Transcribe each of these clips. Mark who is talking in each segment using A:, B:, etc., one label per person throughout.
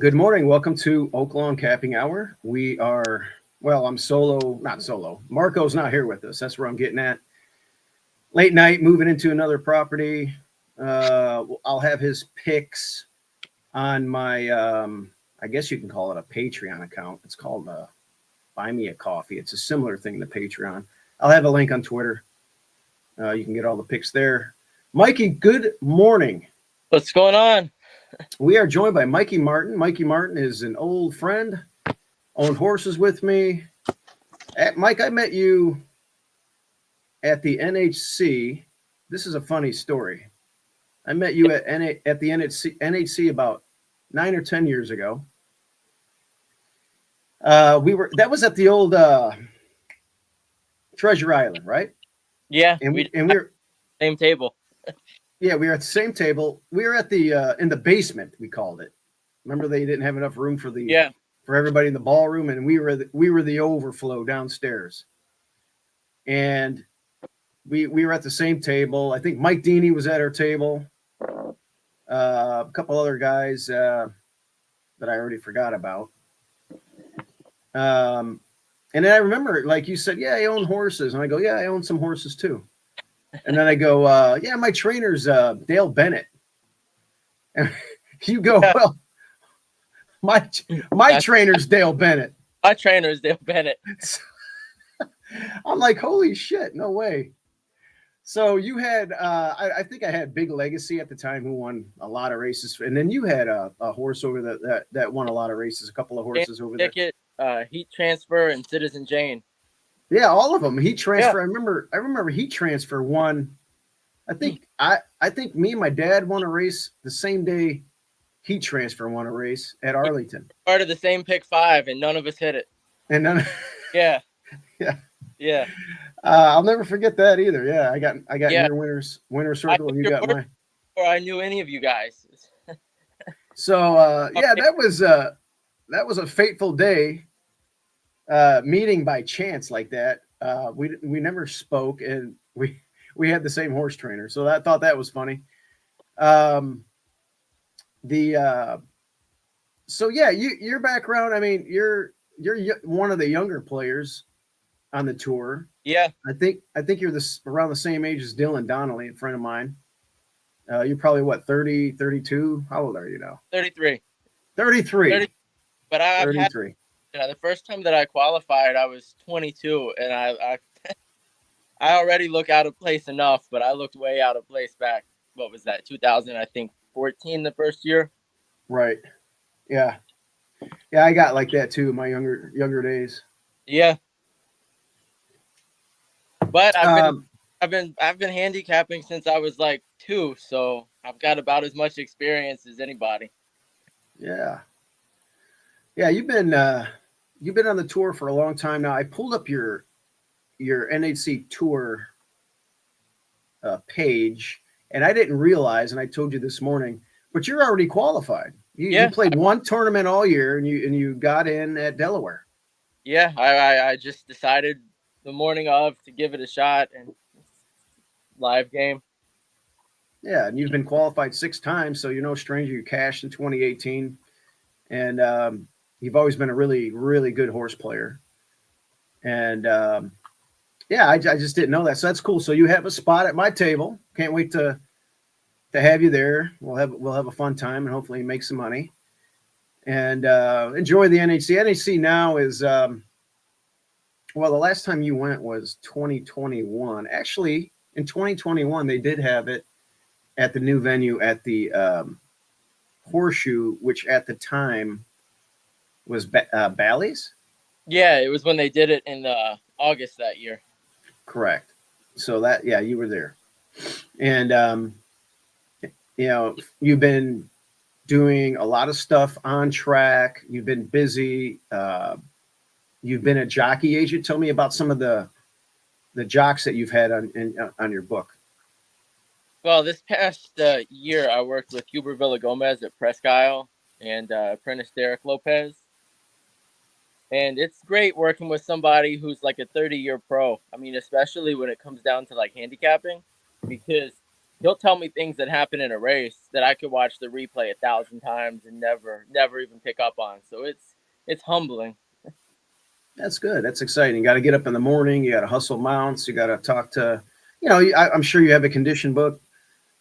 A: Good morning. Welcome to Oaklawn Capping Hour. We are, well, I'm solo, not solo. Marco's not here with us. That's where I'm getting at. Late night, moving into another property. I'll have his picks on my, I guess you can call it a Patreon account. It's called Buy Me a Coffee. It's a similar thing to Patreon. I'll have a link on Twitter. You can get all the picks there. Mikey, good morning.
B: What's going on?
A: We are joined by Mikey Martin. Mikey Martin is an old friend, owned horses with me. Mike, I met you at the NHC. This is a funny story. I met you at the NHC about 9 or 10 years ago. That was at the old Treasure Island, right?
B: Yeah,
A: and we were
B: same table.
A: Yeah, we were at the same table. We were at the in the basement, we called it. Remember, they didn't have enough room for for everybody in the ballroom, and we were the overflow downstairs. And we were at the same table. I think Mike Deeney was at our table. A couple other guys that I already forgot about. And then I remember, like you said, yeah, I own horses, and I go, yeah, I own some horses too. And then I go, yeah, my trainer's Dale Bennett. And you go, well, my trainer's Dale Bennett.
B: My trainer is Dale Bennett.
A: I'm like, holy shit, no way. So you had, I think I had Big Legacy at the time, who won a lot of races, and then you had a horse over that won a lot of races, a couple of horses over there.
B: Heat Transfer, and Citizen Jane.
A: Yeah, all of them. Heat Transfer. Yeah. I remember Heat Transfer won. I think me and my dad won a race the same day Heat Transfer won a race at Arlington.
B: Part of the same pick 5, and none of us hit it.
A: And none.
B: Yeah.
A: Yeah. I'll never forget that either. Yeah, I got your winner circle, and you got mine.
B: Or I knew any of you guys.
A: So yeah, that was a fateful day. Meeting by chance like that. We never spoke, and we had the same horse trainer, so I thought that was funny. So yeah, your background. I mean, you're one of the younger players on the tour.
B: Yeah,
A: I think you're around the same age as Dylan Donnelly, a friend of mine. You're probably what, 30, 32? How old are you now?
B: 33.
A: 33.
B: But I've 33. The first time that I qualified, I was 22, and I already look out of place enough, but I looked way out of place back. What was that? 2000, I think 14, the first year.
A: Right. Yeah. Yeah, I got like that too in my younger days.
B: Yeah. But I've been handicapping since I was like 2, so I've got about as much experience as anybody.
A: Yeah. Yeah, you've been on the tour for a long time now. I pulled up your NHC tour page, and I didn't realize, and I told you this morning, but you're already qualified. You played one tournament all year, and you got in at Delaware.
B: Yeah, I just decided the morning of to give it a shot, and live game.
A: Yeah, and you've been qualified 6 times, so you're no stranger. You cashed in 2018, and you've always been a really, really good horse player. And yeah, I just didn't know that. So that's cool. So you have a spot at my table. Can't wait to have you there. We'll have a fun time, and hopefully make some money. And enjoy the NHC. NHC now is well, the last time you went was 2021. Actually, in 2021 they did have it at the new venue at the Horseshoe, which at the time was Bally's.
B: Yeah, it was when they did it in August that year.
A: Correct. So that, yeah, you were there. And you know, you've been doing a lot of stuff on track. You've been busy. You've been a jockey agent. Tell me about some of the jocks that you've had on your book.
B: Well, this past year, I worked with Huber Villagomez at Presque Isle and apprentice Derek Lopez. And it's great working with somebody who's like a 30-year pro. I mean, especially when it comes down to like handicapping, because he'll tell me things that happen in a race that I could watch the replay 1,000 times and never even pick up on. So it's humbling.
A: That's good. That's exciting. You got to get up in the morning. You got to hustle mounts. You got to talk to, I'm sure you have a condition book,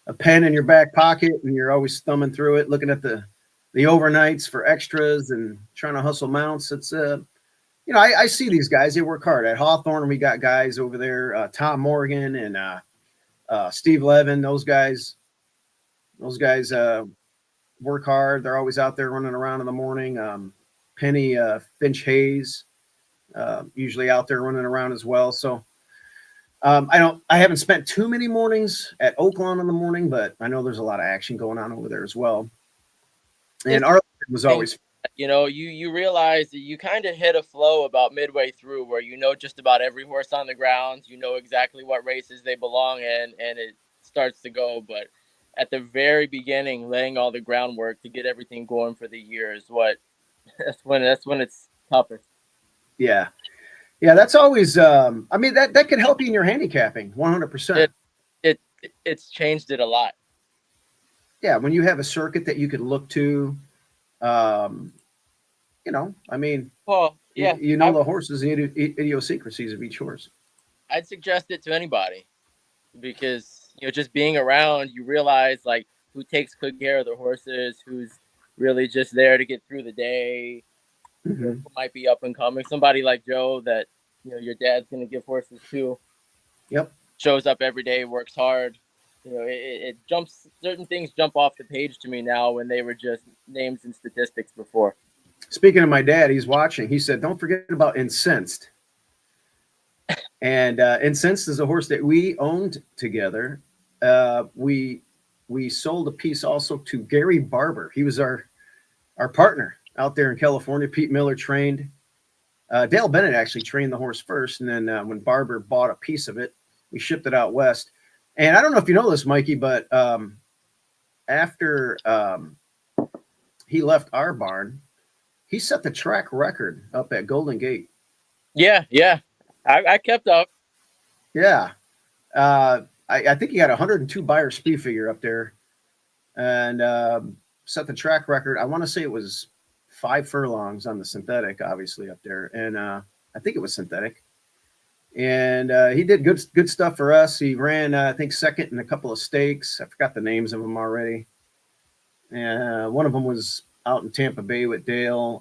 A: a pen in your back pocket, and you're always thumbing through it, looking at the overnights for extras and trying to hustle mounts. It's I see these guys. They work hard. At Hawthorne, we got guys over there, Tom Morgan and Steve Levin. Those guys work hard. They're always out there running around in the morning. Penny Finch Hayes, usually out there running around as well. So I haven't spent too many mornings at Oaklawn in the morning, but I know there's a lot of action going on over there as well. And Arlington was always,
B: you realize that you kind of hit a flow about midway through where just about every horse on the ground, exactly what races they belong in, and it starts to go. But at the very beginning, laying all the groundwork to get everything going for the year is that's when it's toughest.
A: Yeah. Yeah, that's always. That could help you in your handicapping, 100%.
B: It's changed it a lot.
A: Yeah, when you have a circuit that you could look to, well, yeah, the horses and idiosyncrasies of each horse.
B: I'd suggest it to anybody because just being around, you realize like who takes good care of the horses, who's really just there to get through the day. Who might be up and coming. Somebody like Joe that your dad's going to give horses to.
A: Yep.
B: Shows up every day, works hard. It jumps. Certain things jump off the page to me now when they were just names and statistics before.
A: Speaking of my dad, he's watching. He said, "Don't forget about Incensed." And Incensed is a horse that we owned together. We sold a piece also to Gary Barber. He was our partner out there in California. Pete Miller trained. Dale Bennett actually trained the horse first, and then when Barber bought a piece of it, we shipped it out west. And I don't know if you know this, Mikey, but after he left our barn, he set the track record up at Golden Gate.
B: Yeah. I kept up.
A: Yeah. I think he got 102 Beyer speed figure up there and set the track record. I want to say it was 5 furlongs on the synthetic, obviously, up there. And I think it was synthetic. And he did good stuff for us. He ran, I think, second in a couple of stakes. I forgot the names of them already. And one of them was out in Tampa Bay with Dale.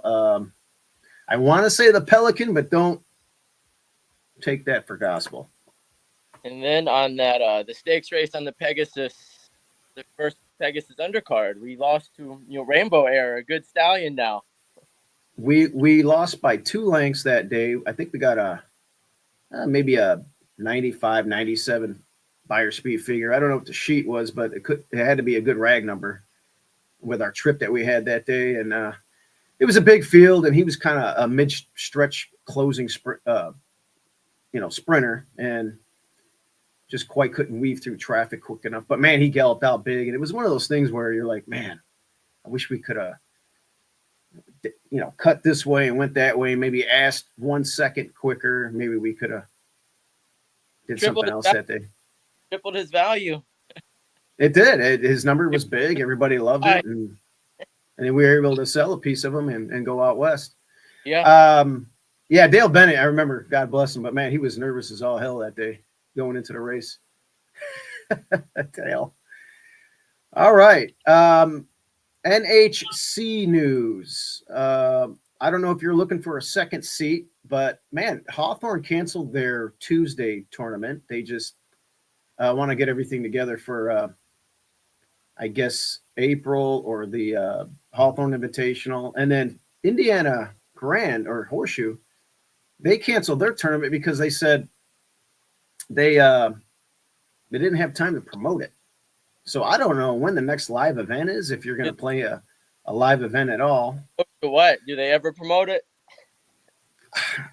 A: I want to say the Pelican, but don't take that for gospel.
B: And then on that, the stakes race on the Pegasus, the first Pegasus undercard, we lost to Rainbow Air, a good stallion now.
A: We lost by 2 lengths that day. I think we got maybe a 95, 97 Beyer speed figure. I don't know what the sheet was, but it had to be a good rag number with our trip that we had that day. And it was a big field, and he was kind of a mid-stretch closing sprinter, and just quite couldn't weave through traffic quick enough. But man, he galloped out big, and it was one of those things where you're like, man, I wish we could have cut this way and went that way, maybe asked 1 second quicker. Maybe we could have did something else that day.
B: Tripled his value.
A: It did. His number was big. Everybody loved it. And then we were able to sell a piece of him and go out west.
B: Yeah.
A: Yeah, Dale Bennett, I remember, God bless him, but man, he was nervous as all hell that day going into the race. Dale. All right. NHC news. I don't know if you're looking for a second seat, but man, Hawthorne canceled their Tuesday tournament. They just want to get everything together for, I guess, April or the Hawthorne Invitational. And then Indiana Grand or Horseshoe, they canceled their tournament because they said they didn't have time to promote it. So I don't know when the next live event is, if you're going to play a live event at all.
B: What? Do they ever promote it?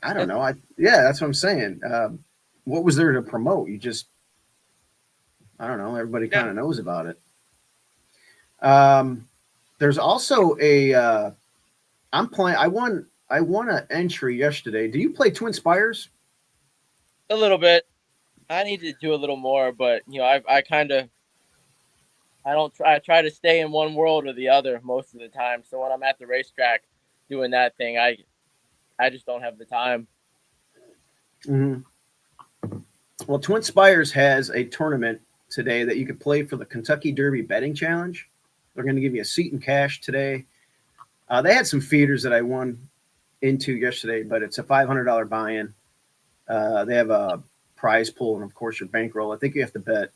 A: I don't know. That's what I'm saying. What was there to promote? I don't know. Everybody kind of knows about it. There's also I'm playing. I won an entry yesterday. Do you play Twin Spires?
B: A little bit. I need to do a little more, but I kind of I try to stay in one world or the other most of the time. So when I'm at the racetrack doing that thing, I just don't have the time.
A: Mm-hmm. Well, Twin Spires has a tournament today that you could play for the Kentucky Derby Betting Challenge. They're going to give you a seat and cash today. They had some feeders that I won into yesterday, but it's a $500 buy-in. They have a prize pool and, of course, your bankroll. I think you have to bet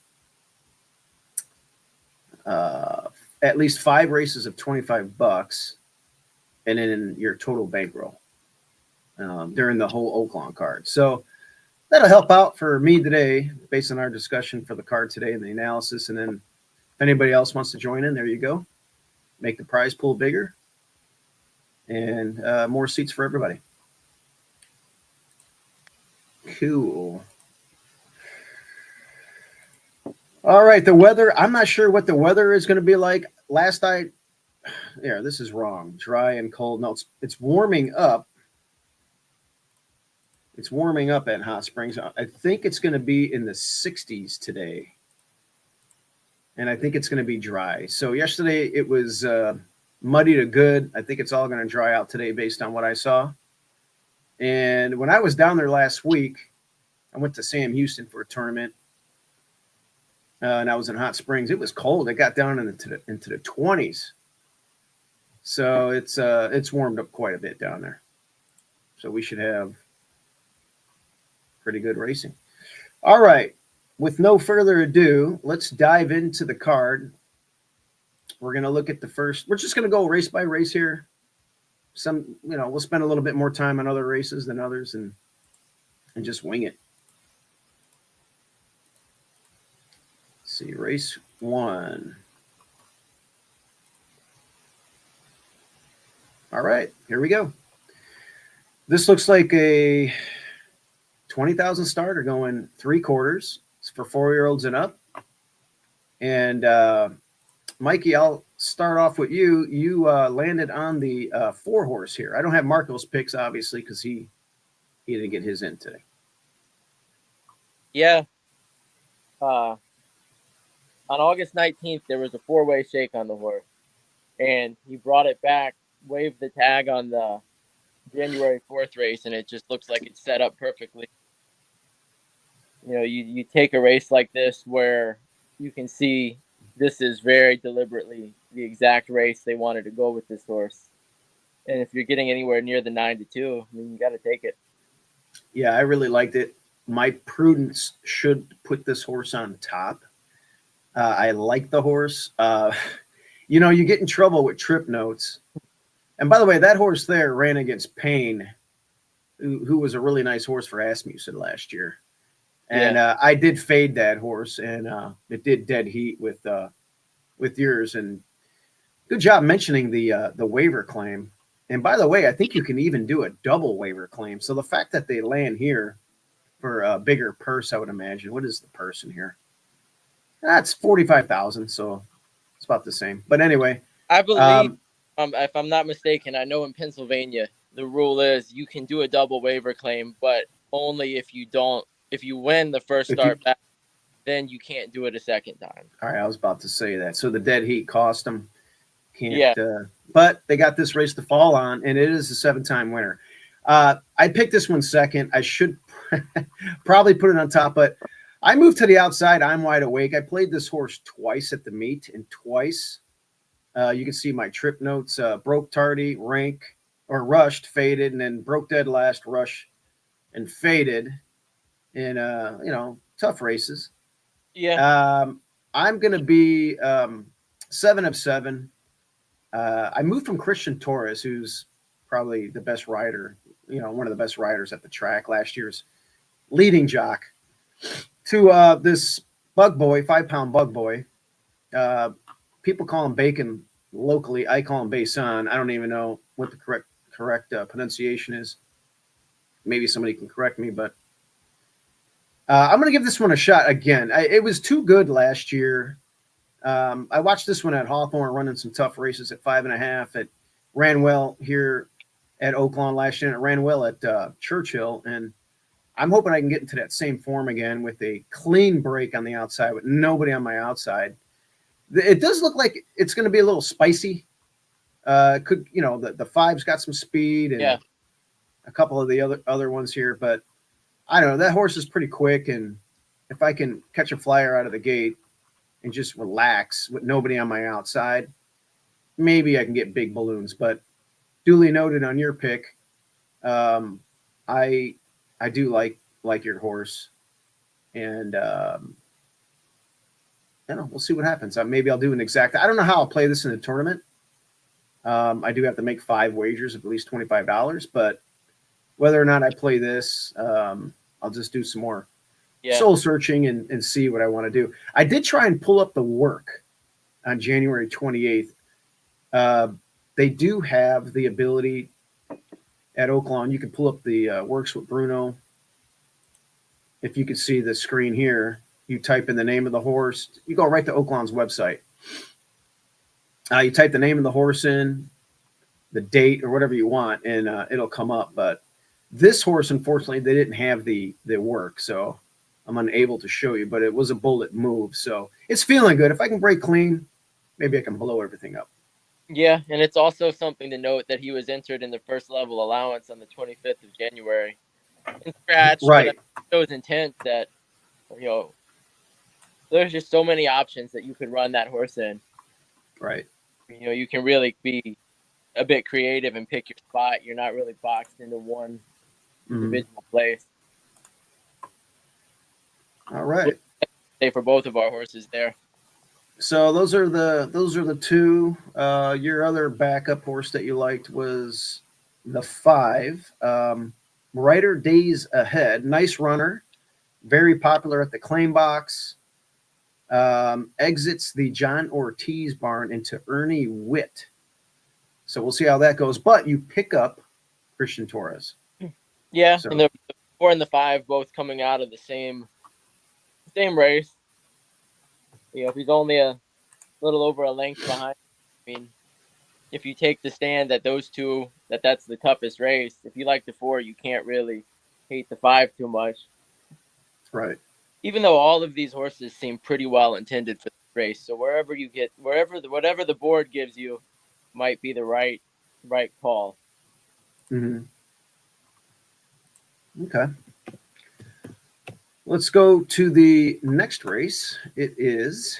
A: at least 5 races of $25, and then your total bankroll during the whole Oaklawn card. So that'll help out for me today, based on our discussion for the card today and the analysis. And then if anybody else wants to join in, there you go. Make the prize pool bigger and more seats for everybody. Cool. All right, the weather. I'm not sure what the weather is going to be like. This is wrong. Dry and cold. No, it's warming up. It's warming up at Hot Springs. I think it's going to be in the 60s today. And I think it's going to be dry. So yesterday it was muddy to good. I think it's all going to dry out today based on what I saw. And when I was down there last week, I went to Sam Houston for a tournament. And I was in Hot Springs. It was cold. It got down into the 20s. So it's warmed up quite a bit down there. So we should have pretty good racing. All right. With no further ado, let's dive into the card. We're going to look at the first. We're just going to go race by race here. We'll spend a little bit more time on other races than others and just wing it. Let's see, race 1. All right, here we go. This looks like a 20,000 starter going 3/4. It's for 4-year-olds and up. And Mikey, I'll start off with you. You landed on the 4-horse here. I don't have Marco's picks, obviously, because he didn't get his in today.
B: Yeah. On August 19th, there was a 4-way shake on the horse. And he brought it back, waved the tag on the January 4th race, and it just looks like it's set up perfectly. You take a race like this where you can see this is very deliberately the exact race they wanted to go with this horse. And if you're getting anywhere near the 9-2, I mean, you got to take it.
A: Yeah, I really liked it. My prudence should put this horse on top. I like the horse. You get in trouble with trip notes. And by the way, that horse there ran against Payne, who was a really nice horse for Asmussen last year. And I did fade that horse, and it did dead heat with yours. And good job mentioning the waiver claim. And by the way, I think you can even do a double waiver claim. So the fact that they land here for a bigger purse, I would imagine. What is the purse in here? That's 45,000, so it's about the same. But anyway,
B: I believe, if I'm not mistaken, I know in Pennsylvania the rule is you can do a double waiver claim, but only if you win the first start back, then you can't do it a second time.
A: All right, I was about to say that. So the dead heat cost them. But they got this race to fall on, and it is a 7-time winner. I picked this one second. I should probably put it on top, but I moved to the outside. I'm wide awake. I played this horse twice at the meet, and twice you can see my trip notes. Broke tardy, rushed, faded, and then broke dead last, rush, and faded in tough races.
B: Yeah.
A: I'm going to be 7 of 7. I moved from Christian Torres, who's probably the best rider, one of the best riders at the track, last year's leading jock, to this bug boy, 5-pound bug boy. People call him Bacon locally. I call him Bason. I don't even know what the correct pronunciation is. Maybe somebody can correct me, but I'm going to give this one a shot again. It was too good last year. I watched this one at Hawthorne running some tough races at 5.5. It ran well here at Oaklawn last year, and it ran well at Churchill. And I'm hoping I can get into that same form again with a clean break on the outside with nobody on my outside. It does look like it's going to be a little spicy. Could the five's got some speed and
B: Yeah.
A: a couple of the other ones here, but I don't know. That horse is pretty quick, and if I can catch a flyer out of the gate and just relax with nobody on my outside, maybe I can get big balloons. But duly noted on your pick. Um, I I do like your horse, and I don't know. We'll see what happens. Maybe I'll do an exact. I don't know how I'll play this in a tournament. I do have to make 5 wagers of at least $25, but whether or not I play this, I'll just do some more soul searching and see what I want to do. I did try and pull up the work on January 28th. They do have the ability at Oaklawn. You can pull up the works with Bruno. If you could see the screen here, you type in the name of the horse. You go right to Oaklawn's website. You type the name of the horse in, the date, or whatever you want, and it'll come up. But this horse, unfortunately, they didn't have the work, so I'm unable to show you. But it was a bullet move, so it's feeling good. If I can break clean, maybe I can blow everything up.
B: Yeah, and it's also something to note that he was entered in the first level allowance on the 25th of January. In scratch,
A: right?
B: But it shows intent that there's just so many options that you could run that horse in.
A: Right.
B: You can really be a bit creative and pick your spot. You're not really boxed into one individual place.
A: All right.
B: Say for both of our horses there.
A: So those are the two. Your other backup horse that you liked was the 5. Brighter Days Ahead. Nice runner. Very popular at the claim box. Exits the John Ortiz barn into Ernie Witt. So we'll see how that goes. But you pick up Christian Torres.
B: Yeah, so. And the 4 and the 5 both coming out of the same race. If he's only a little over a length behind, I mean, if you take the stand that those two, that's the toughest race. If you like the 4, you can't really hate the 5 too much.
A: Right.
B: Even though all of these horses seem pretty well intended for the race, so whatever the board gives you might be the right call.
A: Mm-hmm. Okay. Let's go to the next race. It is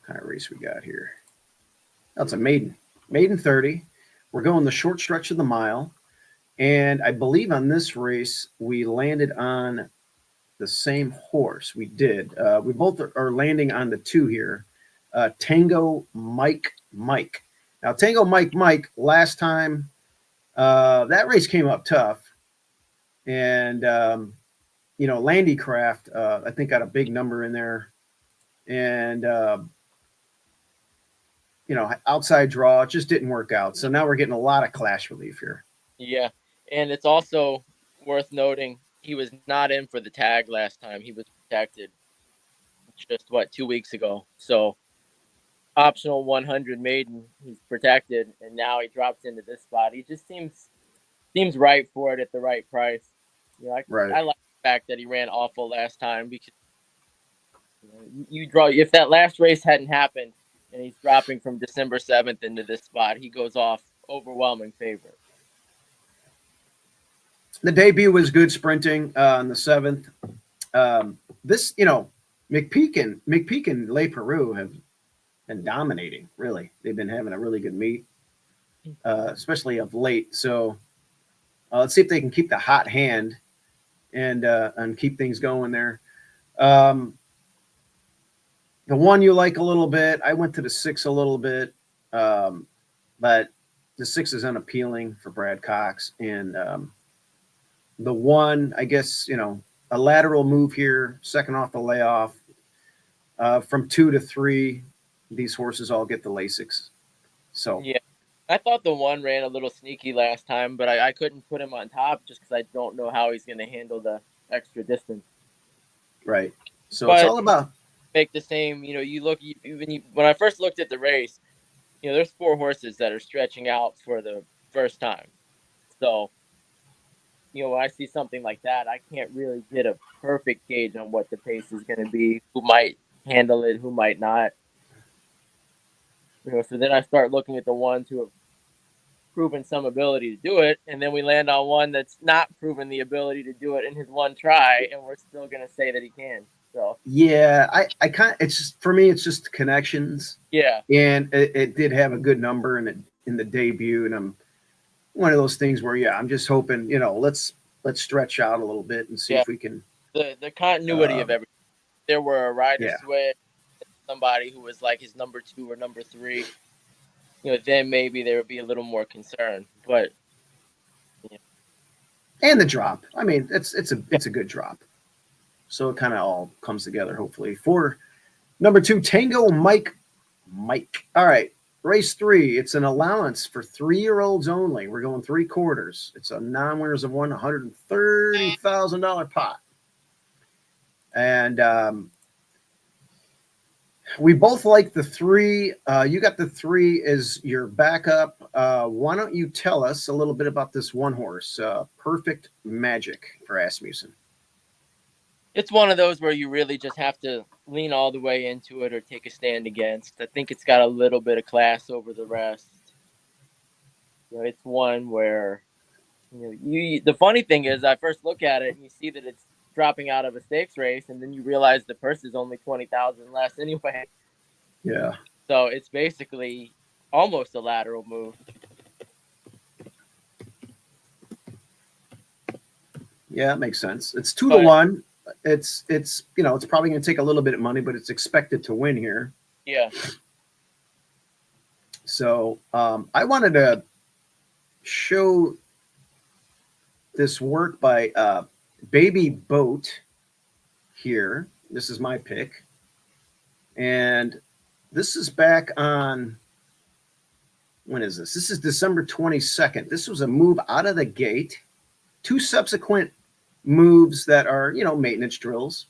A: what kind of race we got here? That's a maiden 30. We're going the short stretch of the mile. And I believe on this race, we landed on the same horse. We did. We both are landing on the 2 here. Tango Mike. Now, Tango Mike, last time, that race came up tough. And, Landycraft, I think, got a big number in there. And, outside draw, it just didn't work out. So now we're getting a lot of clash relief here.
B: Yeah. And it's also worth noting he was not in for the tag last time. He was protected just 2 weeks ago. So optional 100 maiden, he's protected, and now he drops into this spot. He just seems right for it at the right price.
A: Right.
B: I like the fact that he ran awful last time because you draw. If that last race hadn't happened and he's dropping from December 7th into this spot, he goes off overwhelming favorite.
A: The debut was good sprinting on the 7th. This, McPeak and Le Peru have been dominating, really. They've been having a really good meet, especially of late. So let's see if they can keep the hot hand and keep things going there. The 1 you like a little bit. I went to the 6 a little bit, but the 6 is unappealing for Brad Cox. And the 1, I guess, a lateral move here, second off the layoff. From 2 to 3, these horses all get the Lasix. So
B: yeah, I thought the 1 ran a little sneaky last time, but I couldn't put him on top just because I don't know how he's going to handle the extra distance.
A: Right. So it's all about
B: make the same. You look when I first looked at the race, there's 4 horses that are stretching out for the first time. So, when I see something like that, I can't really get a perfect gauge on what the pace is going to be, who might handle it, who might not. So then I start looking at the ones who have proven some ability to do it, and then we land on one that's not proven the ability to do it in his one try, and we're still going to say that he can. So
A: yeah, I kind of, it's just, for me, it's just connections.
B: Yeah.
A: And it did have a good number in the debut, and I'm one of those things where, yeah, I'm just hoping, let's stretch out a little bit and see if we can.
B: The continuity of everything. There were a rider switch, somebody who was like his number 2 or number 3, then maybe there would be a little more concern. But
A: and the drop. I mean, it's a good drop. So it kind of all comes together, hopefully. For number 2, Tango Mike. All right. Race 3. It's an allowance for 3-year-olds only. We're going 3/4. It's a non-winners of one, $130,000 pot. And we both like the 3. You got the 3 as your backup. Why don't you tell us a little bit about this one horse, Perfect Magic for Asmussen?
B: It's one of those where you really just have to lean all the way into it or take a stand against. I think it's got a little bit of class over the rest. It's one where the funny thing is, I first look at it and you see that it's dropping out of a stakes race, and then you realize the purse is only 20,000 less anyway.
A: Yeah.
B: So it's basically almost a lateral move.
A: Yeah, that makes sense. It's 2-1. It's probably going to take a little bit of money, but it's expected to win here.
B: Yeah.
A: So I wanted to show this work by Baby Boat here. This is my pick. And this is back on, when is this? This is December 22nd. This was a move out of the gate. 2 subsequent moves that are, maintenance drills.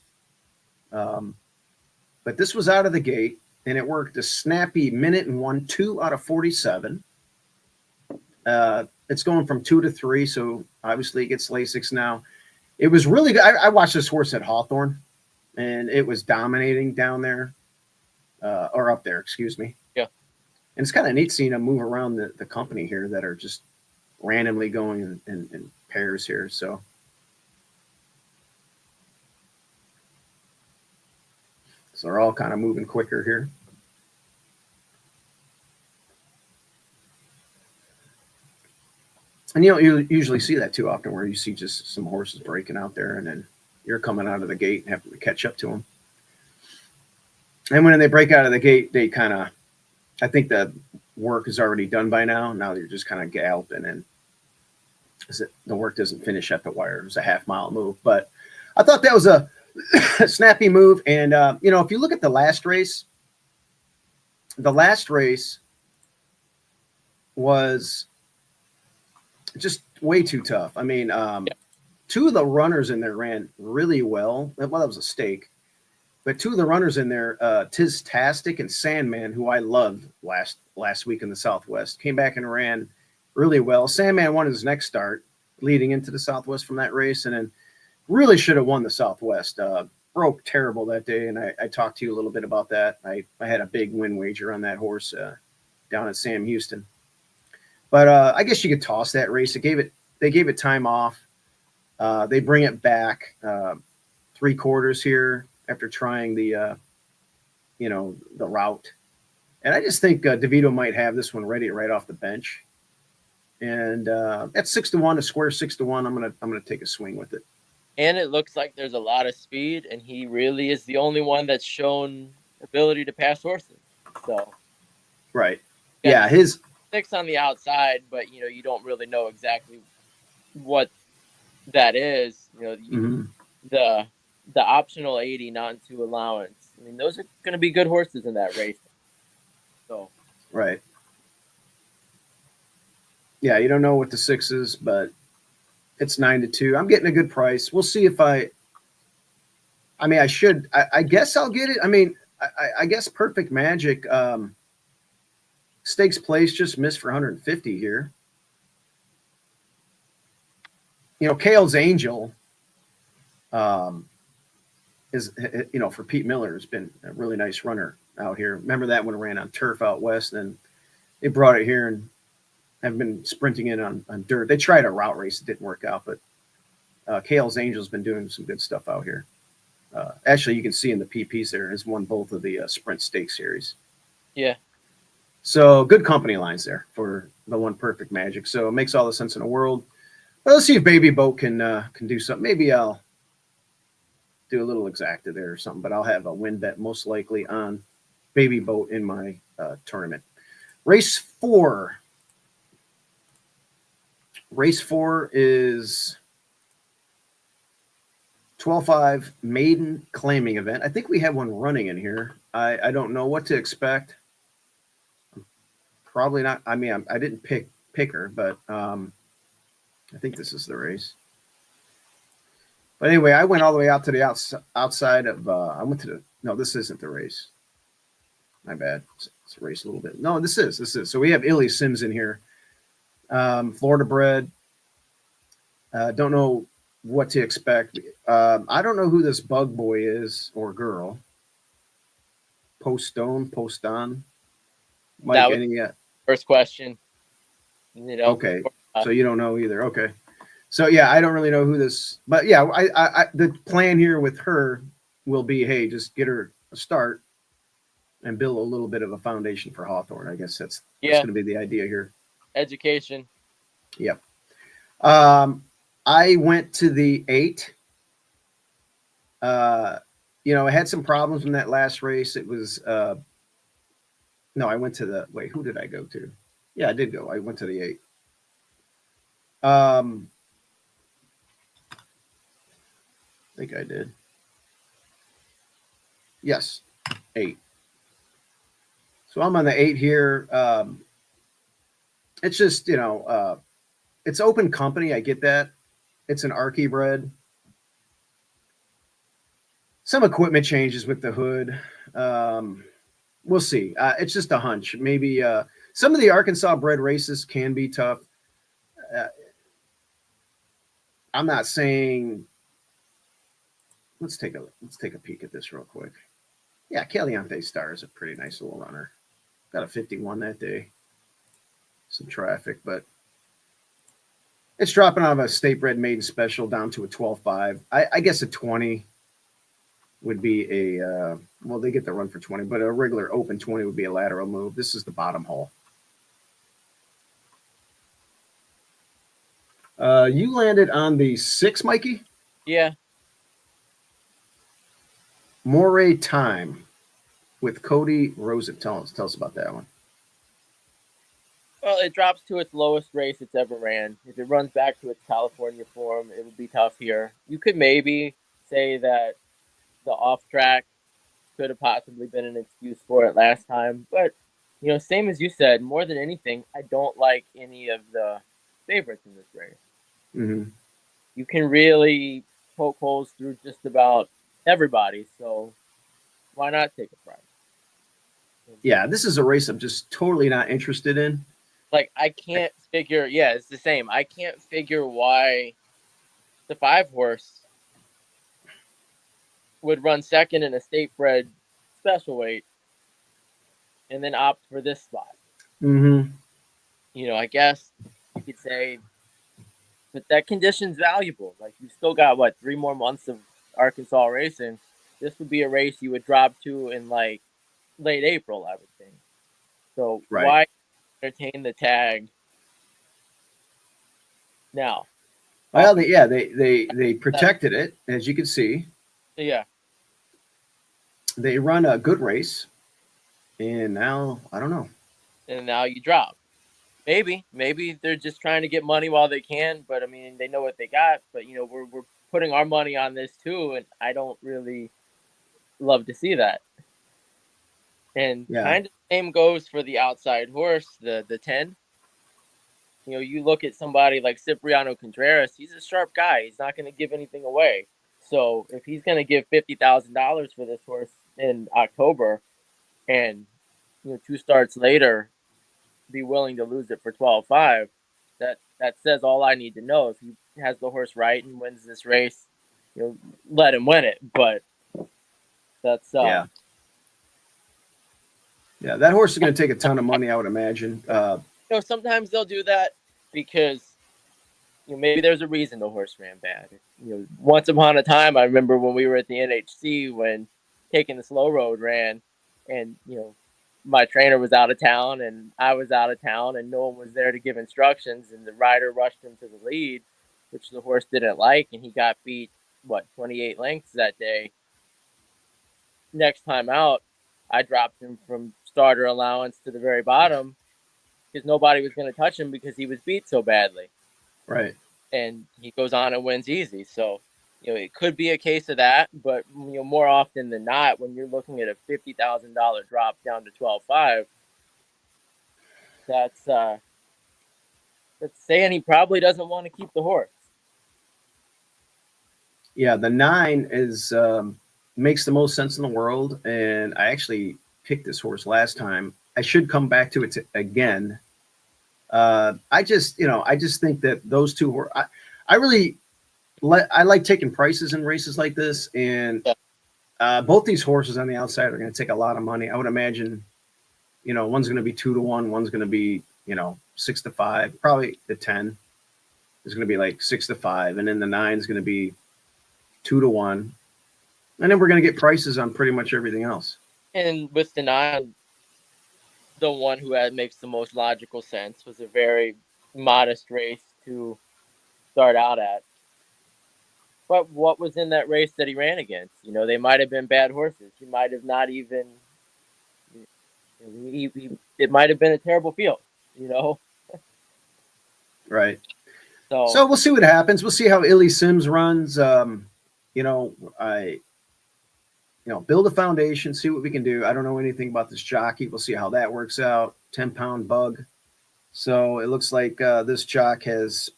A: But this was out of the gate, and it worked a snappy minute and 1-2 out of 47. It's going from 2 to 3, so obviously it gets Lasix now. It was really good. I watched this horse at Hawthorne, and it was dominating down there, or up there, excuse me.
B: Yeah.
A: And it's kind of neat seeing them move around the company here that are just randomly going in pairs here. So they're all kind of moving quicker here. And you usually see that too often, where you see just some horses breaking out there, and then you're coming out of the gate and having to catch up to them. And when they break out of the gate, they kind of, I think the work is already done by now. Now you're just kind of galloping, and the work doesn't finish at the wire. It was a half-mile move, but I thought that was a snappy move. And if you look at the last race was just way too tough. I mean, 2 of the runners in there ran really well. Well, that was a stake, but 2 of the runners in there, Tistastic and Sandman, who I loved last week in the Southwest, came back and ran really well. Sandman won his next start leading into the Southwest from that race, and then really should have won the Southwest. Broke terrible that day, and I talked to you a little bit about that. I had a big win wager on that horse down at Sam Houston. But I guess you could toss that race. They gave it time off. They bring it back 3/4 here after trying the route. And I just think DeVito might have this one ready right off the bench. And at 6-1, a square 6-1, I'm gonna take a swing with it.
B: And it looks like there's a lot of speed, and he really is the only one that's shown ability to pass horses. So,
A: right, yeah, his
B: 6 on the outside, but you don't really know exactly what that is. The optional 80 non-2 allowance. I mean, those are going to be good horses in that race. So,
A: right. Yeah, you don't know what the 6 is, but it's 9-2. I'm getting a good price. We'll see if I guess I'll get it. I mean, I guess Perfect Magic stakes place just missed for 150 here. Kale's Angel is, for Pete Miller, has been a really nice runner out here. Remember that one ran on turf out west, and they brought it here and have been sprinting in on dirt. They tried a route race, it didn't work out, but Kale's Angel's been doing some good stuff out here. Actually, you can see in the PPs there has won both of the Sprint Stake series.
B: Yeah.
A: So good company lines there for the One Perfect Magic. So it makes all the sense in the world. But let's see if Baby Boat can do something. Maybe I'll do a little exacta there or something, but I'll have a win bet most likely on Baby Boat in my tournament. Race 4. Race 4 is 12.5 maiden claiming event. I think we have one running in here. I don't know what to expect. Probably not. I mean, I didn't pick her, but I think this is the race. But anyway, I went all the way out to the outside of. I went to the. No, this isn't the race. My bad. It's a race a little bit. No, this is. So we have Illy Sims in here. Florida bred. Don't know what to expect. I don't know who this bug boy is or girl. Post on. Mike,
B: that was
A: any
B: first question.
A: Okay, so you don't know either. Okay, so yeah, I don't really know who this, but yeah, I the plan here with her will be, hey, just get her a start and build a little bit of a foundation for Hawthorne. I guess that's going to be the idea here.
B: Education.
A: Yep. I went to the 8. I had some problems in that last race. It was no, I went to the wait. Who did I go to? Yeah, I did go. I went to the 8. I think I did. Yes, 8. So I'm on the 8 here. It's just, it's open company. I get that. It's an Archie bred. Some equipment changes with the hood. We'll see. It's just a hunch. Maybe some of the Arkansas bred races can be tough. I'm not saying. Let's take a peek at this real quick. Yeah, Caliente Star is a pretty nice little runner. Got a 51 that day. Some traffic, but it's dropping out of a state bred maiden special down to a 12.5. I guess a 20 would be a they get the run for 20, but a regular open 20 would be a lateral move. This is the bottom hole. You landed on the 6, Mikey?
B: Yeah.
A: Moray Time with Cody Rosen. Tell us about that one.
B: Well, it drops to its lowest race it's ever ran. If it runs back to its California form, it would be tough here. You could maybe say that the off track could have possibly been an excuse for it last time. But, same as you said, more than anything, I don't like any of the favorites in this race.
A: Mm-hmm.
B: You can really poke holes through just about everybody. So why not take a prize?
A: Yeah, this is a race I'm just totally not interested in.
B: Like, I can't figure. Yeah, it's the same. I can't figure why the 5 horse would run second in a state bred special weight and then opt for this spot.
A: Mm-hmm.
B: I guess you could say, but that condition's valuable. Like, you've still got 3 more months of Arkansas racing. This would be a race you would drop to in late April, I would think. So Why entertain the tag now?
A: Well, they protected it, as you can see.
B: Yeah.
A: They run a good race, and now I don't know.
B: And now you drop. Maybe they're just trying to get money while they can, but I mean, they know what they got. But we're putting our money on this too, and I don't really love to see that. And kind of the same goes for the outside horse, the 10. You look at somebody like Cipriano Contreras. He's a sharp guy. He's not going to give anything away. So if he's going to give $50,000 for this horse in October, and 2 starts later, be willing to lose it for 12.5, that says all I need to know. If you has the horse right and wins this race, let him win it. But that's
A: yeah, that horse is going to take a ton of money, I would imagine.
B: Sometimes they'll do that because maybe there's a reason the horse ran bad. Once upon a time, I remember when we were at the NHC when Taking the Slow Road ran, and my trainer was out of town and I was out of town and no one was there to give instructions, and the rider rushed him to the lead, which the horse didn't like, and he got beat 28 lengths that day. Next time out, I dropped him from starter allowance to the very bottom because nobody was going to touch him because he was beat so badly.
A: Right.
B: And he goes on and wins easy. So, it could be a case of that, but more often than not, when you're looking at a $50,000 drop down to 12.5, that's saying he probably doesn't want to keep the horse.
A: Yeah, the 9 is makes the most sense in the world, and I actually picked this horse last time. I should come back to it again. I just think that those two were. I like taking prices in races like this, and both these horses on the outside are going to take a lot of money. I would imagine, one's going to be 2-1, one's going to be 6-5. Probably the 10 is going to be like 6-5, and then the 9 is going to be 2-1, and then we're going to get prices on pretty much everything else.
B: And with the 9, the one who makes the most logical sense, was a very modest race to start out at. But what was in that race that he ran against? They might have been bad horses. He might have not even. It might have been a terrible field.
A: Right. So we'll see what happens. We'll see how Illy Sims runs. Build a foundation, see what we can do. I don't know anything about this jockey. We'll see how that works out. 10-pound bug. So it looks like this jock has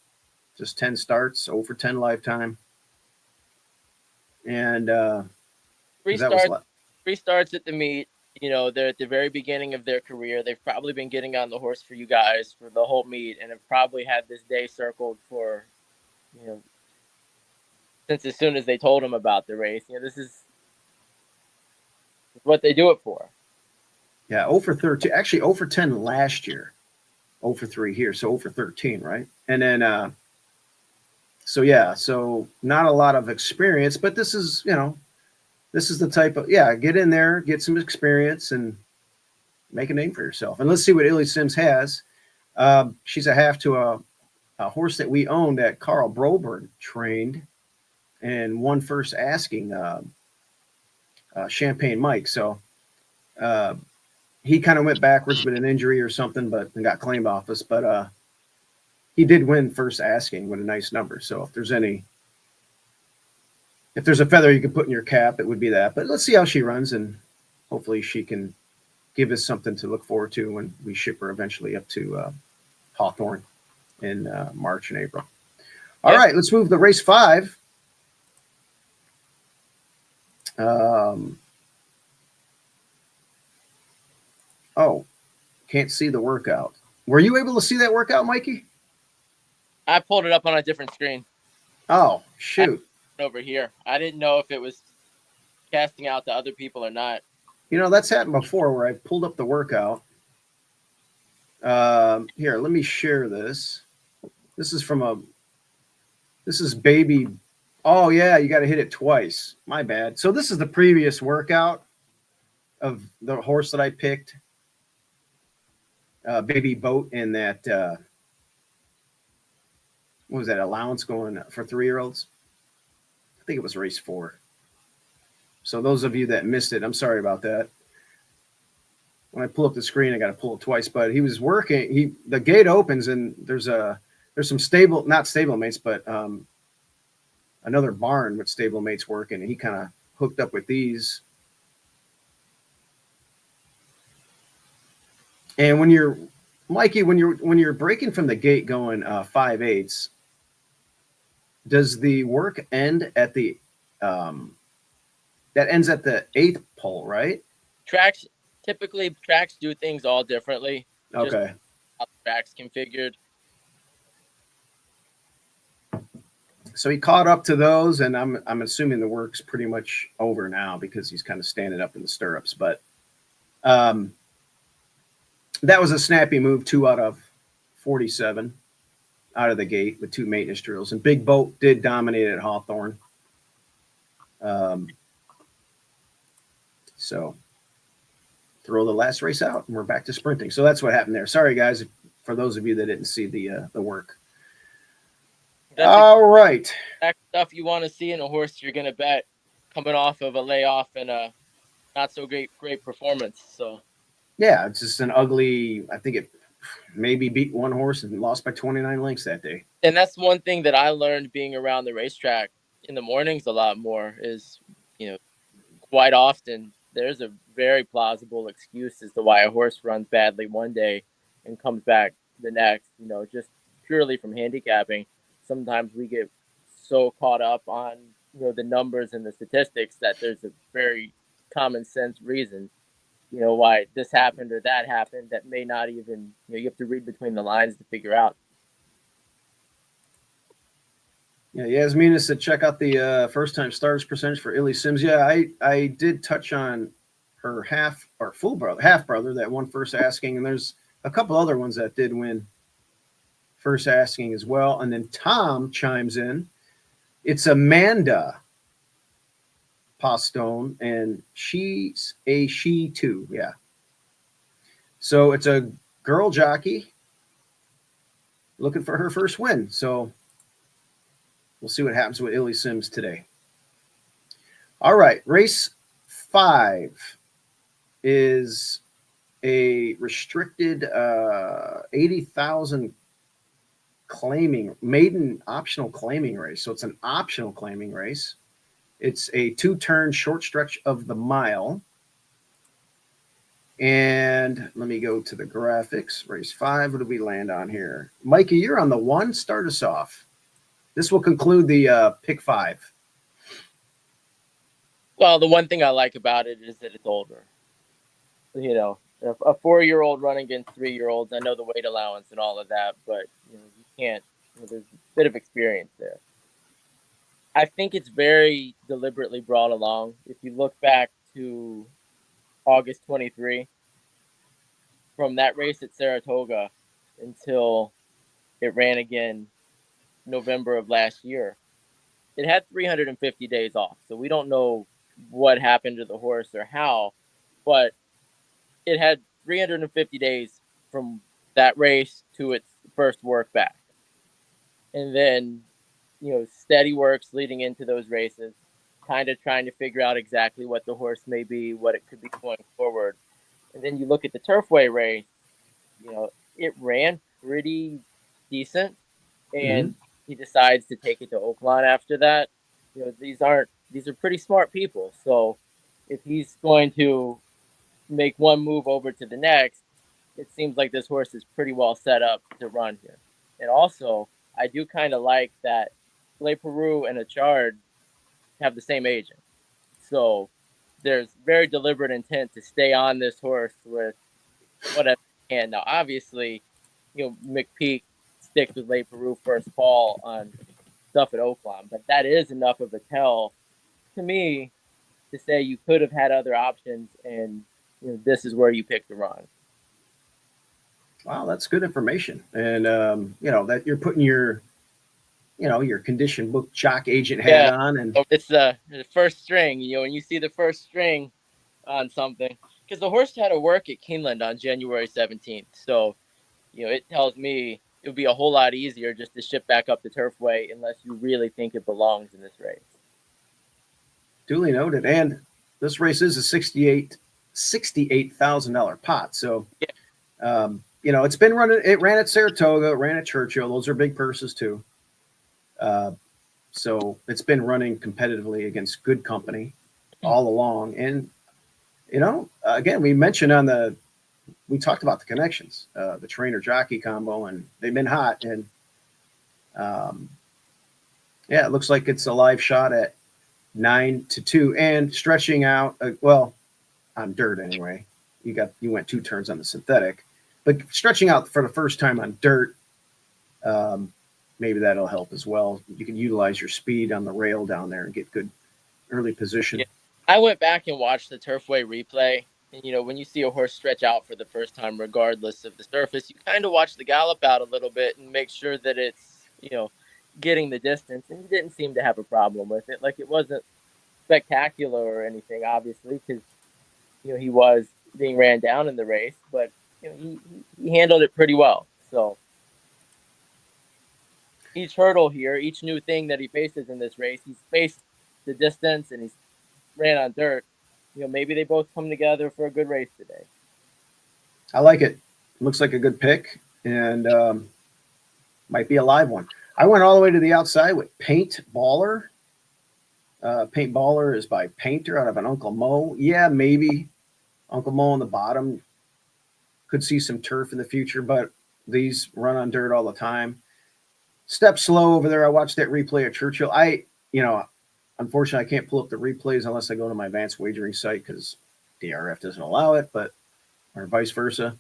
A: just 10 starts, 0 for 10 lifetime. And
B: 3 starts at the meet. They're at the very beginning of their career. They've probably been getting on the horse for you guys for the whole meet and have probably had this day circled for, since as soon as they told them about the race. This is what they do it for.
A: Yeah, 0 for 13. Actually, 0 for 10 last year. 0 for 3 here, so 0 for 13, right? And then, so not a lot of experience, but this is the type of, get in there, get some experience, and make a name for yourself. And let's see what Illy Sims has. She's a half to a horse that we owned that Carl Broberg trained and won first asking, Champagne Mike. So he kind of went backwards with an injury or something, but got claimed off us. But he did win first asking with a nice number. So if there's a feather you can put in your cap, it would be that. But let's see how she runs, and hopefully she can give us something to look forward to when we ship her eventually up to Hawthorne in March and April. All right, let's move to race 5. Can't see the workout. Were you able to see that workout, Mikey?
B: I pulled it up on a different screen.
A: Oh, shoot.
B: Over here. I didn't know if it was casting out to other people or not.
A: That's happened before where I pulled up the workout. Here, let me share this. This is baby. Oh, yeah, you got to hit it twice. My bad. So this is the previous workout of the horse that I picked. Baby Boat in that, what was that, allowance going for 3-year-olds? I think it was race 4. So those of you that missed it, I'm sorry about that. When I pull up the screen, I got to pull it twice. But he was working. The gate opens and there's some not stablemates, but another barn with stablemates working, and he kind of hooked up with these. And when you're breaking from the gate going 5/8, does the work end at the that ends at the 8th pole, right?
B: Typically tracks do things all differently.
A: Okay.
B: How the track's configured.
A: So he caught up to those, and I'm assuming the work's pretty much over now because he's kind of standing up in the stirrups. But um, that was a snappy move, 2 out of 47 out of the gate with 2 maintenance drills. And Big Boat did dominate at Hawthorne. So throw the last race out, and we're back to sprinting. So that's what happened there. Sorry, guys, for those of you that didn't see the work. All right.
B: That stuff you want to see in a horse you're going to bet coming off of a layoff and a not so great performance. So
A: yeah, it's just an ugly. I think it maybe beat one horse and lost by 29 lengths that day.
B: And that's one thing that I learned being around the racetrack in the mornings a lot more is, quite often there's a very plausible excuse as to why a horse runs badly one day and comes back the next, just purely from handicapping. Sometimes we get so caught up on, the numbers and the statistics that there's a very common sense reason, why this happened or that happened that may not even, you have to read between the lines to figure out.
A: Yeah, Yasmina said check out the first-time starters percentage for Illy Sims. Yeah, I did touch on her half brother that won first asking, and there's a couple other ones that did win first asking as well. And then Tom chimes in. It's Amanda Postone, and she's a she too. Yeah. So it's a girl jockey looking for her first win. So we'll see what happens with Illy Sims today. All right, race 5 is a restricted 80,000 maiden optional claiming race. So it's an optional claiming race. It's a 2-turn short stretch of the mile. And let me go to the graphics. Race 5, what do we land on here? Mikey, you're on the 1. Start us off. This will conclude the pick 5.
B: Well, the one thing I like about it is that it's older. A 4-year-old running against 3-year-olds. I know the weight allowance and all of that, but you can't. There's a bit of experience there. I think it's very deliberately brought along. If you look back to August 23, from that race at Saratoga until it ran again November of last year, it had 350 days off. So we don't know what happened to the horse or how, but it had 350 days from that race to its first work back. And then, steady works leading into those races, kind of trying to figure out exactly what the horse may be, what it could be going forward. And then you look at the Turfway race, it ran pretty decent. And he decides to take it to Oaklawn after that. These are pretty smart people. So if he's going to make one move over to the next, it seems like this horse is pretty well set up to run here. And also, I do kind of like that Le Peru and Achard have the same agent. So there's very deliberate intent to stay on this horse with whatever he can. Now, obviously, McPeak sticks with Le Peru first call on stuff at Oaklawn, but that is enough of a tell to me to say you could have had other options, and this is where you pick to run.
A: Wow, that's good information. And that you're putting your your condition book Jock Agent hat on, and
B: it's the first string. When you see the first string on something, because the horse had to work at Keeneland on January 17th, so it tells me it would be a whole lot easier just to ship back up the Turfway unless you really think it belongs in this race.
A: Duly noted. And this race is a $68,000 pot. So, it's been running. It ran at Saratoga, it ran at Churchill. Those are big purses too. So it's been running competitively against good company all along. And, again, we mentioned we talked about the connections, the trainer jockey combo, and they've been hot. And it looks like it's a live shot at 9-2 and stretching out. On dirt anyway. You went 2 turns on the synthetic, but stretching out for the first time on dirt. maybe that'll help as well. You can utilize your speed on the rail down there and get good early position.
B: Yeah. I went back and watched the Turfway replay. And, when you see a horse stretch out for the first time, regardless of the surface, you kind of watch the gallop out a little bit and make sure that it's, getting the distance. And he didn't seem to have a problem with it. Like, it wasn't spectacular or anything, obviously, because, he was being ran down in the race. But, he handled it pretty well. So each hurdle here, each new thing that he faces in this race, he's faced the distance and he's ran on dirt. Maybe they both come together for a good race today.
A: I like it. Looks like a good pick, and might be a live one. I went all the way to the outside with Paint Baller. Paint Baller is by Painter out of an Uncle Mo. Yeah, maybe Uncle Mo on the bottom. Could see some turf in the future, but these run on dirt all the time. Step slow over there. I watched that replay at Churchill. Unfortunately, I can't pull up the replays unless I go to my advanced wagering site because DRF doesn't allow it, or vice versa.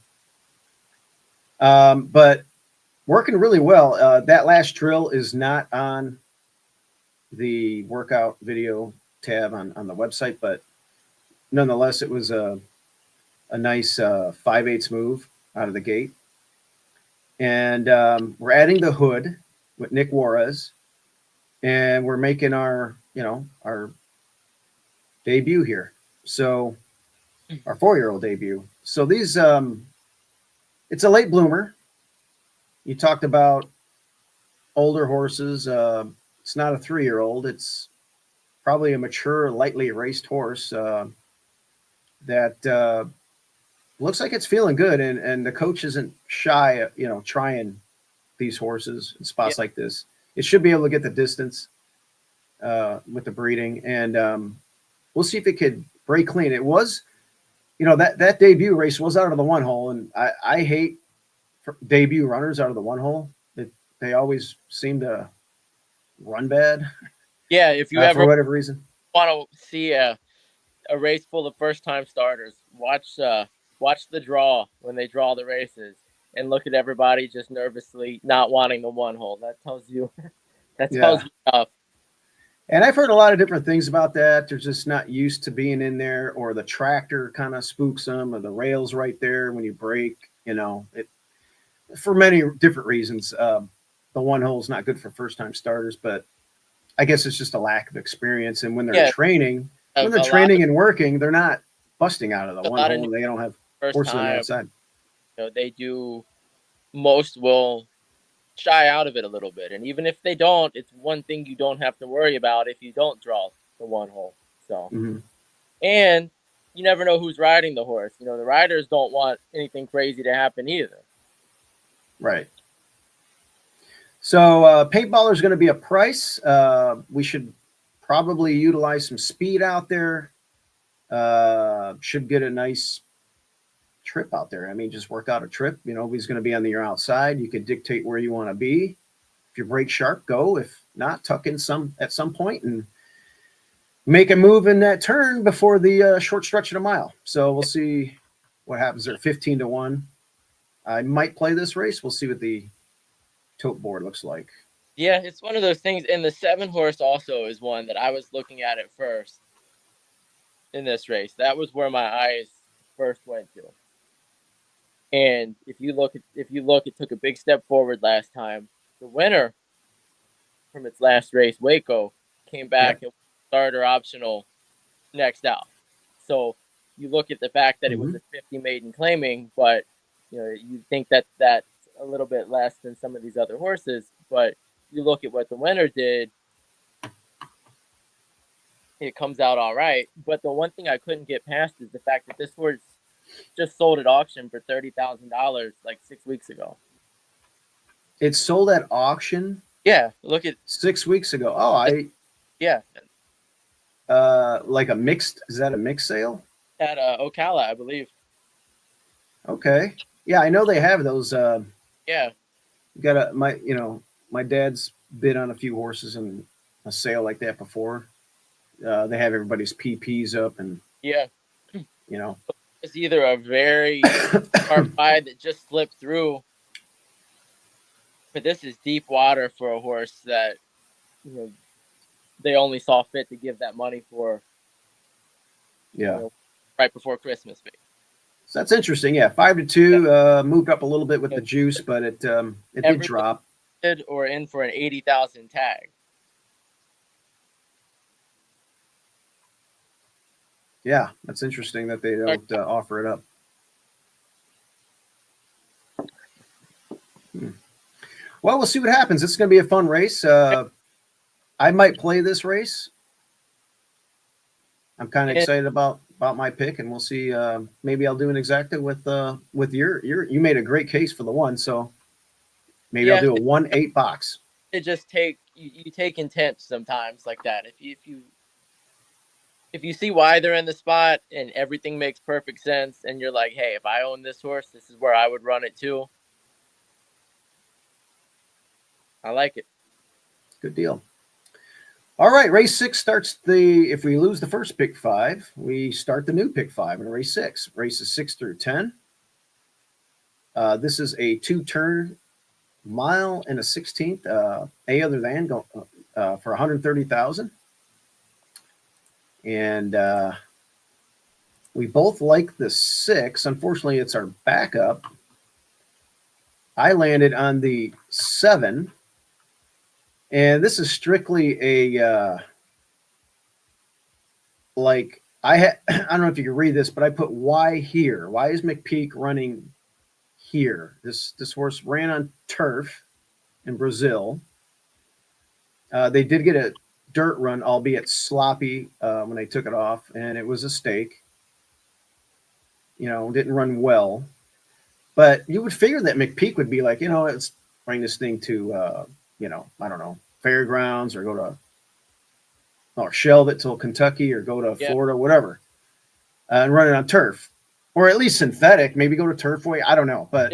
A: But working really well. That last drill is not on the workout video tab on the website, but nonetheless, it was a nice 5/8 move out of the gate. And we're adding the hood with Nick Juarez, and we're making our debut here. So our 4-year-old debut. So these, it's a late bloomer. You talked about older horses. It's not a 3-year-old. It's probably a mature, lightly raced horse that looks like it's feeling good. And the coach isn't shy, trying these horses in spots like this. It should be able to get the distance with the breeding. And we'll see if it could break clean. It was, that debut race was out of the 1 hole. And I hate debut runners out of the 1 hole. They always seem to run bad.
B: Yeah, if you ever,
A: for whatever reason,
B: want to see a race full of first-time starters, watch the draw when they draw the races and look at everybody just nervously not wanting the 1 hole. That tells you you enough.
A: And I've heard a lot of different things about that. They're just not used to being in there, or the tractor kind of spooks them, or the rails right there when you brake. It for many different reasons. The 1 hole is not good for first-time starters, but I guess it's just a lack of experience. And when they're training, and working, they're not busting out of the 1 hole, and they don't have horses on the outside.
B: They do. Most will shy out of it a little bit, and even if they don't, it's one thing you don't have to worry about if you don't draw the 1 hole. So, and you never know who's riding the horse. The riders don't want anything crazy to happen either.
A: Right. So paintballer is going to be a price. We should probably utilize some speed out there. Should get a nice trip out there. I mean, just work out a trip. He's going to be on your outside. You can dictate where you want to be. If you break sharp, go. If not, tuck in at some point and make a move in that turn before the short stretch of a mile. So we'll see what happens there. 15-1. I might play this race. We'll see what the tote board looks like.
B: Yeah, it's one of those things. And the 7 horse also is one that I was looking at first in this race. That was where my eyes first went to. And if you look, it took a big step forward last time. The winner from its last race, Waco, came back and starter optional next out. So you look at the fact that it was a 50 maiden claiming, but you think that that's a little bit less than some of these other horses. But you look at what the winner did, it comes out all right. But the one thing I couldn't get past is the fact that this horse just sold at auction for $30,000 like 6 weeks ago.
A: It sold at auction?
B: Yeah, look at
A: 6 weeks ago.
B: Yeah.
A: Like a mixed, is that a mixed sale?
B: At Ocala, I believe.
A: Okay. Yeah, I know they have those.
B: Yeah.
A: My dad's bid on a few horses in a sale like that before. They have everybody's PPs up and
B: it's either a very hard buy that just slipped through But this is deep water for a horse that they only saw fit to give that money for.
A: Yeah.
B: Right before Christmas.
A: So that's interesting. Yeah, 5-2 moved up a little bit with the juice, but it did drop.
B: Or in for an 80,000 tag.
A: Yeah, that's interesting that they don't offer it up. Well, we'll see what happens. It's going to be a fun race. I might play this race. I'm kind of excited about my pick, and we'll see. Maybe I'll do an exacta with your. You made a great case for the one, so maybe I'll do a 1-8 box.
B: It just you take intent sometimes like that. If you see why they're in the spot and everything makes perfect sense, and you're like, hey, if I own this horse, this is where I would run it too. I like it.
A: Good deal. All right, race 6 starts if we lose the first pick 5, we start the new pick 5 in race 6. Races 6 through 10. This is a 2-turn mile and a 16th. A other than go for 130,000. And we both like the 6. Unfortunately, it's our backup. I landed on the 7. And this is strictly a I don't know if you can read this, but I put why here. Why is McPeak running here? This horse ran on turf in Brazil. They did get a dirt run, albeit sloppy, when they took it off, and it was a stake. Didn't run well. But you would figure that McPeak would be like, let's bring this thing to, I don't know, fairgrounds or or shelve it till Kentucky or go to Florida, whatever, and run it on turf. Or at least synthetic, maybe go to Turfway. I don't know, but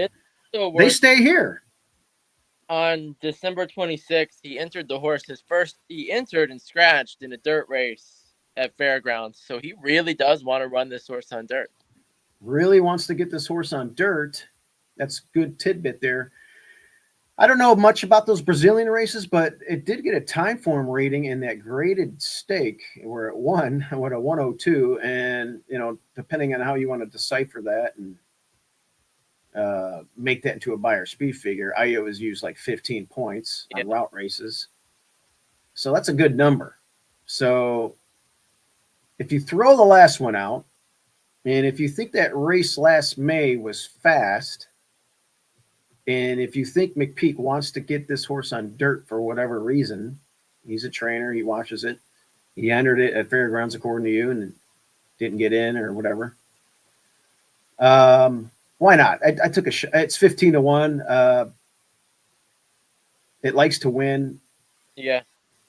A: they stay here.
B: On December 26th, he entered the horse. He entered and scratched in a dirt race at Fairgrounds. So he really does want to run this horse on dirt.
A: Really wants to get this horse on dirt. That's good tidbit there. I don't know much about those Brazilian races, but it did get a time form rating in that graded stake where it won with a 102. And, depending on how you want to decipher that and make that into a buyer speed figure, I always use like 15 points on route races. So that's a good number. So if you throw the last one out, and if you think that race last May was fast, and if you think McPeak wants to get this horse on dirt for whatever reason, he's a trainer, he watches it, he entered it at Fairgrounds according to you and didn't get in or whatever. Why not? I took a shot. It's 15-1. It likes to win.
B: Yeah.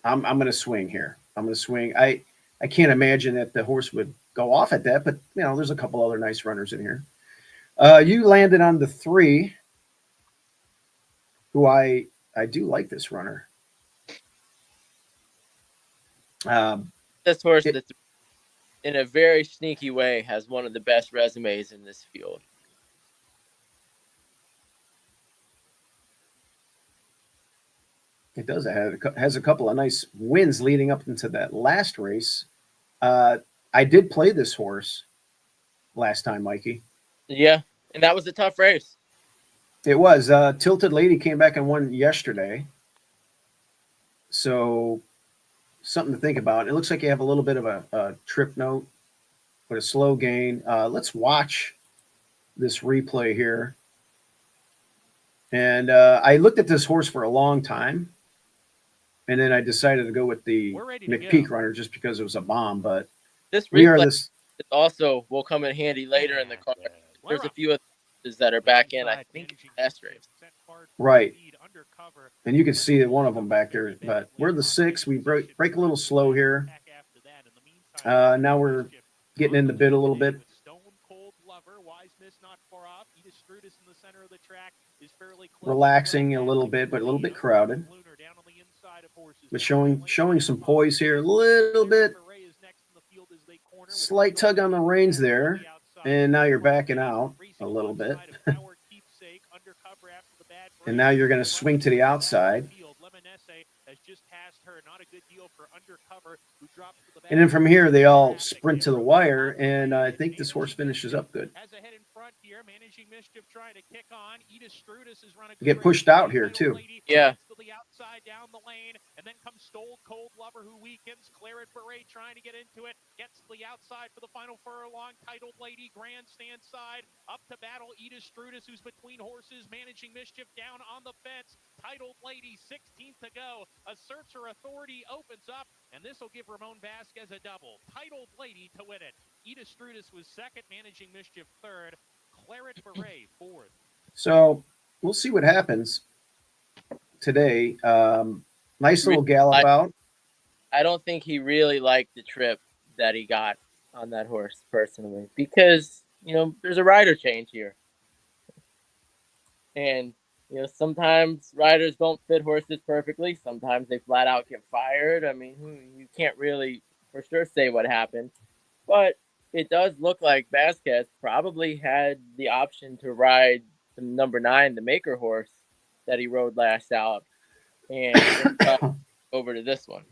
A: I'm going to swing here. I'm going to swing. I can't imagine that the horse would go off at that, but there's a couple other nice runners in here. You landed on the 3, who I do like this runner.
B: This horse, in a very sneaky way, has one of the best resumes in this field.
A: It does. It has a couple of nice wins leading up into that last race. I did play this horse last time, Mikey.
B: Yeah, and that was a tough race.
A: It was. Tilted Lady came back and won yesterday. So something to think about. It looks like you have a little bit of a trip note with a slow gain. Let's watch this replay here. And I looked at this horse for a long time. And then I decided to go with the McPeak runner just because it was a bomb. But
B: this replay also will come in handy later in the card. There's a few of those that are back in, I think, last race.
A: Right. And you can see that one of them back there. But we're the 6. We break a little slow here. Now we're getting in the bid a little bit. Relaxing a little bit, but a little bit crowded. But showing some poise here, a little bit. Slight tug on the reins there. And now you're backing out a little bit. And now you're going to swing to the outside. And then from here, they all sprint to the wire, and I think this horse finishes up good. Get pushed out here, too.
B: Yeah.
C: And then comes Stole Cold Lover, who weakens. Claret Beret trying to get into it. Gets to the outside for the final furlong. Titled Lady, grandstand side. Up to battle, Edith Strudis, who's between horses. Managing Mischief down on the fence. Titled Lady, 16th to go. Asserts her authority, opens up. And this will give Ramon Vasquez a double. Titled Lady to win it. Edith Strudis was second. Managing Mischief third. Claret Beret fourth.
A: So we'll see what happens today. Nice little gallop out.
B: I don't think he really liked the trip that he got on that horse personally, because there's a rider change here, and sometimes riders don't fit horses perfectly. Sometimes they flat out get fired. I mean, you can't really for sure say what happened, but it does look like Vasquez probably had the option to ride the number 9, the maker horse that he rode last out, and over to this one.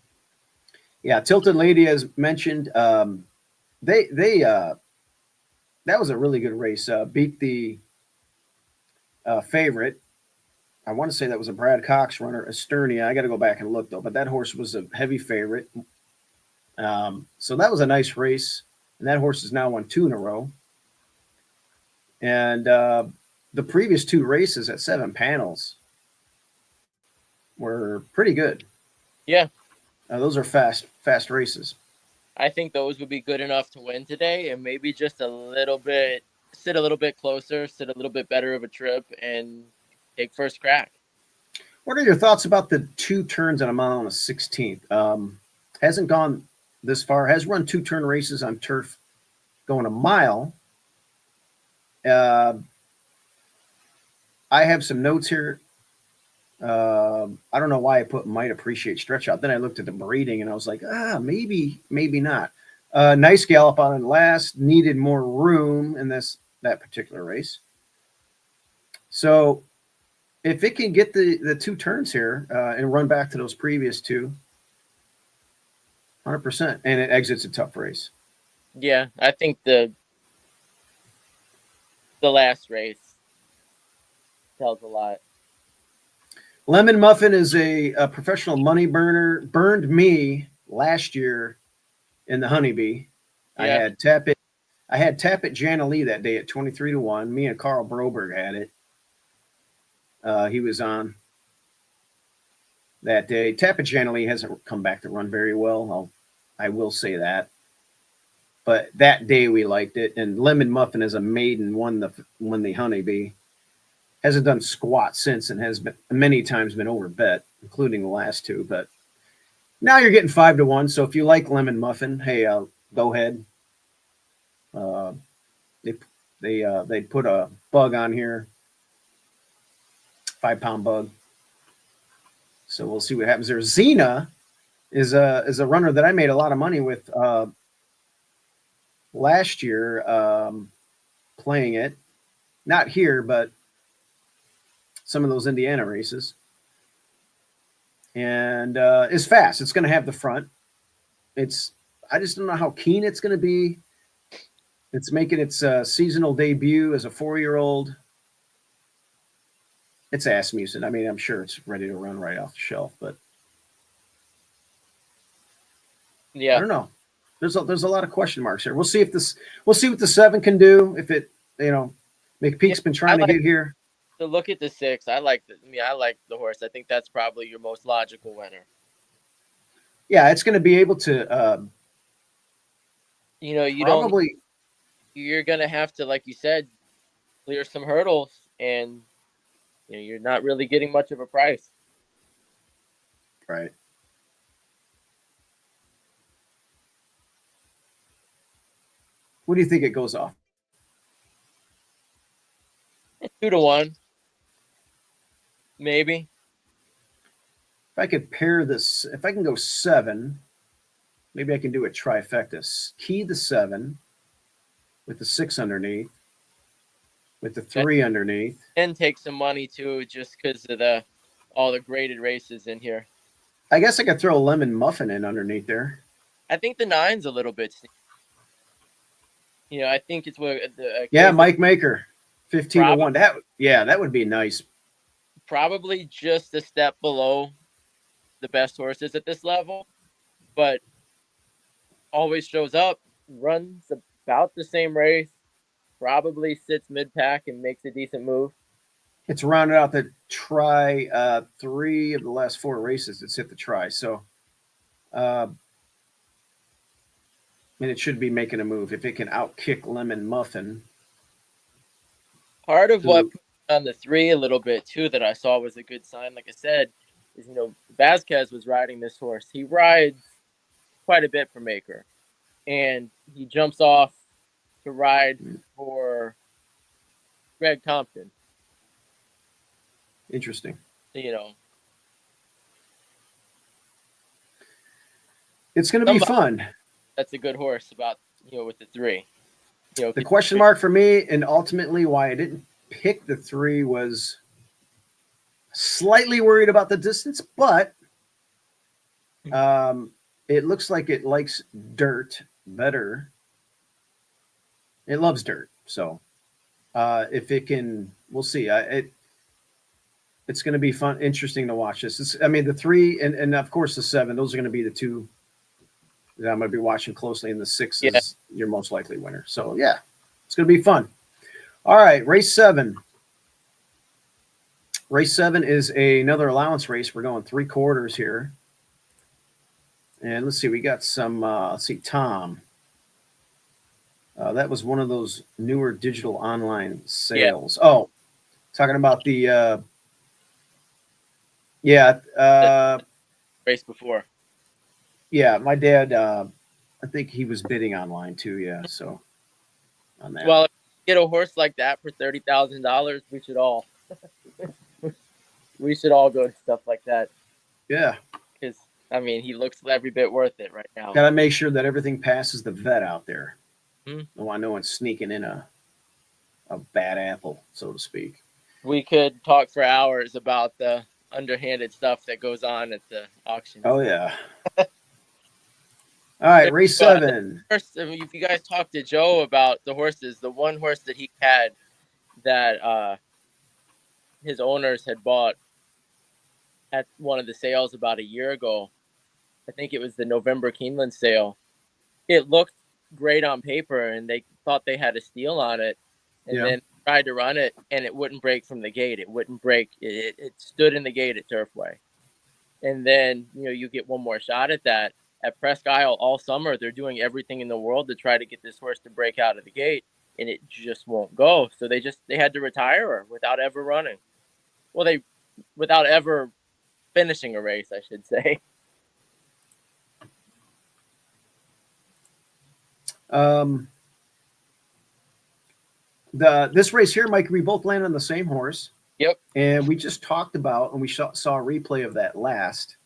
A: Yeah, Tilted Lady, as mentioned, that was a really good race. Beat the favorite. I want to say that was a Brad Cox runner, Esternia. I got to go back and look though, but that horse was a heavy favorite. So that was a nice race, and that horse has now won 2 in a row. And the previous 2 races at 7 panels were pretty good.
B: Yeah.
A: Those are fast races.
B: I think those would be good enough to win today, and maybe just sit a little bit closer, sit a little bit better of a trip, and take first crack.
A: What are your thoughts about the 2 turns at a mile on a 16th? Hasn't gone this far. Has run 2 turn races on turf going a mile. I have some notes here. I don't know why I put might appreciate stretch out. Then I looked at the breeding and I was like, maybe not. Nice gallop on in last. Needed more room in that particular race. So if it can get the 2 turns here and run back to those previous 2, 100%, and it exits a tough race.
B: Yeah, I think the last race tells a lot.
A: Lemon Muffin is a professional money burner. Burned me last year in the Honeybee. Yeah. I had Tappet Jana Lee that day at 23-1. Me and Carl Broberg had it. He was on that day. Tappet Jana Lee hasn't come back to run very well. I will say that. But that day we liked it. And Lemon Muffin as a maiden won the Honeybee. Hasn't done squat since and has been many times been overbet, including the last 2. But now you're getting 5-1. So if you like Lemon Muffin, hey, go ahead. They put a bug on here, 5-pound bug. So we'll see what happens there. Xena is a runner that I made a lot of money with last year, playing it, not here, but some of those Indiana races, and is fast. It's going to have the front. I just don't know how keen it's going to be. It's making its seasonal debut as a 4-year-old. It's Asmussen. I mean, I'm sure it's ready to run right off the shelf, but
B: yeah,
A: I don't know. There's a lot of question marks here. We'll see what the 7 can do. If it, McPeak's been trying to get here.
B: To look at the 6, I like the horse. I think that's probably your most logical winner.
A: Yeah, it's going to be able to.
B: You're going to have to, like you said, clear some hurdles, and you're not really getting much of a price.
A: Right. What do you think it goes off?
B: 2-1. Maybe.
A: If I could pair this, if I can go 7, maybe I can do a trifecta. Key the 7 with the 6 underneath, with the 3 underneath.
B: And take some money too, just because of all the graded races in here.
A: I guess I could throw a lemon muffin in underneath there.
B: I think the 9's a little bit. I think it's what
A: Mike Maker, 15-1. That would be nice.
B: Probably just a step below the best horses at this level, but always shows up, runs about the same race, probably sits mid-pack and makes a decent move.
A: It's rounded out the try 3 of the last 4 races that's hit the try. So, and it should be making a move if it can outkick Lemon Muffin.
B: Part of what put on the 3 a little bit too that I saw was a good sign. Like I said, is Vasquez was riding this horse. He rides quite a bit for Maker, and he jumps off to ride for Greg Compton.
A: Interesting.
B: It's
A: going to be fun.
B: That's a good horse about, with the 3.
A: The question mark for me, and ultimately why I didn't pick the 3, was slightly worried about the distance, but it looks like it likes dirt better. It loves dirt. So if it can, we'll see. It's going to be fun, interesting to watch this. The 3 and of course the 7, those are going to be the 2 that I'm going to be watching closely, and the 6 is your most likely winner. So, yeah, it's going to be fun. All right, race 7. Race 7 is another allowance race. We're going 3/4 here. And let's see, we got some, Tom. That was one of those newer digital online sales. Yeah. Oh, talking about the
B: race before.
A: Yeah, my dad, I think he was bidding online too. Yeah, so on that.
B: Well, if you get a horse like that for $30,000, we should all go to stuff like that.
A: Yeah,
B: because he looks every bit worth it right now.
A: Got to make sure that everything passes the vet out there. Don't want no one sneaking in a bad apple, so to speak.
B: We could talk for hours about the underhanded stuff that goes on at the auction.
A: Oh yeah. All right, race 7.
B: First, if you guys talk to Joe about the horses, the one horse that he had that his owners had bought at one of the sales about a year ago, I think it was the November Keeneland sale. It looked great on paper, and they thought they had a steal on it, and then tried to run it, and it wouldn't break from the gate. It wouldn't break. It stood in the gate at Turfway. And then, you get one more shot at that. At Presque Isle all summer, they're doing everything in the world to try to get this horse to break out of the gate, and it just won't go. So they had to retire her without ever running. Well, without ever finishing a race, I should say.
A: This race here, Mike, we both landed on the same horse.
B: Yep.
A: And we just talked about, and we saw a replay of that last.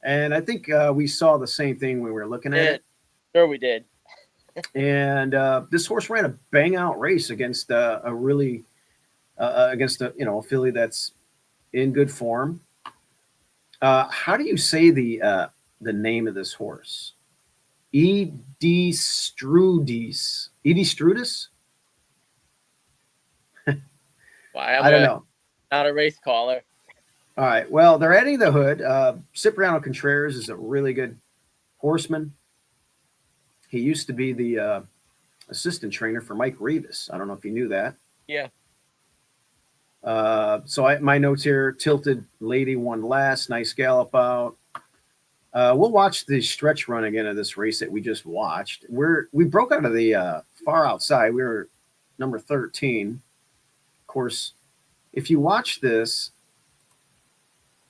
A: And I think we saw the same thing when we were looking at it.
B: Sure, we did.
A: And this horse ran a bang out race against a filly that's in good form. How do you say the name of this horse? Edie Strudis. Edie Strudis? I don't know.
B: Not a race caller.
A: All right. Well, they're adding the hood. Cipriano Contreras is a really good horseman. He used to be the assistant trainer for Mike Rivas. I don't know if you knew that.
B: Yeah.
A: So my notes here: Tilted Lady won last. Nice gallop out. We'll watch the stretch run again of this race that we just watched. We broke out of the far outside. We were number 13. Of course, if you watch this,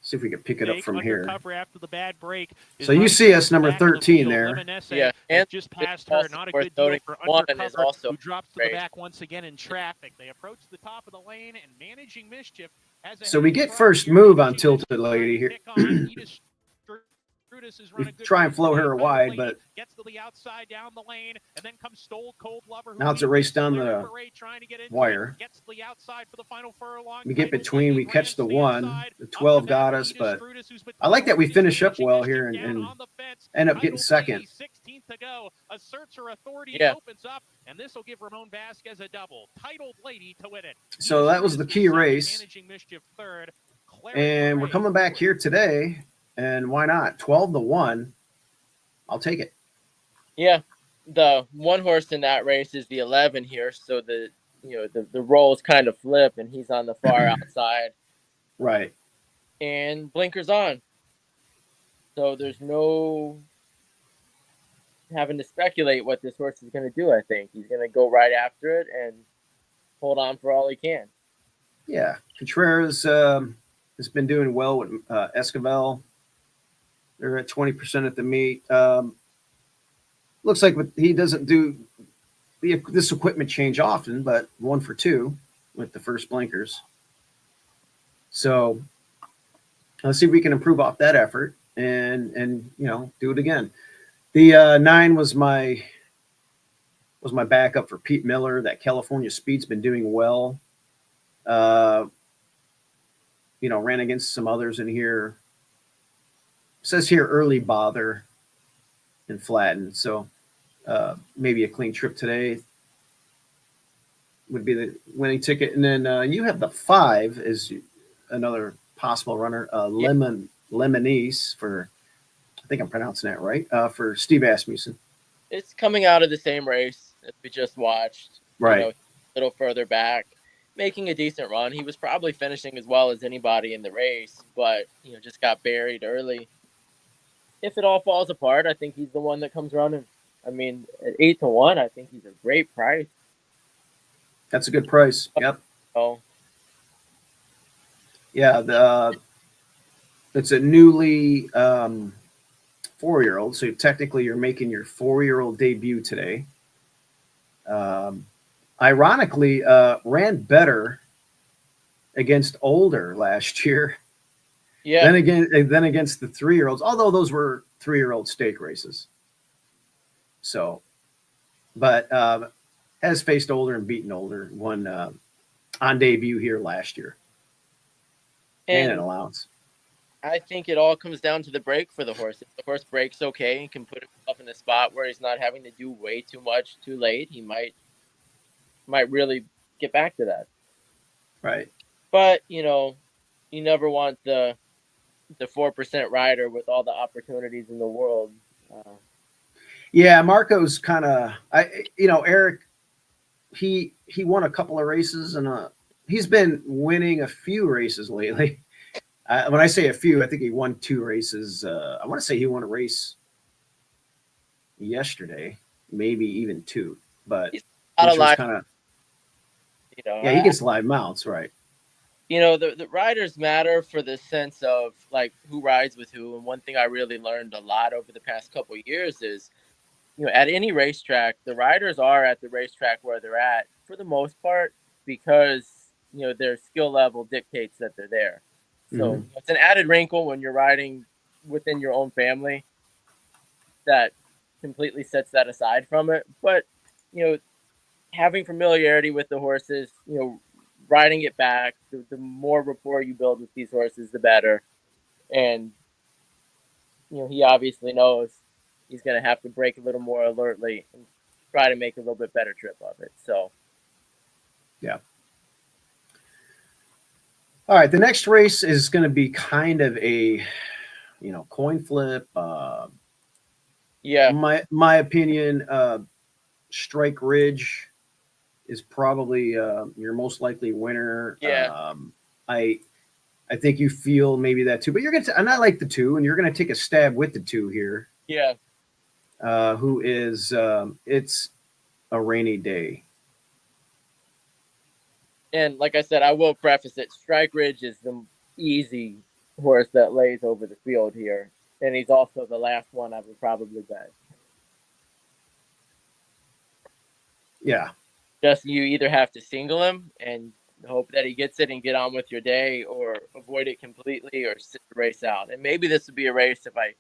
A: see if we can pick it up from here.
C: After the bad break.
A: So you see us number 13 there.
B: Yeah, and
C: just passed her. Not a good deal for Undercover, who drops to the back once again in traffic. They approach the top of the lane, and Managing Mischief has a
A: so we get first move on Tilted Lady here. try and flow her wide, but
C: gets to the outside down the lane, and then comes Stole Cold Lover.
A: Now it's a race down the wire.
C: Gets to the outside for the final furlong.
A: We get between, we catch the 1. The 12 got us, but I like that we finish up well here and end up getting second.
C: 16th to go. Asserts her authority, opens up, and this will give Ramon Vasquez a double. Titled Lady to win it.
A: So that was the key race. And we're coming back here today, and why not? 12-1. I'll take it.
B: Yeah, the one horse in that race is the 11 here, so the roles kind of flip, and he's on the far outside.
A: Right.
B: And blinkers on. So there's no having to speculate what this horse is going to do, I think. He's going to go right after it and hold on for all he can.
A: Yeah. Contreras has been doing well with Esquivel. They're at 20% at the meet. Looks like he doesn't do this equipment change often, but 1 for 2 with the first blinkers. So let's see if we can improve off that effort and do it again. The 9 was my backup for Pete Miller. That California Speed's been doing well. Ran against some others in here. It says here early bother and flatten. So maybe a clean trip today would be the winning ticket. And then you have the 5 as another possible runner, Lemonese for, I think I'm pronouncing that right, for Steve Asmussen.
B: It's coming out of the same race that we just watched.
A: Right.
B: A little further back, making a decent run. He was probably finishing as well as anybody in the race, but just got buried early. If it all falls apart, I think he's the one that comes running. I mean, at 8-1, I think he's a great price.
A: That's a good price. Yep.
B: Oh.
A: Yeah, it's a newly 4-year-old, so technically you're making your 4-year-old debut today. Ironically, ran better against older last year.
B: Yeah.
A: Then against the 3-year-olds, although those were 3-year-old stake races. So, but has faced older and beaten older. Won on debut here last year. And an allowance.
B: I think it all comes down to the break for the horse. If the horse breaks okay and can put himself in a spot where he's not having to do way too much too late, he might really get back to that.
A: Right.
B: But, you never want the 4% rider with all the opportunities in the world.
A: Yeah, Marco's kind of, Eric, he won a couple of races and he's been winning a few races lately. When I say a few, I think he won 2 races. I want to say he won a race yesterday, maybe even 2. But
B: he's out of live,
A: yeah, he gets live mounts, right?
B: The riders matter for the sense of like who rides with who. And one thing I really learned a lot over the past couple of years is, at any racetrack, the riders are at the racetrack where they're at for the most part because their skill level dictates that they're there. So It's an added wrinkle when you're riding within your own family that completely sets that aside from it. But, having familiarity with the horses, riding it back, the more rapport you build with these horses, the better. And, he obviously knows he's going to have to break a little more alertly and try to make a little bit better trip of it. So,
A: yeah. All right, the next race is going to be kind of a, coin flip. My opinion, Strike Ridge is probably your most likely winner.
B: Yeah.
A: I think you feel maybe that too, but you're going to, and I like the 2, and you're going to take a stab with the 2 here.
B: Yeah.
A: Who is, it's a rainy day.
B: And like I said, I will preface it. Strike Ridge is the easy horse that lays over the field here. And he's also the last one I would probably bet.
A: Yeah.
B: Just you either have to single him and hope that he gets it and get on with your day, or avoid it completely or sit the race out. And maybe this would be a race if I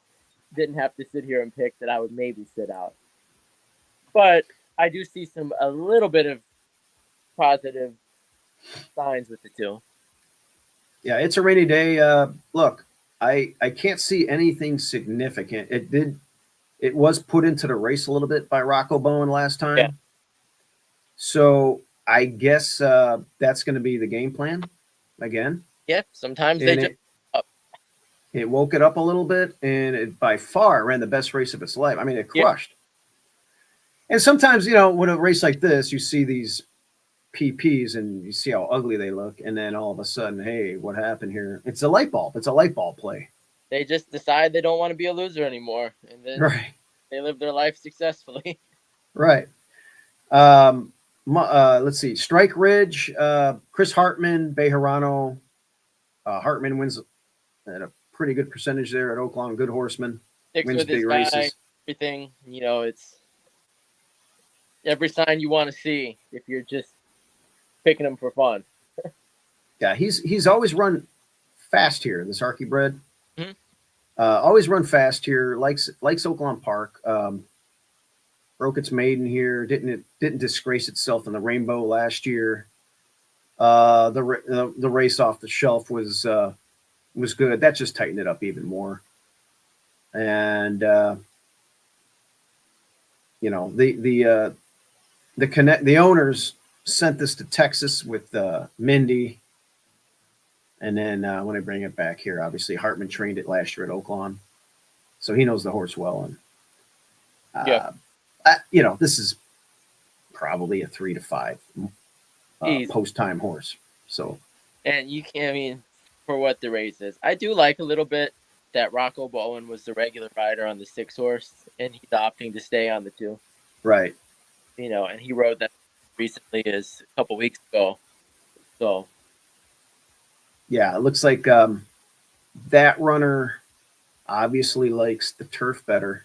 B: didn't have to sit here and pick that I would maybe sit out. But I do see a little bit of positive signs with the two.
A: Yeah, it's a rainy day. Look, I can't see anything significant. It was put into the race a little bit by Rocco Bowen last time.
B: Yeah.
A: So I guess that's going to be the game plan again.
B: Yeah, sometimes
A: And
B: they just
A: it woke it up a little bit, and it by far ran the best race of its life. I mean, it crushed. Yeah. And sometimes, with a race like this, you see these PPs and you see how ugly they look, and then all of a sudden, hey, what happened here? It's a light bulb. It's a light bulb play.
B: They just decide they don't want to be a loser anymore, and then they live their life successfully.
A: Right. Let's see. Strike Ridge, Chris Hartman, Bejarano. Hartman wins at a pretty good percentage there at Oaklawn. Good horseman.
B: Sticks
A: wins
B: with his
A: big
B: guy,
A: races.
B: everything. It's every sign you want to see if you're just picking him for fun.
A: Yeah, he's always run fast here. This Archie bred.
B: Mm-hmm.
A: Always run fast here. Likes Oaklawn Park. Broke its maiden here. Didn't disgrace itself in the Rainbow last year. The race off the shelf was good. That just tightened it up even more. And the owners sent this to Texas with Mindy. And then when I bring it back here, obviously Hartman trained it last year at Oaklawn, so he knows the horse well. And this is probably a 3 to 5 post time horse. So,
B: and you can, I mean, for what the race is, I do like a little bit that Rocco Bowen was the regular rider on the 6 horse, and he's opting to stay on the 2.
A: Right.
B: And he rode that recently, as a couple weeks ago. So.
A: Yeah, it looks like that runner obviously likes the turf better.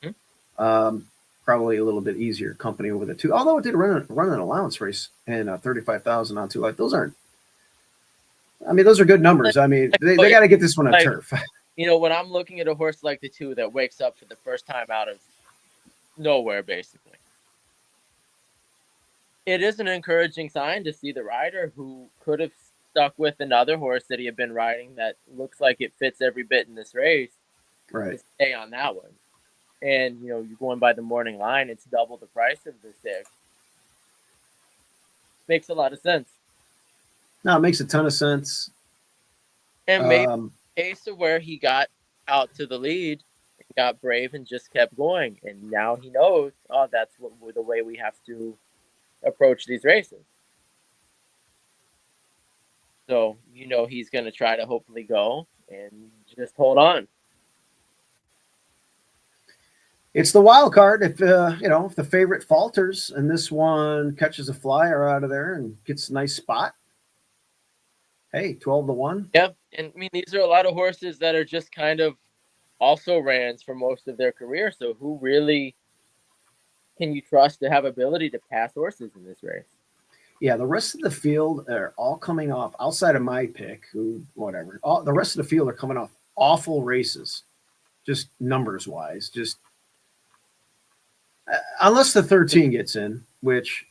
A: Mm-hmm. Probably a little bit easier company over the 2. Although it did run an allowance race and 35,000 on 2. Like those are good numbers. I mean, they got to get this one on turf.
B: When I'm looking at a horse like the 2 that wakes up for the first time out of nowhere, basically, it is an encouraging sign to see the rider who could have stuck with another horse that he had been riding that looks like it fits every bit in this race,
A: right,
B: to stay on that one. And you're going by the morning line, it's double the price of the 6. Makes a lot of sense.
A: No, it makes a ton of sense.
B: And maybe a case of where he got out to the lead, got brave, and just kept going, and now he knows, that's the way we have to approach these races. So, he's going to try to hopefully go and just hold on.
A: It's the wild card. If the favorite falters and this one catches a flyer out of there and gets a nice spot, hey, 12-1.
B: Yeah, and I mean, these are a lot of horses that are just kind of also rans for most of their career. So who really can you trust to have ability to pass horses in this race?
A: Yeah, the rest of the field are all coming off, outside of my pick, whatever. The rest of the field are coming off awful races, just numbers-wise. Just unless the 13 gets in, which,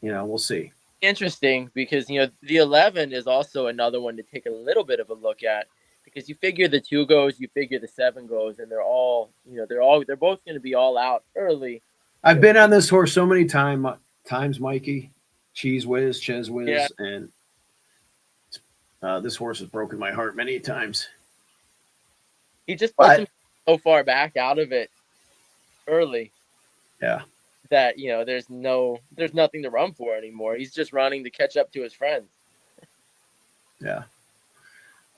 A: we'll see.
B: Interesting, because, the 11 is also another one to take a little bit of a look at, because you figure the 2 goes, you figure the 7 goes, and they're both going to be all out early.
A: I've been on this horse so many times, Mikey, Ches Whiz,
B: yeah.
A: And this horse has broken my heart many times.
B: He just puts him so far back out of it early.
A: Yeah.
B: That, there's nothing to run for anymore. He's just running to catch up to his friends.
A: Yeah.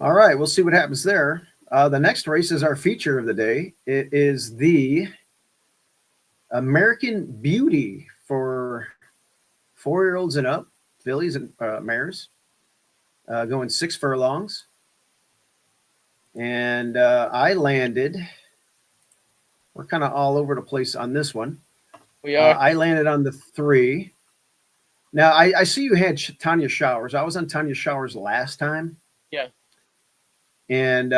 A: All right, we'll see what happens there. The next race is our feature of the day. It is the American Beauty for 4-year-olds and up, fillies and mares, going 6 furlongs. And I landed. We're kind of all over the place on this one.
B: We are.
A: I landed on the 3. Now, I see you had Tanya Showers. I was on Tanya Showers last time.
B: Yeah.
A: And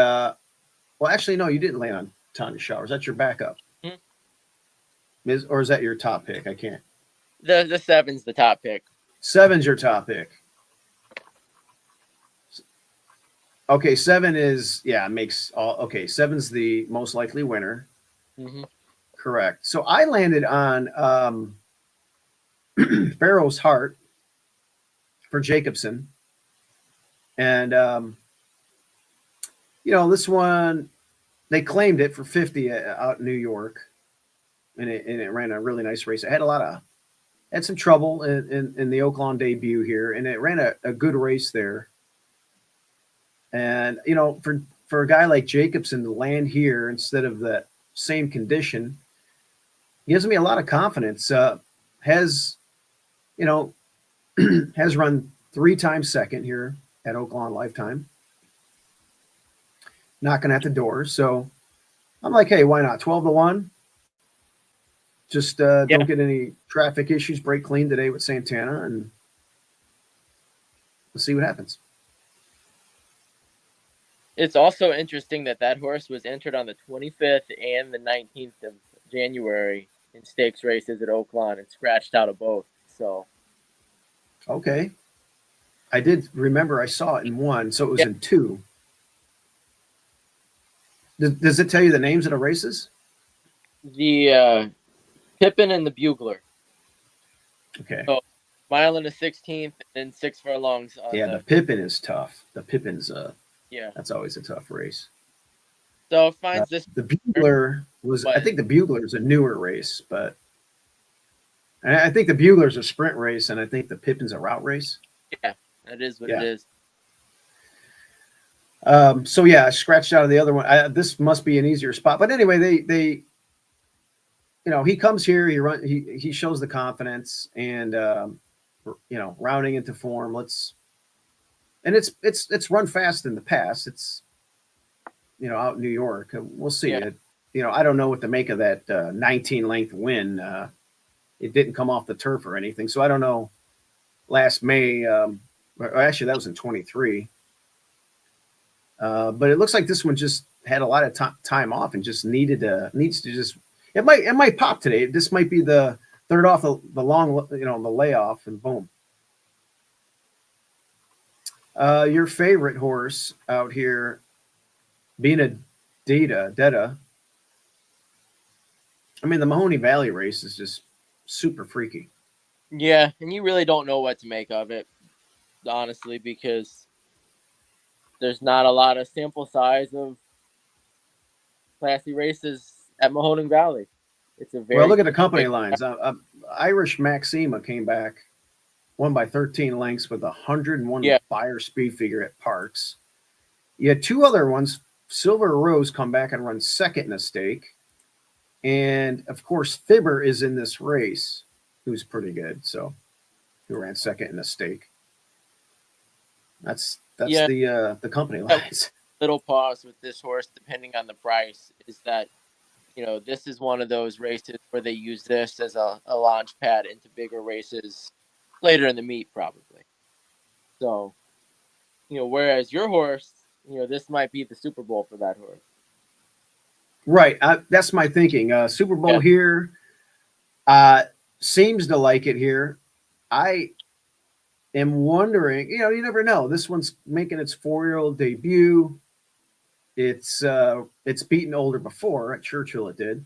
A: Well, actually, no, you didn't land on Tanya Showers. That's your backup.
B: Hmm.
A: Or is that your top pick? I can't.
B: The 7's the top pick.
A: 7's your top pick. Okay, 7 is makes all okay. 7's the most likely winner.
B: Mm-hmm.
A: Correct. So I landed on Pharaoh's Heart for Jacobson, and this one they claimed it for 50 out in New York, and it ran a really nice race. It had some trouble in the Oaklawn debut here, and it ran a good race there. And for a guy like Jacobson to land here instead of that same condition gives me a lot of confidence. Has has run 3 times second here at Oaklawn Lifetime, knocking at the door. So I'm like, hey, why not? 12-1. Just don't get any traffic issues. Break clean today with Santana, and we'll see what happens.
B: It's also interesting that horse was entered on the 25th and the 19th of January in stakes races at Oaklawn and scratched out of both. So,
A: okay, I did remember I saw it in 1, so it was in 2. Does it tell you the names of the races?
B: The Pippin and the Bugler.
A: Okay.
B: So, mile and a 16th and 6 furlongs.
A: The Pippin is tough. The Pippin's that's always a tough race.
B: So it finds
A: the Bugler was. I think the Bugler is a newer race, but I think the Bugler's a sprint race, and I think the Pippin's a route race.
B: Yeah, that is what it is.
A: So I scratched out of the other one. This must be an easier spot, but anyway, they he comes here, he shows the confidence, and rounding into form. It's run fast in the past. It's out in New York. We'll see it. I don't know what to make of that 19 length win. It didn't come off the turf or anything, so I don't know. Last May, actually that was in 23. But it looks like this one just had a lot of time off and just needs to just. It might pop today. This might be the third off the long the layoff, and boom. Your favorite horse out here, being a Deta. I mean, the Mahoney Valley race is just super freaky.
B: Yeah, and you really don't know what to make of it, honestly, because there's not a lot of sample size of classy races at Mahoney Valley. It's a very
A: look at the company lines. Irish Maxima came back, won by 13 lengths with 101 buyer speed figure at Parks. You had 2 other ones. Silver Rose come back and run second in a stake. And, of course, Fibber is in this race, who's pretty good. So, who ran second in a stake. That's the company lines.
B: Little pause with this horse, depending on the price, is that, this is one of those races where they use this as a launch pad into bigger races later in the meet, probably. So, whereas your horse, this might be the Super Bowl for that horse.
A: Right. That's my thinking. Super Bowl here seems to like it here. I am wondering, you never know. This one's making its 4-year-old debut. It's beaten older before. At Churchill it did.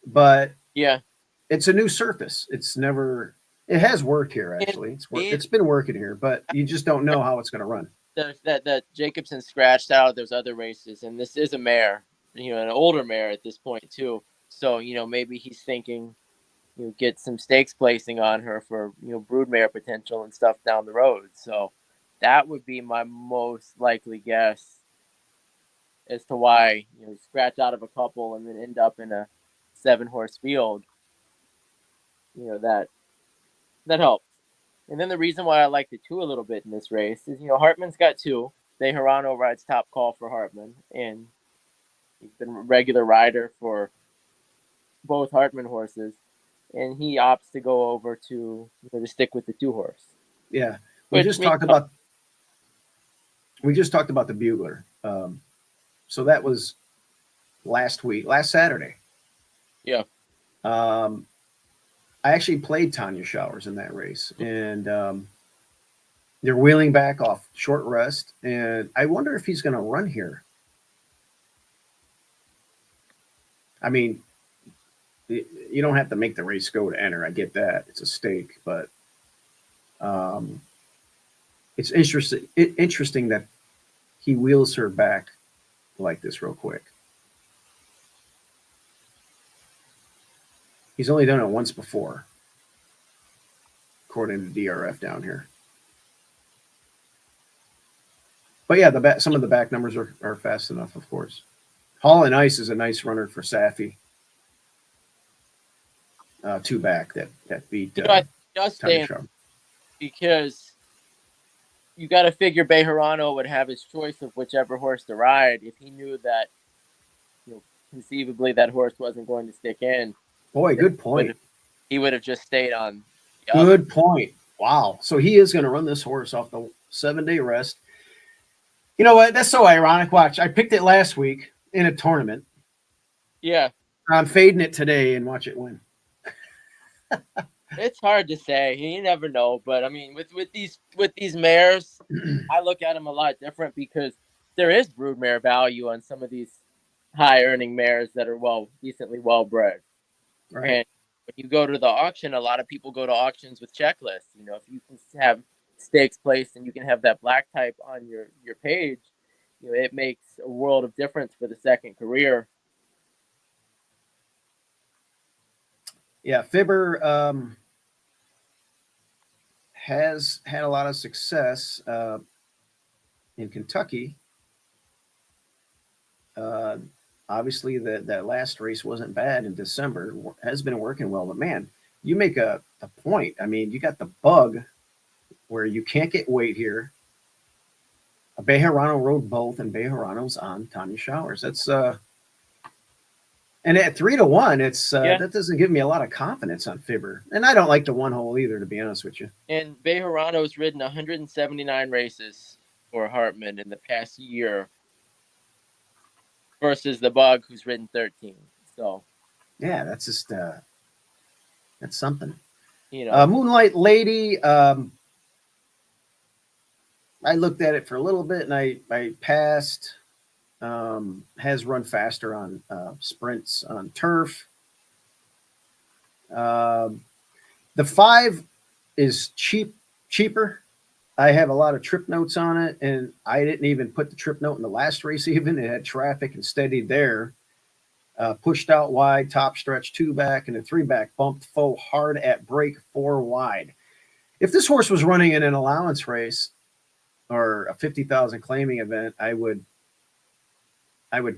A: But it's a new surface. It has worked here, actually. It's been working here, but you just don't know how it's going to run.
B: That Jacobson scratched out those other races, and this is a mare, an older mare at this point too. So, maybe he's thinking, get some stakes placing on her for, broodmare potential and stuff down the road. So that would be my most likely guess as to why, scratch out of a couple and then end up in a 7-horse field. That helps. And then the reason why I like the 2 a little bit in this race is, Hartman's got 2. Bejarano rides top call for Hartman, and he's been a regular rider for both Hartman horses, and he opts to go over to stick with the 2-horse.
A: Yeah, we just talked about the Bugler. So that was last Saturday.
B: Yeah.
A: I actually played Tanya Showers in that race, and they're wheeling back off short rest, and I wonder if he's going to run here. I mean, you don't have to make the race go to enter. I get that. It's a stake, but it's interesting that he wheels her back like this real quick. He's only done it once before, according to DRF down here. But yeah, some of the back numbers are fast enough, of course. Hall and Ice is a nice runner for Safi. Two back that beat
B: just because you got to figure Bejarano would have his choice of whichever horse to ride if he knew that, conceivably that horse wasn't going to stick in.
A: Boy, good point.
B: He would have just stayed on.
A: Good point. Wow. So he is going to run this horse off the 7-day rest. You know what? That's so ironic. Watch. I picked it last week in a tournament.
B: Yeah.
A: I'm fading it today and watch it win.
B: It's hard to say. You never know. But I mean, with these mares, I look at them a lot different because there is broodmare value on some of these high earning mares that are decently well bred.
A: Right.
B: And when you go to the auction, a lot of people go to auctions with checklists. If you can have stakes placed and you can have that black type on your page, it makes a world of difference for the second career.
A: Yeah, Fibber has had a lot of success in Kentucky. Obviously, that last race wasn't bad in December. Has been working well, but man, you make a point. I mean, you got the bug where you can't get weight here. Bejarano rode both, and Bejarano's on Tanya Showers. That's and at 3-1, it's that doesn't give me a lot of confidence on Fibber, and I don't like the one hole either, to be honest with you.
B: And Bejarano's ridden 179 races for Hartman in the past year versus the bug who's ridden 13. So
A: yeah, that's just that's something.
B: Moonlight
A: Lady. I looked at it for a little bit and I passed. Has run faster on sprints on turf. The 5 is cheaper. I have a lot of trip notes on it, and I didn't even put the trip note in the last race even. It had traffic and steadied there. Pushed out wide, top stretch 2 back, and a 3 back bumped foe hard at break 4 wide. If this horse was running in an allowance race or a 50,000 claiming event, I would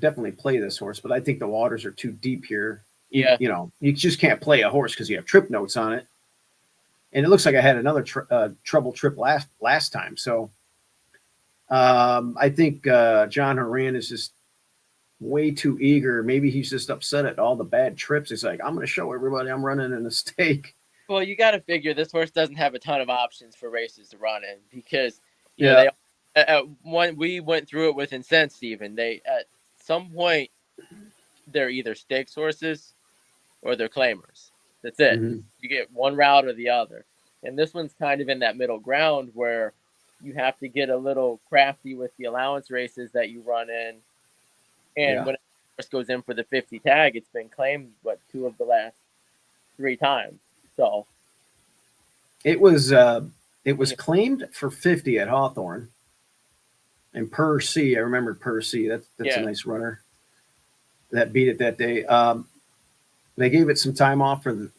A: definitely play this horse, but I think the waters are too deep here.
B: Yeah.
A: You just can't play a horse because you have trip notes on it. And it looks like I had another trouble trip last time. So I think John Horan is just way too eager. Maybe he's just upset at all the bad trips. He's like, I'm going to show everybody I'm running in a stake.
B: Well, you got to figure this horse doesn't have a ton of options for races to run in because we went through it with Incensed even. They at some point they're either stakes horses or they're claimers. That's it.
A: Mm-hmm.
B: You get one route or the other. And this one's kind of in that middle ground where you have to get a little crafty with the allowance races that you run in. And when a horse goes in for the 50 tag, it's been claimed 2 of the last 3 times. So
A: it was claimed for 50 at Hawthorne. And Per C, I remember Per C. That's a nice runner that beat it that day. They gave it some time off for the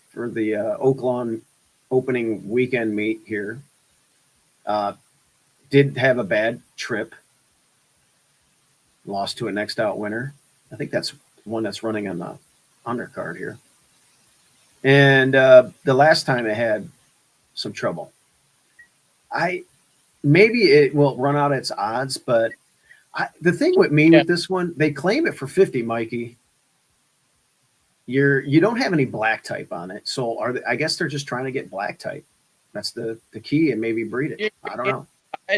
A: Oaklawn opening weekend meet here. Did have a bad trip. Lost to a next out winner. I think that's one that's running on the undercard here. And the last time it had some trouble. Maybe it will run out its odds, but the thing with me with this one, they claim it for 50, Mikey. You don't have any black type on it, so I guess they're just trying to get black type. That's the key, and maybe breed it. I don't know.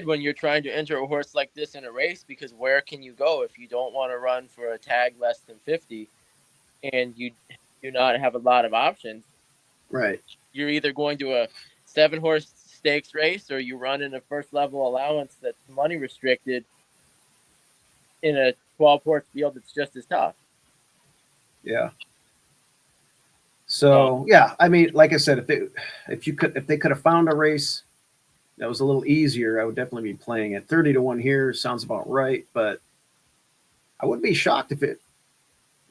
B: when you're trying to enter a horse like this in a race, because where can you go if you don't want to run for a tag less than 50 and you do not have a lot of options?
A: Right.
B: You're either going to a 7-horse stakes race or you run in a first level allowance that's money restricted in a 12-horse field that's just as tough.
A: Yeah. So yeah, I mean, like I said, if they could have found a race that was a little easier, I would definitely be playing it. 30-1 here sounds about right, but I wouldn't be shocked if it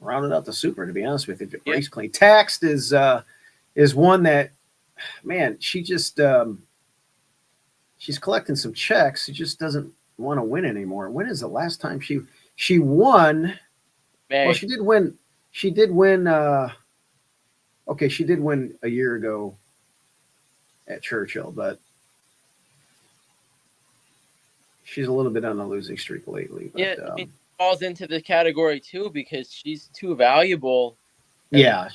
A: rounded out the super, to be honest with you. If it race clean. Taxed is one that, man, she just she's collecting some checks. She just doesn't want to win anymore. When is the last time she won?
B: May.
A: Well, she did win. She did win. Okay, she did win a year ago at Churchill, but she's a little bit on a losing streak lately. But,
B: yeah, I mean, falls into the category too because she's too valuable.
A: Yeah,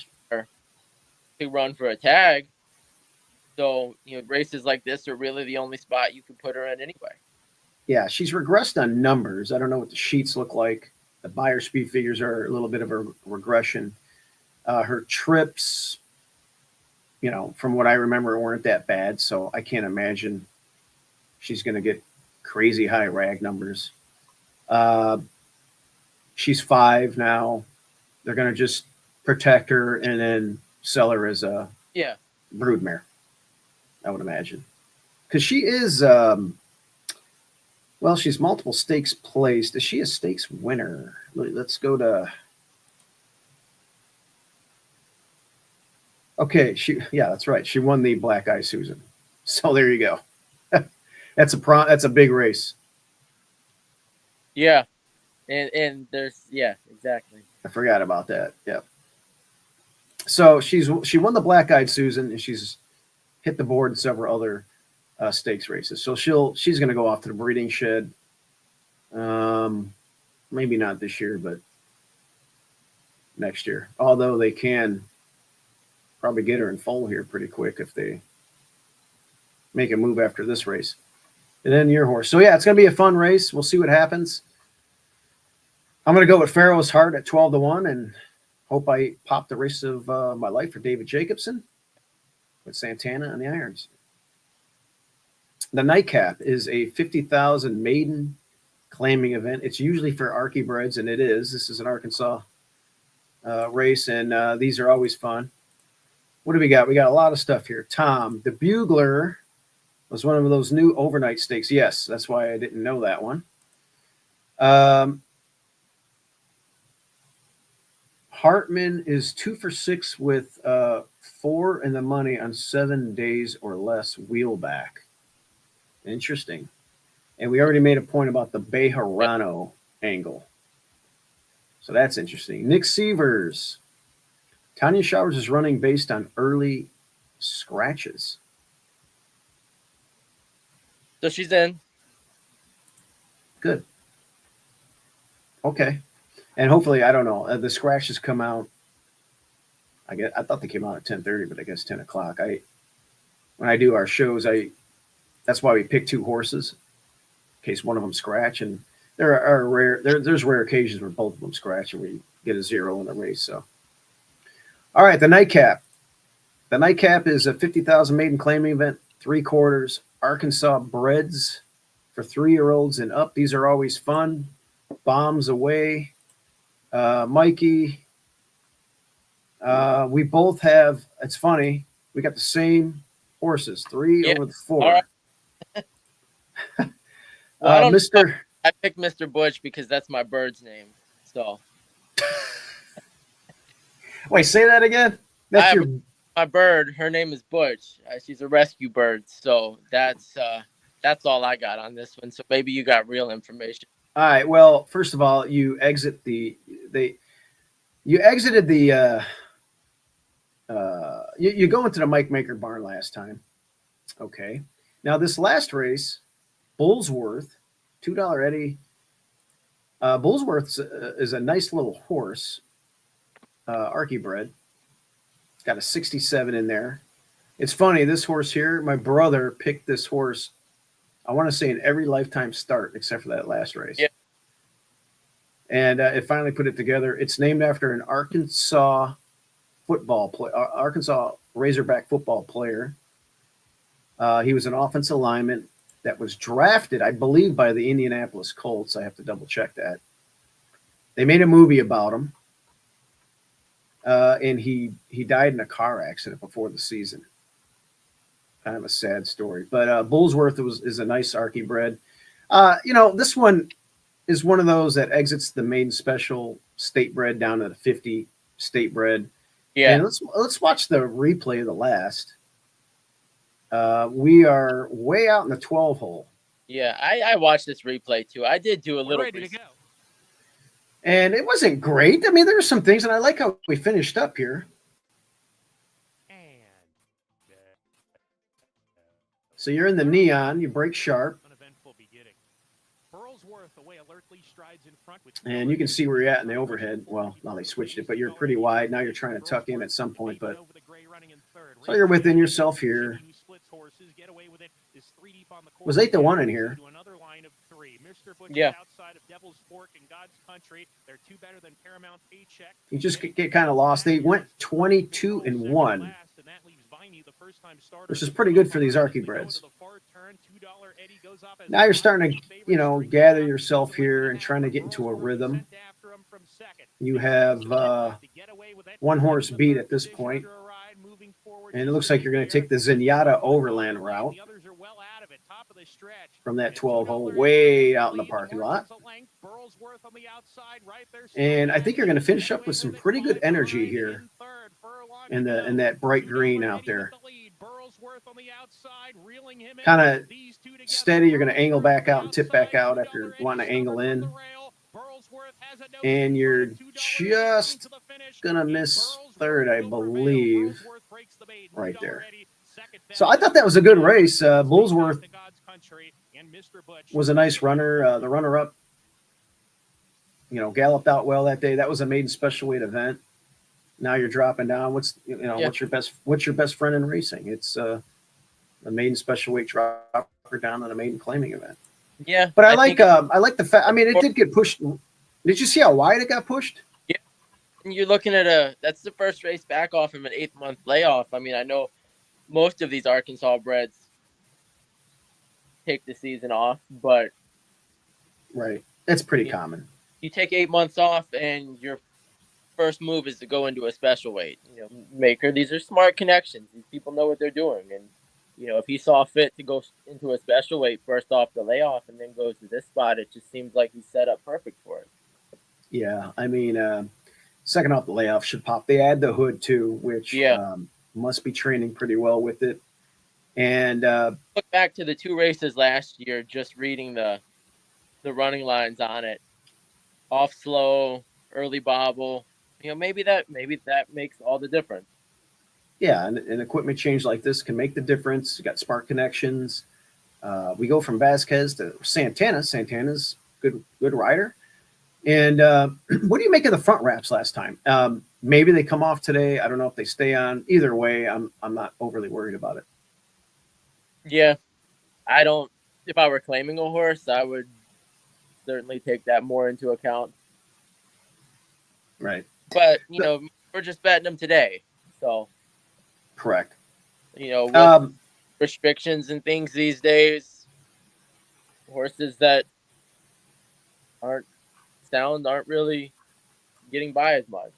B: to run for a tag. So races like this are really the only spot you could put her in anyway.
A: Yeah, she's regressed on numbers. I don't know what the sheets look like. The buyer speed figures are a little bit of a regression. Her trips, from what I remember, weren't that bad. So I can't imagine she's going to get crazy high rag numbers. She's 5 now. They're going to just protect her and then sell her as a broodmare, I would imagine. Because she is, she's multiple stakes placed. Is she a stakes winner? Let's go to... Okay, that's right. She won the Black Eye Susan. So there you go. That's a big race.
B: Yeah. And there's exactly.
A: I forgot about that. Yep. So she won the Black Eyed Susan and she's hit the board in several other stakes races. So she's going to go off to the breeding shed. Maybe not this year, but next year. Although they can probably get her in foal here pretty quick if they make a move after this race. And then your horse. So yeah, it's going to be a fun race. We'll see what happens. I'm going to go with Pharaoh's Heart at 12-1 and hope I pop the race of my life for David Jacobson with Santana and the irons. The Nightcap is a 50,000 maiden claiming event. It's usually for Archiebreds, and it is. This is an Arkansas race, and these are always fun. What do we got? We got a lot of stuff here. Tom, the Bugler was one of those new overnight stakes. Yes, that's why I didn't know that one. Hartman is 2 for 6 with 4 in the money on 7 days or less wheelback. Interesting. And we already made a point about the Bejarano angle. So that's interesting. Nick Sievers. Tanya Showers is running based on early scratches.
B: So she's in.
A: Good. Okay. And hopefully, I don't know, the scratches come out. I thought they came out at 10:30, but I guess 10 o'clock. When I do our shows, that's why we pick 2 horses in case one of them scratch. And there's rare occasions where both of them scratch and we get a 0 in the race. So, all right, the Nightcap. The Nightcap is a 50,000 maiden claiming event, 3/4 Arkansas breds for 3-year-olds and up. These are always fun. Bombs away. Mikey, we both have, it's funny, we got the same horses, 3 over the 4.
B: Right. Well,
A: I
B: picked Mr. Butch because that's my bird's name. So
A: wait, say that again. That's
B: my bird. Her name is Butch. She's a rescue bird. So that's all I got on this one. So maybe you got real information.
A: All right. Well, first of all, you exited the you go into the Mike Maker barn last time. Okay. Now this last race, Bullsworth, $2 Eddie. Bullsworth is a nice little horse, Archibred. It's got a 67 in there. It's funny, this horse here, my brother picked this horse I want to say in every lifetime start except for that last race.
B: Yeah.
A: And it finally put it together. It's named after an Arkansas Razorback football player. He was an offensive lineman that was drafted, I believe, by the Indianapolis Colts. I have to double check that. They made a movie about him, and he died in a car accident before the season. Kind of a sad story. But Bullsworth is a nice Archie bred. This one is one of those that exits the main special state bred down to the 50 state bred.
B: Yeah.
A: And let's watch the replay of the last. We are way out in the 12 hole.
B: Yeah, I watched this replay too. I did do a little.
C: Ready to go.
A: And it wasn't great. I mean, there were some things, and I like how we finished up here. So you're in the neon, you break sharp.
C: Uneventful beginning. Burlsworth away alertly strides in front with,
A: And you can see where you're at in the overhead. Well, now they switched it, but you're pretty wide. Now you're trying to tuck in at some point, but so you're within yourself here. Was 8-1 in here.
B: Yeah.
A: You just get kind of lost. They went 22-1, which is pretty good for these Archie breds. Now you're starting to, gather yourself here and trying to get into a rhythm. You have one horse beat at this point, and it looks like you're going to take the Zenyatta Overland route from that 12 hole way out in the parking lot. And I think you're going to finish up with some pretty good energy here in that bright green out there. Kind of steady. You're going to angle back out and tip back out after wanting to angle in. And you're just going to miss third, I believe, right there. So I thought that was a good race. Bullsworth was a nice runner. The runner-up, galloped out well that day. That was a maiden special weight event. Now you're dropping down. What's your best friend in racing? It's the maiden special weight dropper down on a maiden claiming event.
B: Yeah,
A: but I like the fact. I mean, it did get pushed. Did you see how wide it got pushed?
B: Yeah, and you're looking at that's the first race back off from an 8-month layoff. I mean, I know most of these Arkansas breds take the season off, but
A: right, that's pretty common.
B: You take 8 months off, and your first move is to go into a special weight. Maker, these are smart connections. These people know what they're doing, and if he saw fit to go into a special weight first off the layoff and then goes to this spot, it just seems like he's set up perfect for it.
A: Yeah, I mean, second off the layoff should pop. They add the hood too, which must be training pretty well with it. And
B: look back to the 2 races last year, just reading the running lines on it. Off slow, early bobble. Maybe that makes all the difference.
A: Yeah, and an equipment change like this can make the difference. You got smart connections. We go from Vasquez to Santana. Santana's good rider. And what do you make of the front wraps last time? Maybe they come off today. I don't know if they stay on. Either way, I'm not overly worried about it.
B: Yeah, I don't. If I were claiming a horse, I would certainly take that more into account.
A: Right.
B: But we're just betting them today, so.
A: Correct.
B: With restrictions and things these days, horses that aren't sound aren't really getting by as much.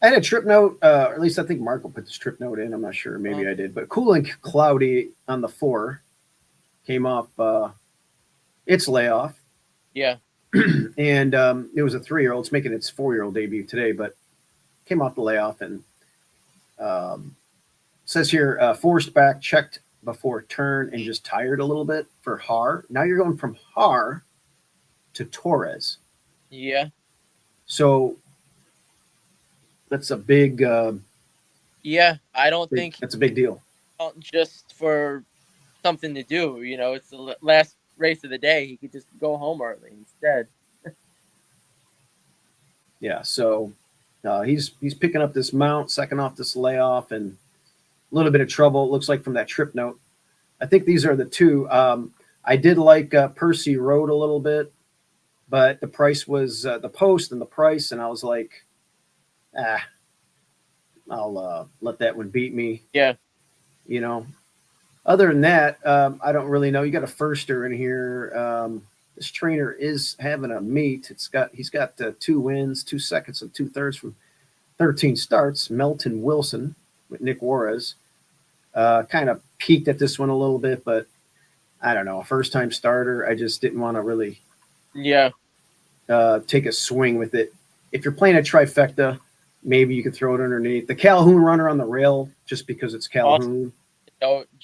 A: I had a trip note, or at least I think Marco put this trip note in. I'm not sure. Maybe I did. But Cool and Cloudy on the 4 came off its layoff.
B: Yeah.
A: And it was a 3-year-old. It's making its 4-year-old debut today, but came off the layoff and says here, forced back, checked before turn, and just tired a little bit for Har. Now you're going from Har to Torres.
B: Yeah.
A: So that's a big.
B: Yeah, I don't think
A: that's a big deal.
B: Just for something to do, it's the last race of the day. He could just go home early instead.
A: Yeah, so he's picking up this mount, second off this layoff, and a little bit of trouble. It looks like from that trip note. I think these are the two. I did like Percy Road a little bit, but the price was the post and the price, and I was like, ah, I'll let that one beat me.
B: Yeah.
A: You know. Other than that, I don't really know. You got a firster in here. This trainer is having a meet. He's got 2 wins, 2 seconds, and 2/3 from 13 starts. Melton Wilson with Nick Juarez kind of peaked at this one a little bit, but I don't know. A first time starter, I just didn't want to really take a swing with it. If you're playing a trifecta, maybe you could throw it underneath. The Calhoun runner on the rail, just because it's Calhoun.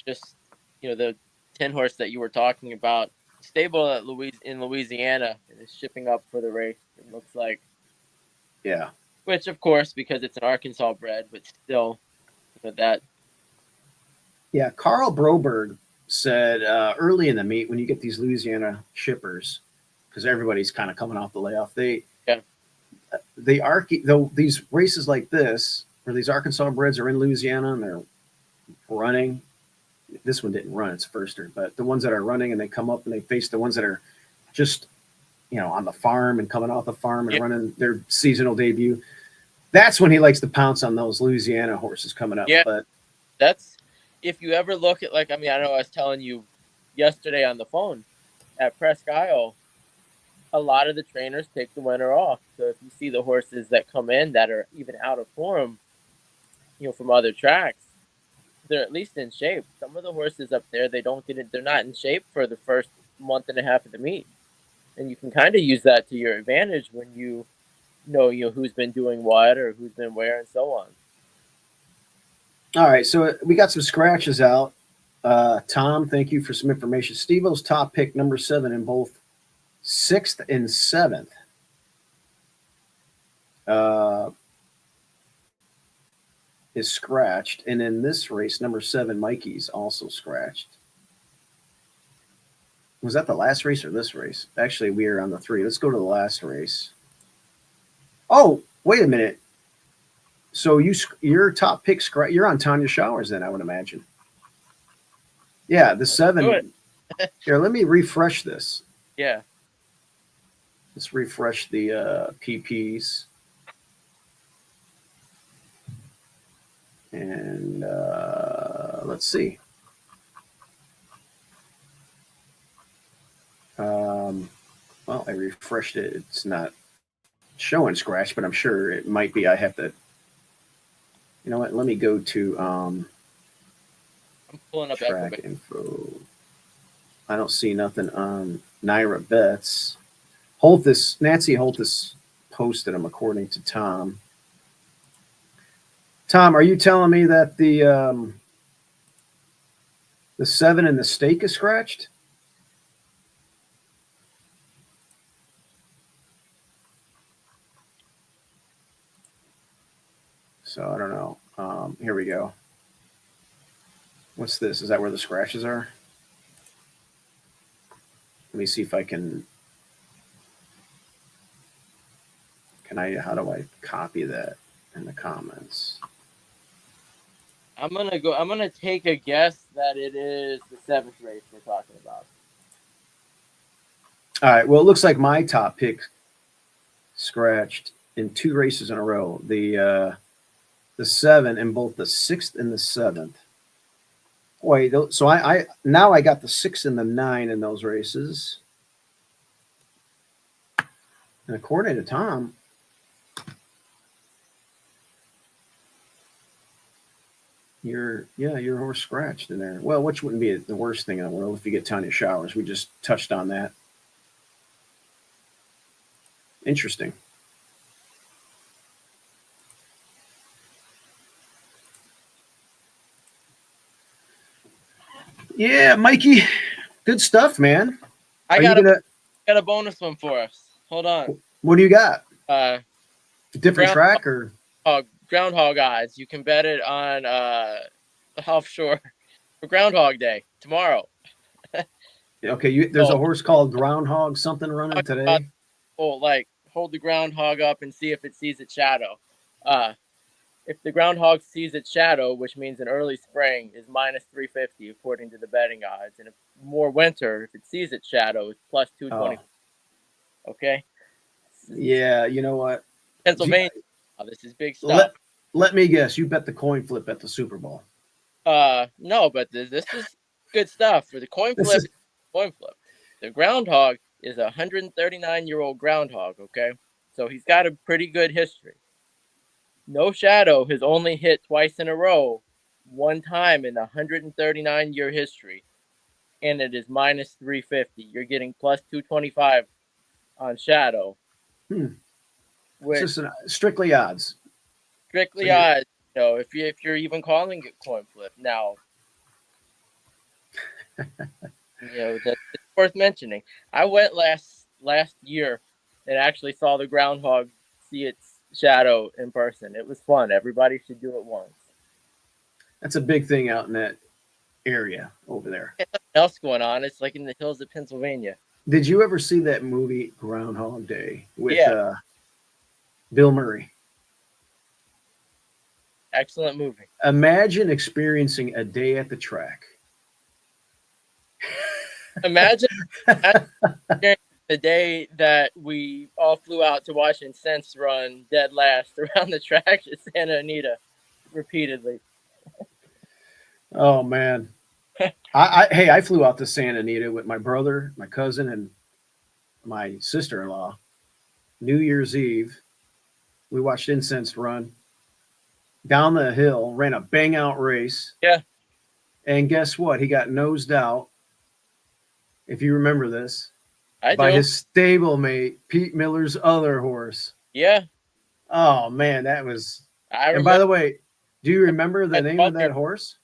B: Just the 10 horse that you were talking about, stable at in Louisiana, is shipping up for the race. It looks like.
A: Yeah.
B: Which, of course, because it's an Arkansas bred, but still, that.
A: Yeah, Carl Broberg said early in the meet, when you get these Louisiana shippers, because everybody's kind of coming off the layoff, these races like this, where these Arkansas breds are in Louisiana and they're running. This one didn't run, it's firster, but the ones that are running and they come up and they face the ones that are just on the farm and coming off the farm and running their seasonal debut, that's when he likes to pounce on those Louisiana horses coming up. But
B: that's, if you ever look at, I know I was telling you yesterday on the phone at Presque Isle, a lot of the trainers take the winter off. So if you see the horses that come in that are even out of form, from other tracks, they're at least in shape. Some of the horses up there, they don't get it. They're not in shape for the first month and a half of the meet. And you can kind of use that to your advantage when you know who's been doing what or who's been where and so on.
A: All right, so we got some scratches out. Tom, thank you for some information. Steve-O's top pick, number 7 in both 6th and 7th. Is scratched, and in this race, number 7, Mikey's also scratched. Was that the last race or this race? Actually, we are on the 3. Let's go to the last race. Oh, wait a minute. So your top pick, you're on Tanya Showers then, I would imagine. Yeah, the 7. Here, let me refresh this.
B: Yeah.
A: Let's refresh the PPs. And let's see. Well, I refreshed it. It's not showing scratch, but I'm sure it might be. I have to. You know what? Let me go to
B: I'm pulling up
A: track info. I don't see nothing on Naira Bets. Nancy Holtis posted them according to Tom. Tom, are you telling me that the 7 and the stake is scratched? So I don't know. Here we go. What's this? Is that where the scratches are? Let me see if I can. How do I copy that in the comments?
B: I'm gonna take a guess that it is the 7th race we're talking about.
A: All right. Well, it looks like my top pick scratched in 2 races in a row. The 7 in both the 6th and the 7th. Wait, so I now I got the 6 and the 9 in those races. And according to Tom, your horse scratched in there. Well, which wouldn't be the worst thing in the world if you get Tanya Showers. We just touched on that. Interesting. Yeah, Mikey, good stuff, man.
B: I got a bonus one for us. Hold on.
A: What do you got? Different track or
B: Groundhog Eyes. You can bet it on offshore for Groundhog Day tomorrow.
A: Okay, there's a horse called Groundhog something running today.
B: Hold the groundhog up and see if it sees its shadow. if the groundhog sees its shadow, which means an early spring, is minus 350 according to the betting odds, and if more winter, if it sees its shadow, it's plus 220. Okay.
A: Yeah, you know what?
B: Pennsylvania. This is big stuff.
A: Let me guess. You bet the coin flip at the Super Bowl.
B: No, but this is good stuff for the coin flip. The groundhog is a 139-year-old groundhog. Okay, so he's got a pretty good history. No Shadow has only hit twice in a row, one time in the 139-year history, and it is minus 350. You're getting plus 225 on Shadow.
A: Which it's just strictly odds.
B: Strictly odds. You know, if you're even calling it coin flip now. You know, that's worth mentioning. I went last year and actually saw the groundhog see its shadow in person. It was fun. Everybody should do it once.
A: That's a big thing out in that area over there.
B: There's nothing else going on. It's like in the hills of Pennsylvania.
A: Did you ever see that movie Groundhog Day with Bill Murray?
B: Excellent movie.
A: Imagine experiencing a day at the track.
B: Imagine the day that we all flew out to watch Incensed run dead last around the track at Santa Anita repeatedly.
A: Oh, man. I flew out to Santa Anita with my brother, my cousin, and my sister-in-law. New Year's Eve, we watched Incensed run down the hill, ran a bang-out race.
B: Yeah.
A: And guess what? He got nosed out, if you remember this,
B: by
A: his stablemate, Pete Miller's other horse.
B: Yeah.
A: Oh, man, that was... And by the way, do you remember the name of that horse?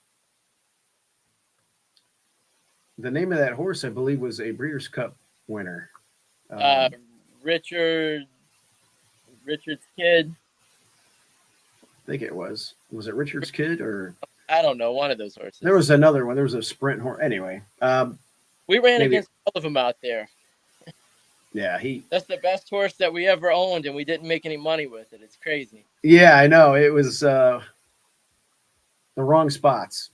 A: The name of that horse, I believe, was a Breeders' Cup winner.
B: Richard's Kid.
A: I think it was. Was it Richard's Kid or?
B: I don't know. One of those horses.
A: There was another one. There was a sprint horse. Anyway.
B: We ran against all of them out there.
A: Yeah,
B: That's the best horse that we ever owned, and we didn't make any money with it. It's crazy.
A: Yeah, I know. It was the wrong spots.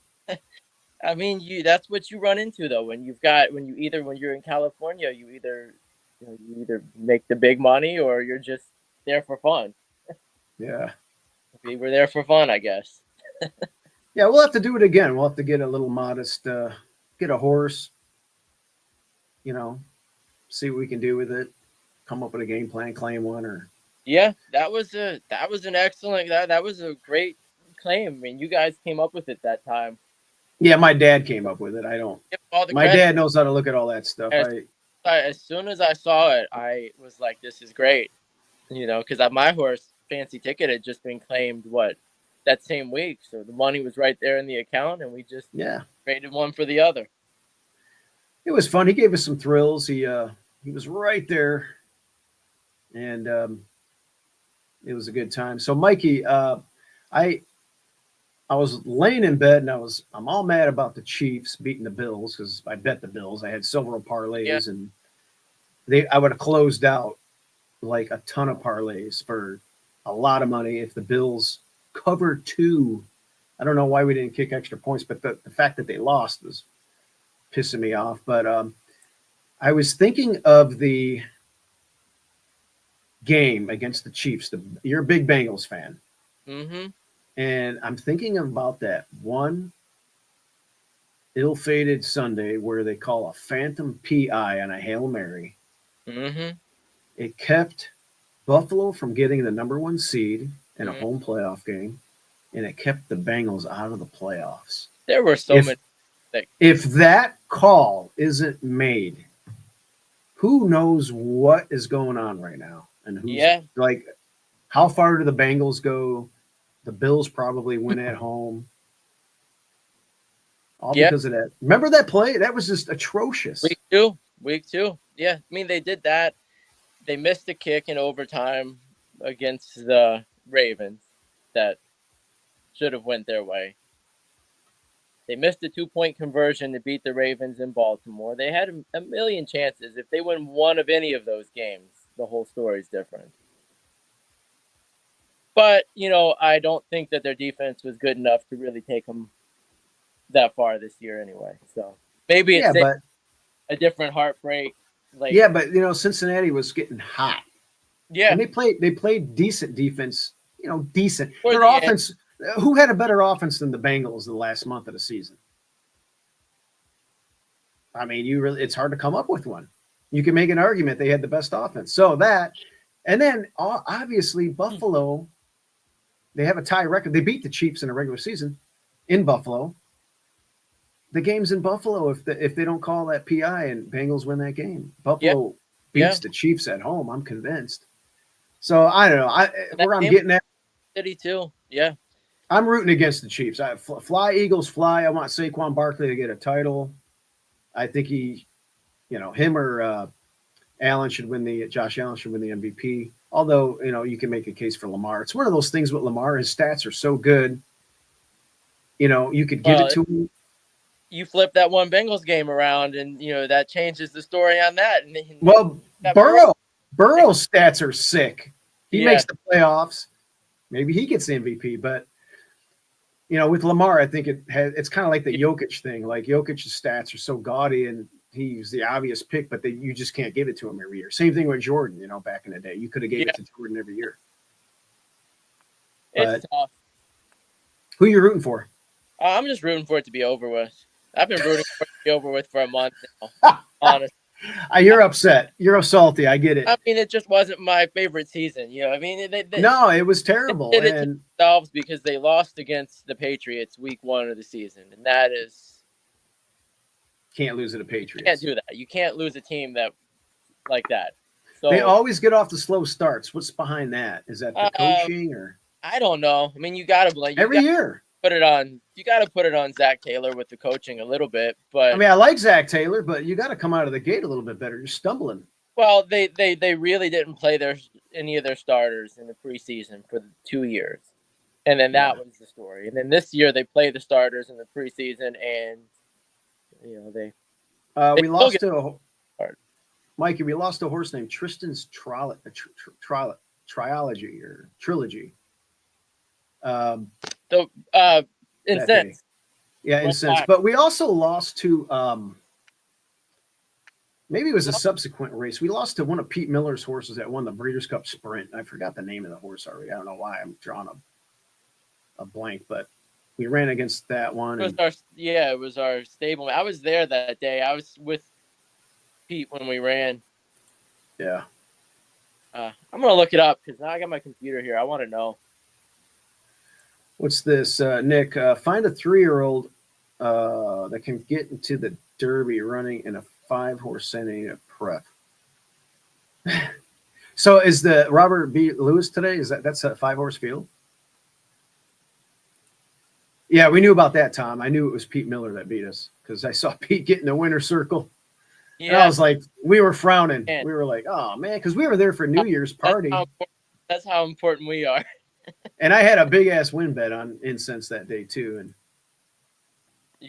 B: I mean, that's what you run into though. When you're in California, you either make the big money or you're just there for fun.
A: Yeah.
B: We were there for fun, I guess.
A: Yeah, we'll have to do it again. We'll have to get a little modest, get a horse, see what we can do with it, come up with a game plan, claim one, or.
B: Yeah, that was an excellent, that was a great claim. I mean, you guys came up with it that time.
A: Yeah, my dad came up with it. I don't. My dad knows how to look at all that stuff.
B: As soon as I saw it, I was like, "This is great," because my horse, Fancy Ticket, had just been claimed that same week, so the money was right there in the account, and we just traded one for the other.
A: It was fun. He gave us some thrills. He was right there, and it was a good time. So, Mikey, I was laying in bed and I'm all mad about the Chiefs beating the Bills because I bet the Bills. I had several parlays and I would have closed out like a ton of parlays for a lot of money if the Bills covered 2. I don't know why we didn't kick extra points, but the fact that they lost was pissing me off. But I was thinking of the game against the Chiefs. You're a big Bengals fan.
B: Mm-hmm.
A: And I'm thinking about that one ill-fated Sunday where they call a phantom PI on a Hail Mary.
B: Mm-hmm.
A: It kept Buffalo from getting the number 1 seed in a home playoff game, and it kept the Bengals out of the playoffs.
B: There were so many things.
A: If that call isn't made, who knows what is going on right now? And who's how far do the Bengals go? The Bills probably win at home. All because of that. Remember that play? That was just atrocious.
B: Week two. Yeah. I mean, they did that. They missed a kick in overtime against the Ravens that should have went their way. They missed a 2-point conversion to beat the Ravens in Baltimore. They had a million chances. If they win one of any of those games, the whole story is different. But, I don't think that their defense was good enough to really take them that far this year anyway. So maybe it's a different heartbreak.
A: But Cincinnati was getting hot.
B: Yeah.
A: And they played decent defense, decent.
B: For
A: Their
B: the
A: offense, who had a better offense than the Bengals the last month of the season? I mean, it's hard to come up with one. You can make an argument they had the best offense. So that, and then obviously Buffalo, they have a tie record. They beat the Chiefs in a regular season in Buffalo. The game's in Buffalo if they don't call that PI and Bengals win that game. Buffalo beats the Chiefs at home, I'm convinced. So I don't know. Where I'm getting at,
B: City too. Yeah,
A: I'm rooting against the Chiefs. Fly Eagles, fly. I want Saquon Barkley to get a title. I think him or Josh Allen should win the MVP. Although you can make a case for Lamar. It's one of those things with Lamar. His stats are so good. You could give it to him.
B: You flip that one Bengals game around, and that changes the story on that.
A: Well, Burrow's stats are sick. He makes the playoffs. Maybe he gets the MVP, but with Lamar, I think it's kind of like the Jokic thing. Like Jokic's stats are so gaudy, and he's the obvious pick, but you just can't give it to him every year. Same thing with Jordan. Back in the day, you could have gave it to Jordan every year.
B: It's tough.
A: Who you rooting for?
B: I'm just rooting for it to be over with. I've been rooting for it to be over with for a month now, honestly.
A: You're upset. You're salty. I get it.
B: I mean, it just wasn't my favorite season. I mean,
A: no, it was terrible.
B: They did it to themselves because they lost against the Patriots week 1 of the season, and that is
A: can't lose to the Patriots.
B: You can't do that. You can't lose a team like that. So
A: they always get off the slow starts. What's behind that? Is that the coaching or?
B: I don't know. I mean, you got to blame
A: every year.
B: You got to put it on Zach Taylor with the coaching a little bit, but
A: I mean, I like Zach Taylor, but you got to come out of the gate a little bit better. You're stumbling.
B: Well, they really didn't play any of their starters in the preseason for 2 years, and then that was the story. And then this year they played the starters in the preseason, and they
A: we lost to Mikey. We lost a horse named Tristan's Trilogy or Trilogy.
B: Incense.
A: Yeah, Incense. But we also lost to maybe it was a subsequent race. We lost to one of Pete Miller's horses that won the Breeders' Cup Sprint. I forgot the name of the horse already. I don't know why I'm drawing a blank, but we ran against that one.
B: It was our stable. I was there that day. I was with Pete when we ran.
A: Yeah.
B: I'm gonna look it up because now I got my computer here. I want to know.
A: What's this, Nick? Find a 3-year-old that can get into the Derby running in a 5-horse setting at prep. So is the Robert B. Lewis today? That's a 5-horse field? Yeah, we knew about that, Tom. I knew it was Pete Miller that beat us because I saw Pete get in the winner's circle. Yeah. And I was like, we were frowning. Man. We were like, oh, man, because we were there for New Year's party.
B: That's how important we are.
A: And I had a big-ass win bet on Incense that day, too. And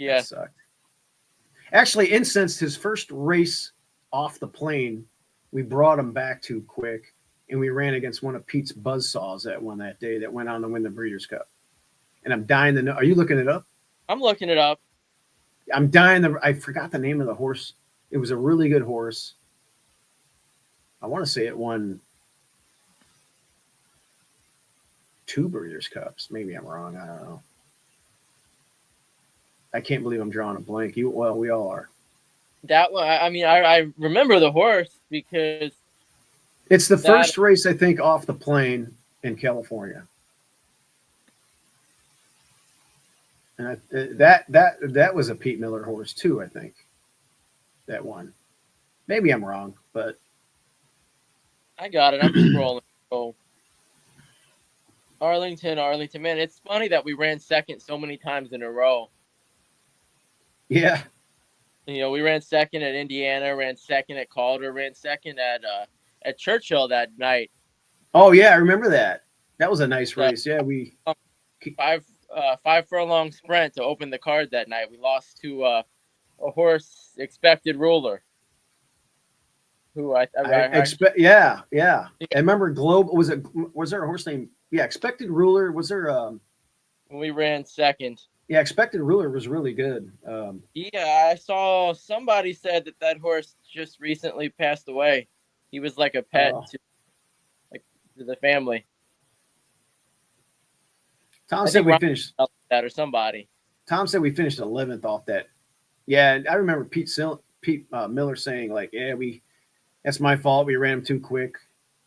B: that
A: sucked. Actually, Incense, his first race off the plane, we brought him back too quick, and we ran against one of Pete's buzzsaws that won that day that went on to win the Breeders' Cup. And I'm dying to know. Are you looking it up?
B: I'm looking it up.
A: I'm dying to. I forgot the name of the horse. It was a really good horse. I want to say it won 2 Breeders' Cups. Maybe I'm wrong. I don't know. I can't believe I'm drawing a blank. We all are.
B: That one. I mean, I remember the horse because
A: it's the first race I think off the plane in California. And that was a Pete Miller horse too, I think. That one. Maybe I'm wrong, but
B: I got it. I'm scrolling. Oh. Arlington. Man, it's funny that we ran second so many times in a row.
A: Yeah.
B: We ran second at Indiana, ran second at Calder, ran second at Churchill that night.
A: Oh yeah, I remember that. That was a nice race. Yeah, we
B: 5 furlong sprint to open the card that night. We lost to a horse, Expected Ruler. Who I expect.
A: Yeah. I remember Globe. Was there a horse named Yeah, Expected Ruler was there.
B: when we ran second.
A: Yeah, Expected Ruler was really good.
B: Yeah, I saw somebody said that horse just recently passed away. He was like a pet to the family.
A: Tom
B: I
A: said
B: think
A: we
B: Ryan
A: finished.
B: that or somebody.
A: Tom said we finished 11th off that. Yeah, and I remember Pete Miller saying like, "Yeah, that's my fault. We ran him too quick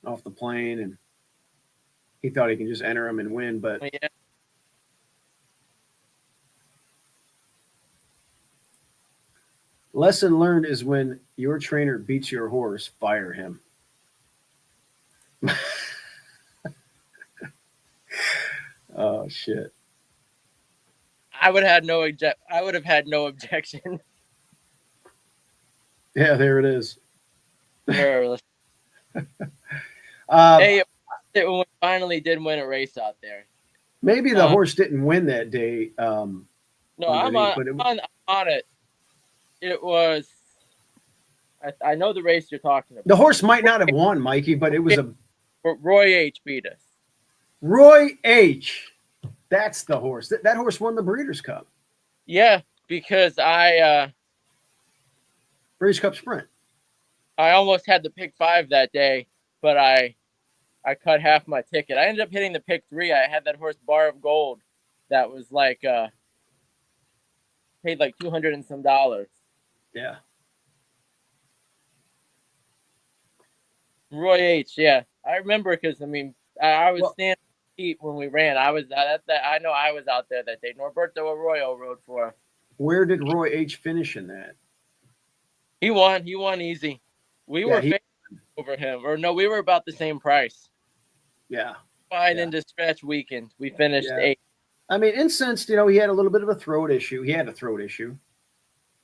A: off the plane, and he thought he can just enter him and win." But
B: Yeah.
A: lesson learned is when your trainer beats your horse, fire him. Oh shit!
B: I would have had no objection.
A: Yeah, there it is.
B: Hey, we finally did win a race out there.
A: Maybe the horse didn't win that day.
B: No, I'm on it. It was. I know the race you're talking about.
A: The horse might not have won, Mikey, but it was
B: Roy H. beat us.
A: Roy H. That's the horse. That horse won the Breeders' Cup.
B: Yeah, because
A: Breeders' Cup Sprint.
B: I almost had the pick 5 that day, but I cut half my ticket. I ended up hitting the pick 3. I had that horse Bar of Gold that was like paid like $200 and some.
A: Yeah.
B: Roy H. Yeah, I remember because I was standing when we ran. I was I know I was out there that day. Norberto Arroyo rode for us.
A: Where did Roy H. finish in that?
B: He won easy. We were over him, or no, we were about the same price.
A: Yeah.
B: Fine into stretch weekend. We finished 8th.
A: I mean, Incensed, he had a little bit of a throat issue. He had a throat issue.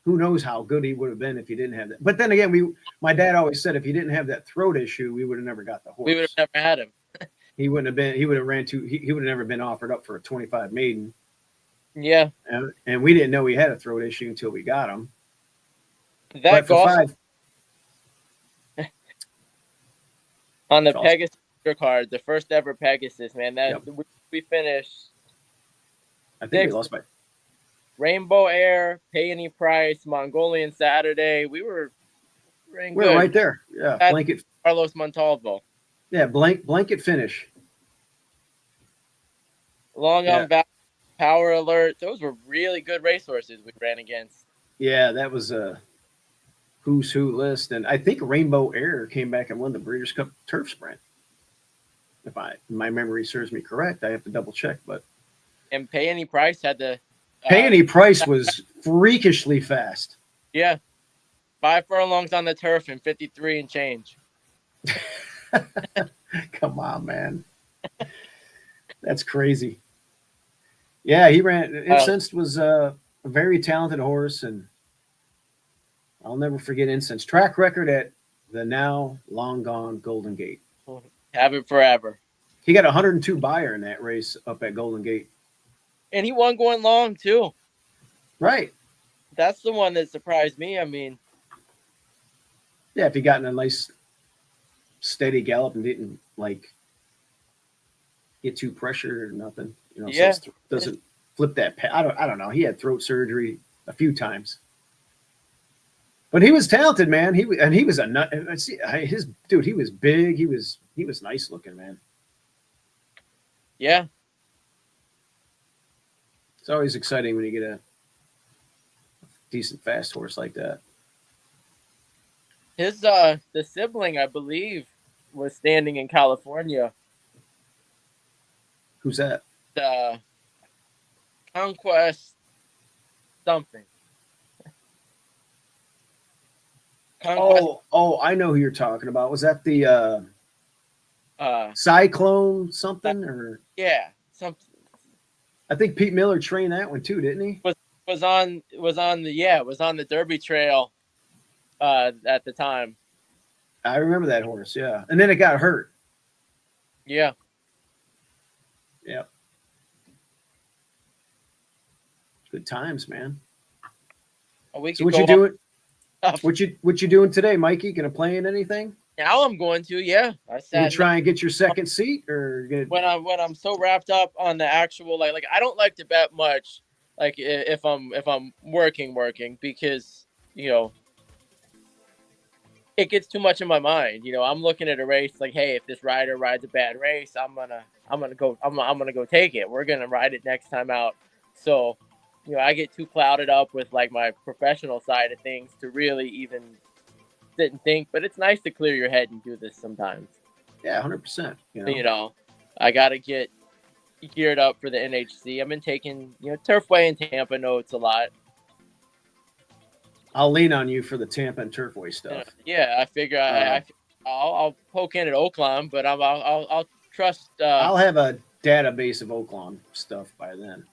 A: Who knows how good he would have been if he didn't have that. But then again, my dad always said if he didn't have that throat issue, we would have never got the horse.
B: We would have never had him.
A: He would have never been offered up for a 25 maiden.
B: Yeah.
A: And we didn't know he had a throat issue until we got him.
B: That golf on the Pegasus card, the first ever Pegasus, man. We finished.
A: I think we lost by
B: Rainbow Air, Pay Any Price, Mongolian Saturday. We were
A: right there. Yeah, blanket.
B: Carlos Montalvo.
A: Yeah, blanket finish.
B: Long on Power Alert. Those were really good racehorses we ran against.
A: Yeah, that was a who's who list, and I think Rainbow Air came back and won the Breeders' Cup Turf Sprint. If my memory serves me correct, I have to double check, but.
B: And Pay Any Price had the.
A: Pay Any Price was freakishly fast.
B: Yeah. 5 furlongs on the turf and 53 and change.
A: Come on, man. That's crazy. Yeah, he ran. Incensed was a very talented horse, and I'll never forget Incensed. Track record at the now long gone Golden Gate.
B: Have it forever.
A: He got 102 buyer in that race up at Golden Gate.
B: And he won going long, too.
A: Right.
B: That's the one that surprised me. I mean.
A: Yeah, if he got in a nice steady gallop and didn't, get too pressured or nothing.
B: Yeah.
A: So doesn't flip that. I don't know. He had throat surgery a few times. But he was talented, man. He was a nut. He was big. He was nice looking, man.
B: Yeah.
A: It's always exciting when you get a decent fast horse like that.
B: His the sibling, I believe, was standing in California.
A: Who's that?
B: Conquest something.
A: Oh, I know who you're talking about. Was that the Cyclone something or?
B: Yeah, something.
A: I think Pete Miller trained that one too, didn't he?
B: Was on the Derby Trail at the time.
A: I remember that horse, yeah. And then it got hurt.
B: Yeah.
A: Yep. Good times, man. So what you doing? What you doing today, Mikey? Gonna play in anything?
B: Now I'm going to, yeah. I
A: You
B: sat
A: try and get your second seat, or
B: when I'm so wrapped up on the actual like I don't like to bet much like if I'm working because it gets too much in my mind. I'm looking at a race like, hey, if this rider rides a bad race, I'm gonna go take it. We're gonna ride it next time out. So, I get too clouded up with like my professional side of things to really even sit and think. But it's nice to clear your head and do this sometimes.
A: yeah, 100%.
B: I gotta get geared up for the NHC. I've been taking Turfway and Tampa notes a lot.
A: I'll lean on you for the Tampa and Turfway stuff.
B: Yeah, I figure I'll poke in at Oaklawn, but I'll trust.
A: I'll have a database of Oaklawn stuff by then,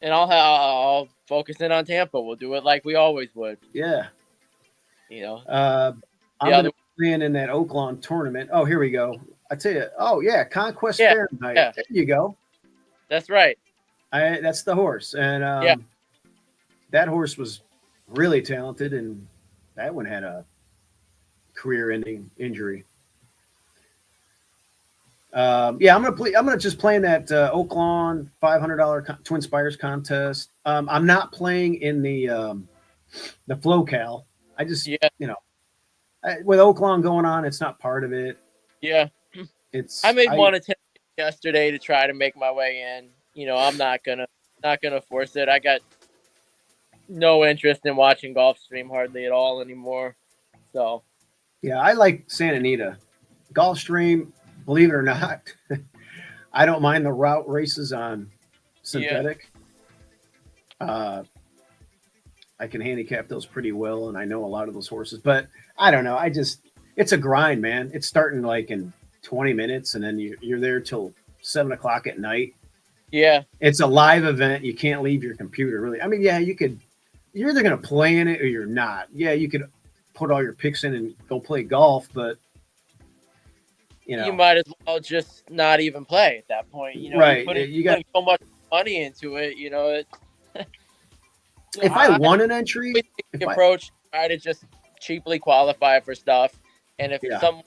B: and I'll focus in on Tampa. We'll do it like we always would.
A: Yeah.
B: I'm
A: gonna be in that Oaklawn tournament. Oh, here we go. I tell you. Oh yeah, Conquest Fahrenheit.
B: Yeah.
A: There you go.
B: That's right.
A: That's the horse, and that horse was really talented, and that one had a career-ending injury. I'm gonna just play in that Oaklawn $500 Twin Spires contest. I'm not playing in the FloCal. I just with Oaklawn going on, it's not part of it.
B: Yeah, I made one attempt yesterday to try to make my way in. I'm not gonna force it. I got no interest in watching Gulfstream hardly at all anymore. So
A: yeah, I like Santa Anita. Gulfstream, believe it or not, I don't mind the route races on synthetic. Yeah. I can handicap those pretty well, and I know a lot of those horses. But I don't know. It's a grind, man. It's starting like in 20 minutes, and then you're there till 7 o'clock at night.
B: Yeah.
A: It's a live event. You can't leave your computer, really. I mean, yeah, you're either going to play in it or you're not. Yeah, you could put all your picks in and go play golf, but
B: you might as well just not even play at that point.
A: Right.
B: You got so much money into it.
A: If I won an entry,
B: try to just cheaply qualify for stuff, and if some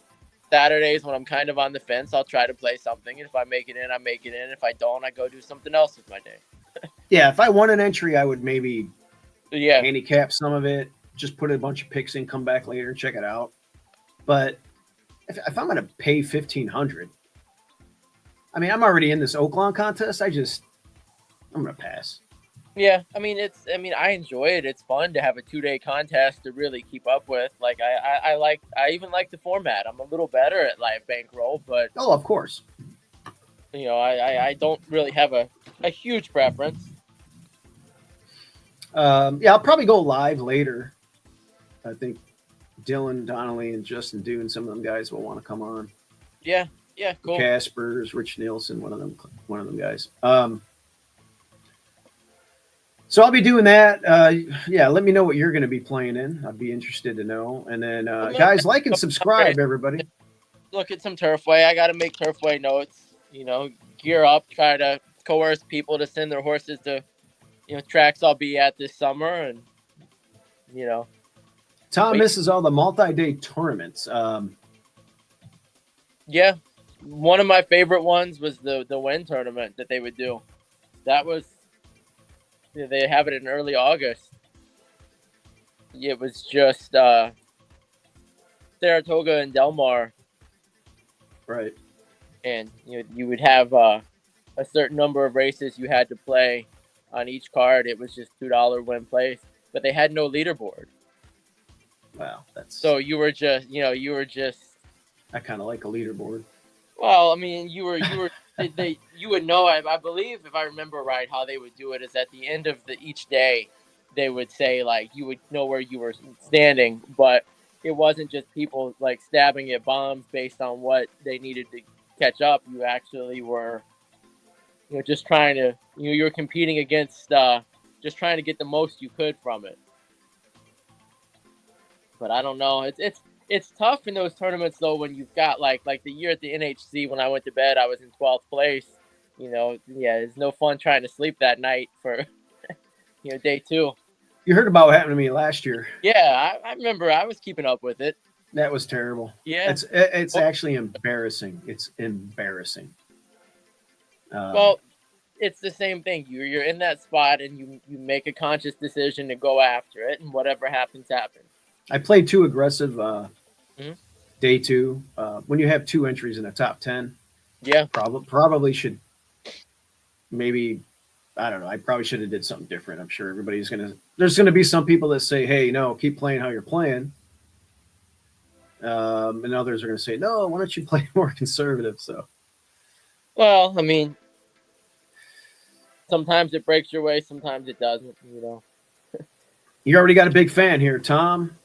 B: Saturdays when I'm kind of on the fence, I'll try to play something. And if I make it in, I make it in. If I don't, I go do something else with my day.
A: Yeah, if I won an entry, I would maybe handicap some of it, just put a bunch of picks in, come back later and check it out. But if I'm going to pay $1,500, I mean, I'm already in this Oaklawn contest. I'm going to pass.
B: Yeah, I mean, I enjoy it. It's fun to have a 2-day contest to really keep up with. Like, I even like the format. I'm a little better at live bankroll, but
A: of course.
B: I don't really have a huge preference.
A: I'll probably go live later. I think Dylan Donnelly and Justin Dew and some of them guys will want to come on.
B: Yeah, cool.
A: Caspers, Rich Nielsen, one of them guys. So I'll be doing that. Let me know what you're going to be playing in. I'd be interested to know. And then, guys, like and subscribe, everybody.
B: Look at some Turfway. I got to make Turfway notes. Gear up. Try to coerce people to send their horses to, tracks I'll be at this summer. And,
A: Tom misses all the multi-day tournaments.
B: Yeah. One of my favorite ones was the Win tournament that they would do. That was... They have it in early August. It was just Saratoga and Del Mar.
A: Right.
B: And you would have a certain number of races you had to play on each card. It was just $2 win place, but they had no leaderboard.
A: Wow,
B: so you were just
A: I kind of like a leaderboard.
B: Well, I mean, you would know. I believe, if I remember right, how they would do it is at the end of each day, they would say like you would know where you were standing, but it wasn't just people like stabbing at bombs based on what they needed to catch up. You actually were, just trying to, you were competing against, just trying to get the most you could from it. But I don't know. It's tough in those tournaments though when you've got like the year at the NHC when I went to bed I was in 12th place. It's no fun trying to sleep that night for day 2.
A: You heard about what happened to me last year.
B: Yeah, I remember I was keeping up with it.
A: That was terrible.
B: Yeah.
A: It's actually embarrassing. It's embarrassing.
B: Well, it's the same thing. You're in that spot and you make a conscious decision to go after it, and whatever happens, happens.
A: I played too aggressive
B: Mhm.
A: day two. When you have two entries in the top 10,
B: Yeah.
A: probably should maybe, I don't know. I probably should have did something different. I'm sure there's gonna be some people that say, hey, no, keep playing how you're playing. And others are gonna say, no, why don't you play more conservative? So,
B: Well, I mean, sometimes it breaks your way, sometimes it doesn't. You know.
A: you already got a big fan here, Tom.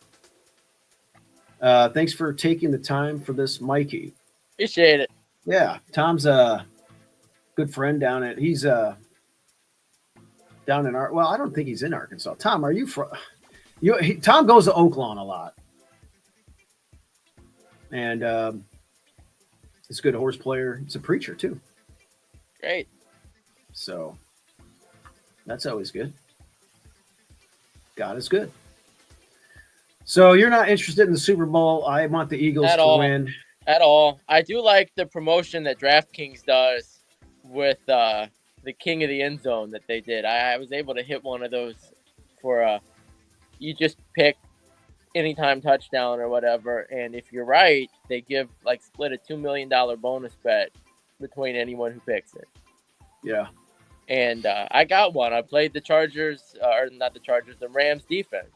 A: Thanks for taking the time for this, Mikey.
B: Appreciate it.
A: Yeah, Tom's a good friend he's down in well, I don't think he's in Arkansas. Tom, are you from Tom goes to Oaklawn a lot. And he's a good horse player. He's a preacher too.
B: Great.
A: So that's always good. God is good. So you're not interested in the Super Bowl. I want the Eagles to win.
B: At all. I do like the promotion that DraftKings does with the King of the End Zone that they did. I was able to hit one of those for you just pick anytime touchdown or whatever, and if you're right, they give split a $2 million bonus bet between anyone who picks it.
A: Yeah.
B: And I got one. I played the Chargers, or not the Chargers, the Rams defense.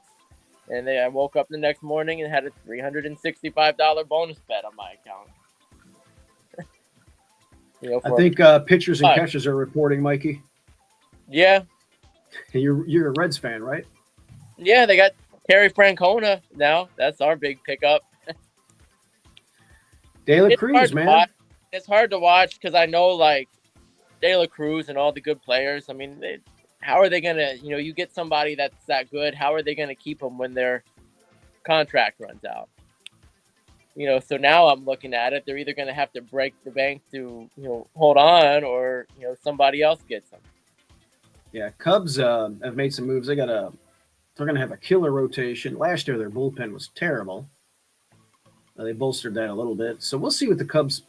B: And I woke up the next morning and had a $365 bonus bet on my account.
A: I think pitchers and catchers are reporting, Mikey.
B: Yeah.
A: You're a Reds fan, right?
B: Yeah, they got Terry Francona now. That's our big pickup.
A: De La Cruz, man.
B: It's hard to watch because I know De La Cruz and all the good players. I mean, how are they going to, you get somebody that's that good. How are they going to keep them when their contract runs out? So now I'm looking at it. They're either going to have to break the bank to, hold on, or, somebody else gets them.
A: Yeah, Cubs have made some moves. They're going to have a killer rotation. Last year, their bullpen was terrible. They bolstered that a little bit. So we'll see what the Cubs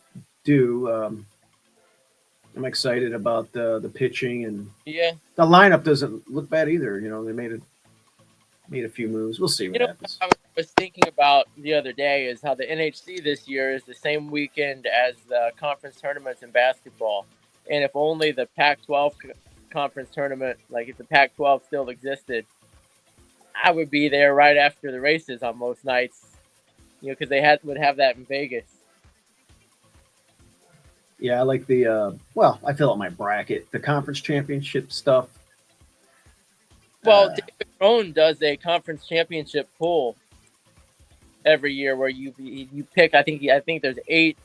A: do. I'm excited about the pitching, and the lineup doesn't look bad either. They made a few moves. We'll see what happens.
B: I was thinking about the other day is how the NHC this year is the same weekend as the conference tournaments in basketball, and if only the Pac-12 conference tournament, if the Pac-12 still existed, I would be there right after the races on most nights, because they would have that in Vegas.
A: Yeah, I like I fill out my bracket, the conference championship stuff.
B: Well, David Rohn does a conference championship pool every year where you pick. I think there's 8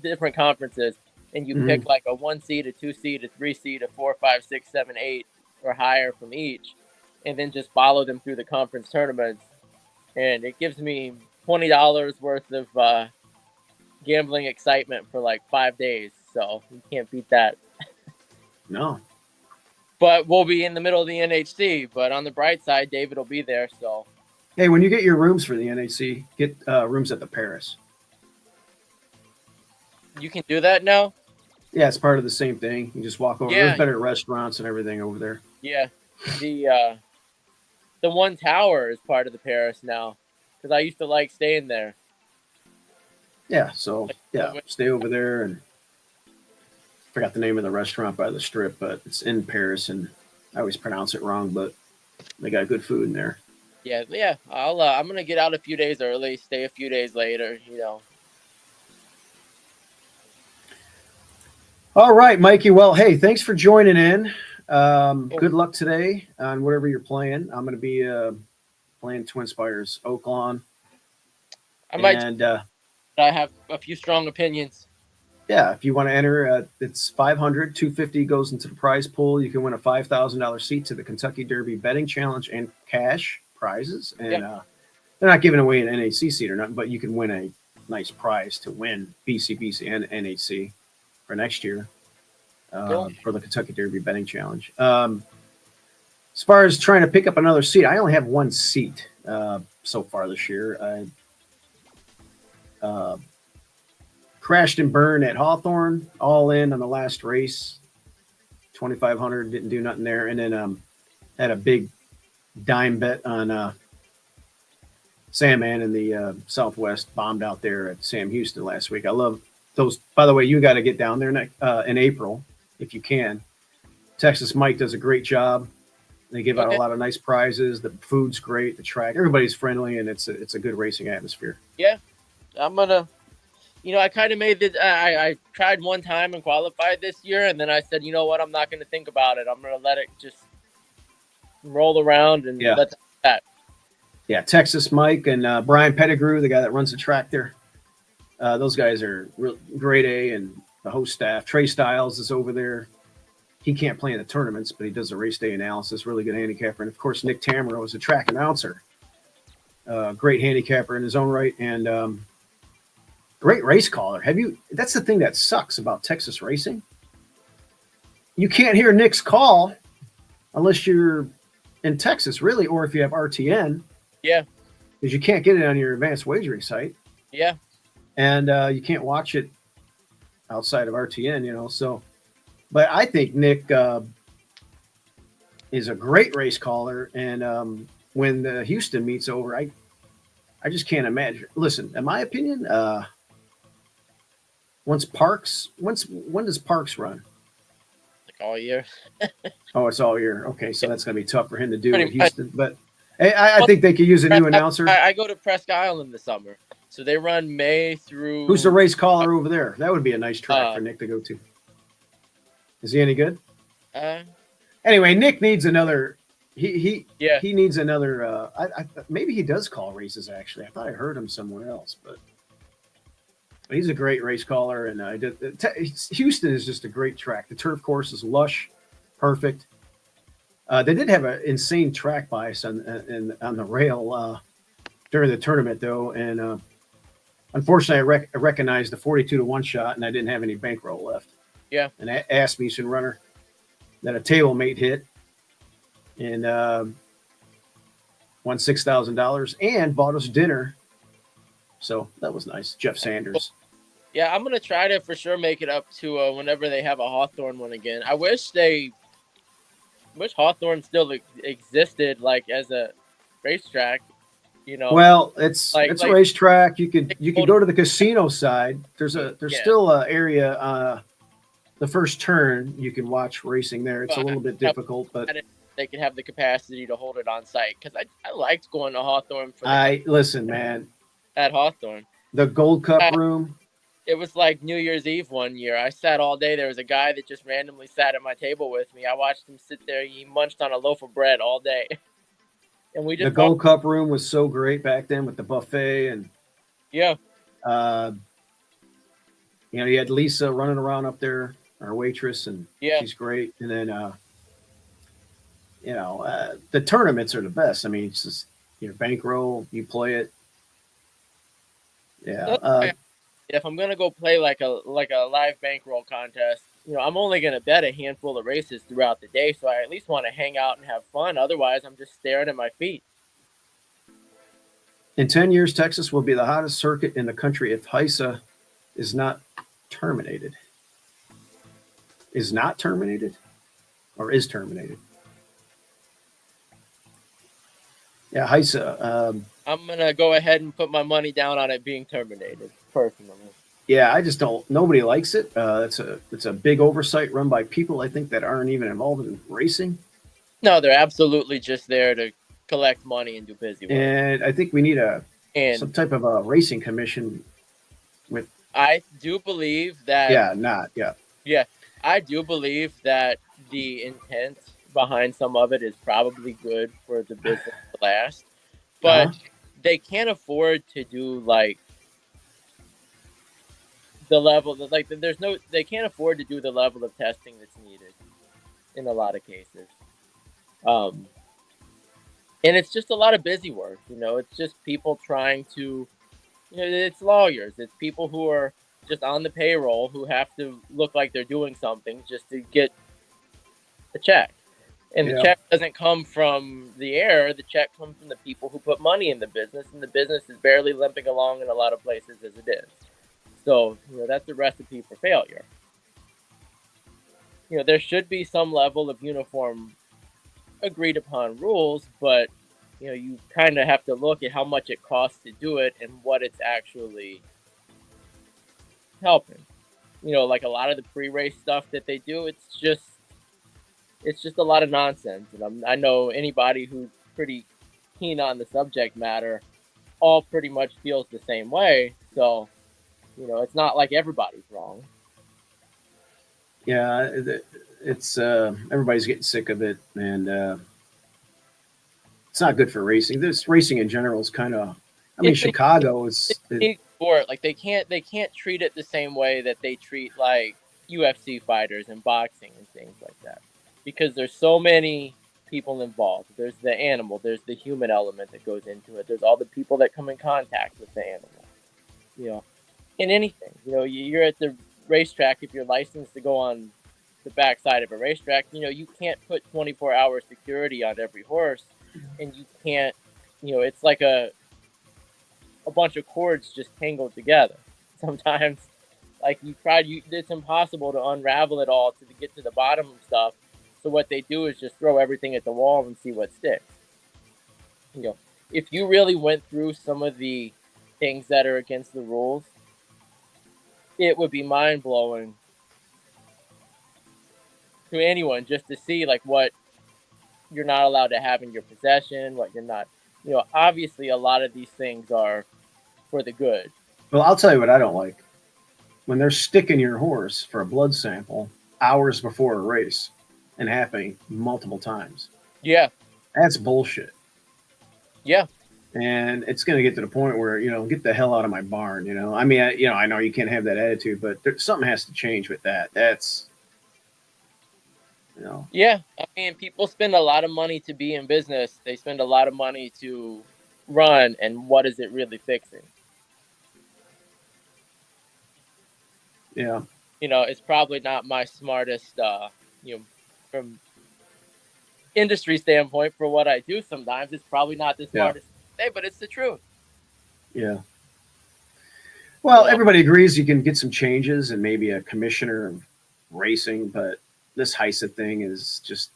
B: different conferences, and you pick a 1 seed, a 2 seed, a 3 seed, a 4, 5, 6, 7, 8, or higher from each, and then just follow them through the conference tournaments. And it gives me $20 worth of gambling excitement for 5 days, so you can't beat that.
A: No.
B: But we'll be in the middle of the NHC, but on the bright side, David will be there. So,
A: hey, when you get your rooms for the NHC, get rooms at the Paris.
B: You can do that now?
A: Yeah, it's part of the same thing. You just walk over. Yeah. There's better restaurants and everything over there.
B: Yeah. The one tower is part of the Paris now, because I used to like staying there.
A: Yeah, so stay over there, and forgot the name of the restaurant by the Strip, but it's in Paris, and I always pronounce it wrong, but they got good food in there.
B: Yeah. I'm gonna get out a few days early, stay a few days later.
A: All right, Mikey. Well, hey, thanks for joining in. Good luck today on whatever you're playing. I'm gonna be playing Twin Spires Oaklawn.
B: I have a few strong opinions.
A: Yeah, if you want to enter, it's $500. $250 goes into the prize pool. You can win a $5,000 seat to the Kentucky Derby betting challenge and cash prizes. And they're not giving away an NHC seat or nothing, but you can win a nice prize to win BC, and NHC for next year for the Kentucky Derby betting challenge. As far as trying to pick up another seat, I only have one seat so far this year. Crashed and burned at Hawthorne, all in on the last race. 2,500, didn't do nothing there. And then had a big dime bet on Sandman in the Southwest, bombed out there at Sam Houston last week. I love those. By the way, you got to get down there in April if you can. Texas Mike does a great job. They give out a lot of nice prizes. The food's great. The track, everybody's friendly, and it's a good racing atmosphere.
B: Yeah, I'm gonna. I kind of made this. I tried one time and qualified this year, and then I said, you know what? I'm not going to think about it. I'm going to let it just roll around and let that.
A: Yeah, Texas Mike and Brian Pettigrew, the guy that runs the track there. Those guys are real grade A, and the host staff. Trey Styles is over there. He can't play in the tournaments, but he does the race day analysis. Really good handicapper. And, of course, Nick Tamero is a track announcer. Great handicapper in his own right. And great race caller. That's the thing that sucks about Texas racing. You can't hear Nick's call unless you're in Texas, really, or if you have RTN.
B: Yeah.
A: Because you can't get it on your advanced wagering site.
B: Yeah.
A: And you can't watch it outside of RTN, so. But I think Nick is a great race caller. And when the Houston meet's over, I just can't imagine. Listen, in my opinion, when does Parks run?
B: Like all year.
A: Oh, it's all year. Okay, so that's going to be tough for him to do in Houston. But I think they could use a new announcer.
B: I go to Presque Isle in the summer. So they run May through.
A: Who's the race caller over there? That would be a nice track for Nick to go to. Is he any good? Anyway, Nick needs another. He needs another. Maybe he does call races. Actually, I thought I heard him somewhere else, but he's a great race caller. And Houston is just a great track. The turf course is lush, perfect. They did have an insane track bias on the rail during the tournament, though, and unfortunately, I recognized the 42-1 shot, and I didn't have any bankroll left.
B: Yeah.
A: And I asked Mason Runner that a table mate hit and won $6,000 and bought us dinner. So that was nice. Jeff Sanders.
B: Yeah, I'm going to try to for sure make it up to whenever they have a Hawthorne one again. I wish Hawthorne still existed like as a racetrack.
A: Well, it's a racetrack. You could go to the casino side. There's still an area the first turn you can watch racing there. It's a little bit difficult, but
B: they can have the capacity to hold it on site because I liked going to Hawthorne.
A: Listen, man.
B: At Hawthorne,
A: the Gold Cup room.
B: It was like New Year's Eve one year. I sat all day. There was a guy that just randomly sat at my table with me. I watched him sit there. He munched on a loaf of bread all day. And we just
A: the Gold Cup room was so great back then with the buffet and
B: yeah.
A: You had Lisa running around up there, our waitress, and she's great. And then the tournaments are the best. I mean, it's just your bankroll, you play it. Yeah.
B: If I'm gonna go play like a live bankroll contest, I'm only gonna bet a handful of races throughout the day, so I at least want to hang out and have fun. Otherwise, I'm just staring at my feet.
A: In 10 years, Texas will be the hottest circuit in the country if HISA is not terminated. Is not terminated, or is terminated? Yeah, HISA.
B: I'm gonna go ahead and put my money down on it being terminated, personally.
A: Yeah, I just don't. Nobody likes it. It's a big oversight run by people I think that aren't even involved in racing.
B: No, they're absolutely just there to collect money and do busy work.
A: And I think we need some type of a racing commission.
B: I do believe that. Yeah, I do believe that the intent behind some of it is probably good for the business to last, but they can't afford to do the level that they can't afford to do the level of testing that's needed in a lot of cases. And it's just a lot of busy work, it's just people trying to, it's lawyers, it's people who are just on the payroll who have to look like they're doing something just to get a check. And the check doesn't come from the air. The check comes from the people who put money in the business, and the business is barely limping along in a lot of places as it is. So, that's a recipe for failure. There should be some level of uniform agreed upon rules, but, you kind of have to look at how much it costs to do it and what it's actually helping. Like a lot of the pre-race stuff that they do, it's just a lot of nonsense. And I know anybody who's pretty keen on the subject matter all pretty much feels the same way. So, it's not like everybody's wrong.
A: Yeah, it's everybody's getting sick of it, and it's not good for racing. This racing in general is kind of. I mean, Chicago is
B: sport. Like they can't treat it the same way that they treat like UFC fighters and boxing and things like that, because there's so many people involved. There's the animal, there's the human element that goes into it. There's all the people that come in contact with the animal. In anything, you're at the racetrack. If you're licensed to go on the backside of a racetrack, you can't put 24-hour security on every horse, and you can't. It's like a bunch of cords just tangled together. Sometimes, like it's impossible to unravel it all to get to the bottom of stuff. So what they do is just throw everything at the wall and see what sticks. If you really went through some of the things that are against the rules, it would be mind-blowing to anyone just to see like what you're not allowed to have in your possession, what you're not. Obviously a lot of these things are for the good.
A: Well, I'll tell you what I don't like. When they're sticking your horse for a blood sample hours before a race and happening multiple times.
B: Yeah.
A: That's bullshit.
B: Yeah.
A: And it's going to get to the point where, get the hell out of my barn, I mean, I know you can't have that attitude, but something has to change with that. That's,
B: Yeah. I mean, people spend a lot of money to be in business. They spend a lot of money to run. And what is it really fixing?
A: Yeah.
B: It's probably not my smartest, from industry standpoint for what I do sometimes. It's probably not the smartest thing, but it's the truth.
A: Yeah. Well, everybody agrees you can get some changes and maybe a commissioner of racing, but this HISA thing is just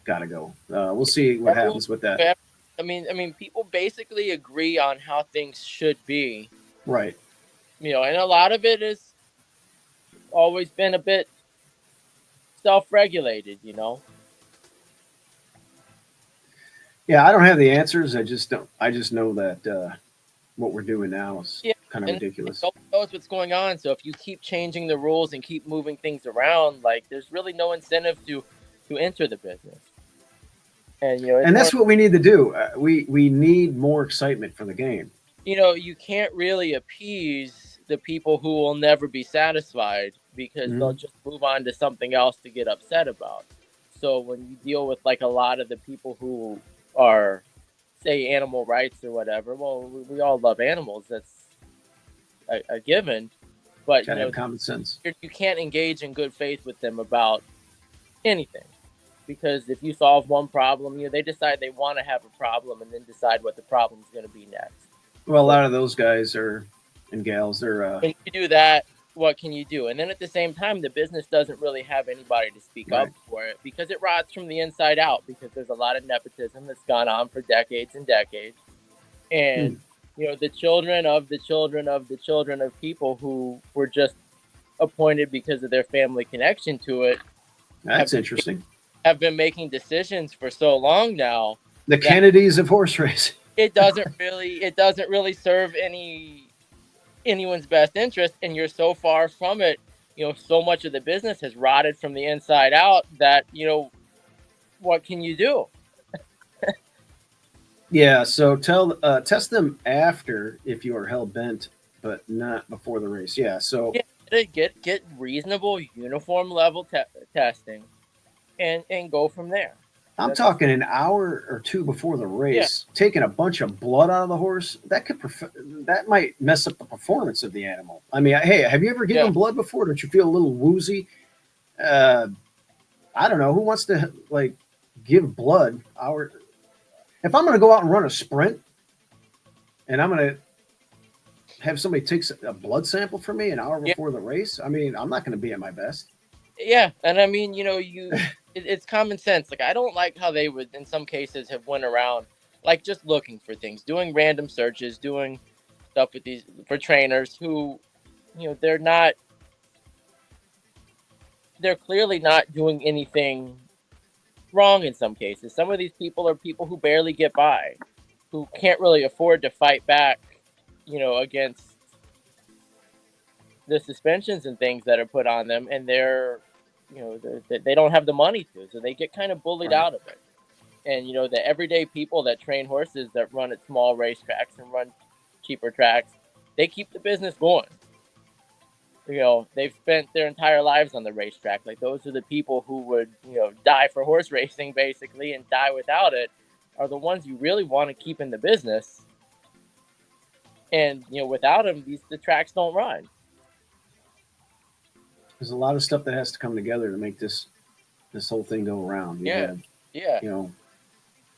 A: got to go. We'll see what happens with that.
B: I mean, people basically agree on how things should be.
A: Right.
B: And a lot of it has always been a bit self-regulated,
A: Yeah, I don't have the answers. I just know that what we're doing now is kind of ridiculous.
B: Nobody knows what's going on. So if you keep changing the rules and keep moving things around, like there's really no incentive to enter the business. And
A: that's what we need to do. We need more excitement for the game.
B: You can't really appease the people who will never be satisfied because they'll just move on to something else to get upset about. So when you deal with like a lot of the people who are, say, animal rights or whatever, well, we all love animals. That's a given. But
A: have common sense.
B: You can't engage in good faith with them about anything. Because if you solve one problem, they decide they want to have a problem and then decide what the problem is going to be next.
A: Well, a lot of those guys and gals, they're.
B: When you do that, what can you do? And then at the same time, the business doesn't really have anybody to speak up for it because it rots from the inside out. Because there's a lot of nepotism that's gone on for decades and decades, and the children of the children of the children of people who were just appointed because of their family connection to it.
A: That's interesting.
B: Have been making decisions for so long now.
A: The Kennedys of horse racing.
B: It doesn't really serve anyone's best interest, and you're so far from it. So much of the business has rotted from the inside out that what can you do?
A: Yeah, so test them after if you are hell bent, but not before the race. Yeah, so
B: get reasonable uniform level testing. And go from there.
A: I'm talking an hour or two before the race, taking a bunch of blood out of the horse. That might mess up the performance of the animal. I mean, hey, have you ever given blood before? Don't you feel a little woozy? I don't know who wants to like give blood. If I'm going to go out and run a sprint, and I'm going to have somebody take a blood sample from me an hour
B: Yeah.
A: before the race, I mean, I'm not going to be at my best.
B: Yeah, and I mean, it's common sense. Like, I don't like how they would, in some cases, have went around, like, just looking for things, doing random searches, doing stuff with these for trainers who, they're clearly not doing anything wrong in some cases. Some of these people are people who barely get by, who can't really afford to fight back, against the suspensions and things that are put on them, and they don't have the money to, so they get kind of bullied
A: Right.
B: out of it. And the everyday people that train horses that run at small racetracks and run cheaper tracks, they keep the business going. They've spent their entire lives on the racetrack. Like, those are the people who would die for horse racing basically and die without it, are the ones you really want to keep in the business. And without them, the tracks don't run.
A: There's a lot of stuff that has to come together to make this whole thing go around.
B: Yeah.
A: You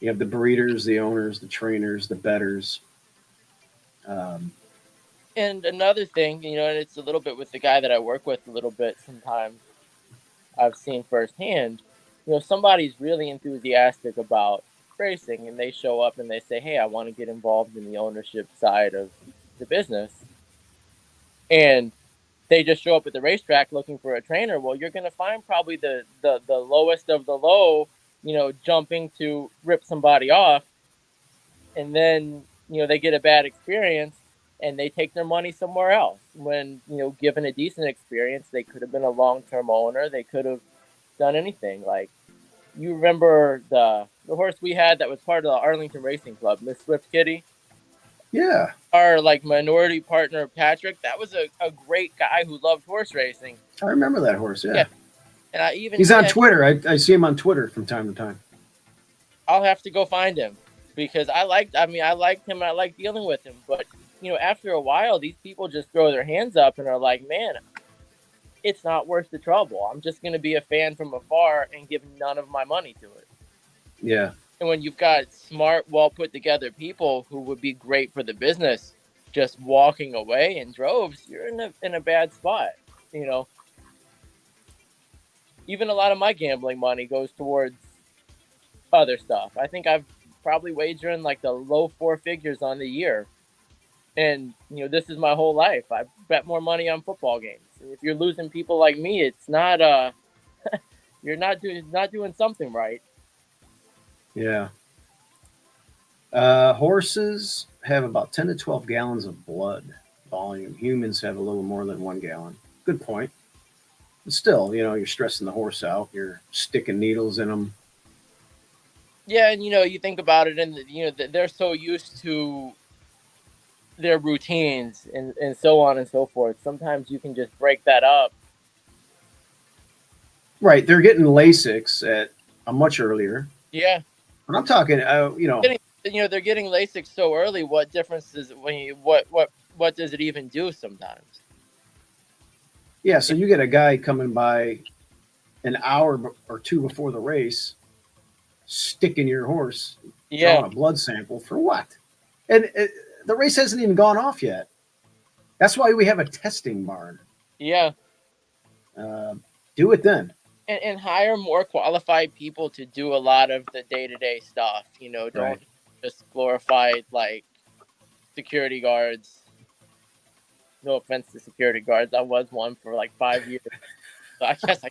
A: have the breeders, the owners, the trainers, the betters.
B: And another thing, and it's a little bit with the guy that I work with a little bit sometimes, I've seen firsthand, somebody's really enthusiastic about racing, and they show up and they say, hey, I want to get involved in the ownership side of the business. And they just show up at the racetrack looking for a trainer. Well, you're going to find probably the lowest of the low, jumping to rip somebody off. And then, they get a bad experience and they take their money somewhere else. When, given a decent experience, they could have been a long-term owner. They could have done anything. Like, you remember the horse we had that was part of the Arlington Racing Club, Miss Swift Kitty?
A: Yeah.
B: Our minority partner, Patrick, that was a great guy who loved horse racing.
A: I remember that horse, yeah.
B: And
A: he's on Twitter. I see him on Twitter from time to time.
B: I'll have to go find him because I liked him and I like dealing with him. But, after a while, these people just throw their hands up and are like, man, it's not worth the trouble. I'm just going to be a fan from afar and give none of my money to it.
A: Yeah.
B: And when you've got smart, well put together people who would be great for the business, just walking away in droves, you're in a bad spot. Even a lot of my gambling money goes towards other stuff. I think I've probably wagered like the low 4 figures on the year. And, this is my whole life. I bet more money on football games. And if you're losing people like me, it's not, you're not doing something right.
A: Yeah. Horses have about 10 to 12 gallons of blood volume. Humans have a little more than 1 gallon. Good point. But still, you're stressing the horse out. You're sticking needles in them.
B: Yeah, and, you think about it, and, they're so used to their routines and so on and so forth. Sometimes you can just break that up.
A: Right. They're getting LASIX at a much earlier.
B: Yeah.
A: But I'm talking,
B: they're getting LASIK so early. What difference does it, what does it even do sometimes?
A: Yeah. So you get a guy coming by an hour or two before the race, sticking your horse, drawing a blood sample for what? And the race hasn't even gone off yet. That's why we have a testing barn.
B: Yeah.
A: Do it then.
B: And hire more qualified people to do a lot of the day-to-day stuff. Don't just glorify security guards. No offense to security guards. I was one for 5 years. So I guess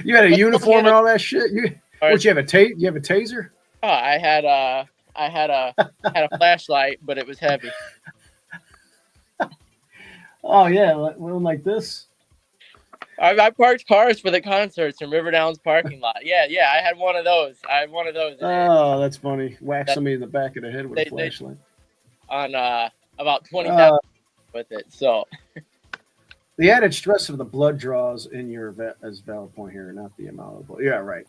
A: you had a uniform and all that shit? You have a taser?
B: Oh, I had a flashlight, but it was heavy.
A: Oh yeah, one like this.
B: I parked cars for the concerts in Riverdow's parking lot. Yeah, I had one of those.
A: Oh, that's funny. Whack somebody in the back of the head with a flashlight.
B: On about 20,000 with it. So
A: the added stress of the blood draws in your as valid point here, not the amount of blood. Yeah, right.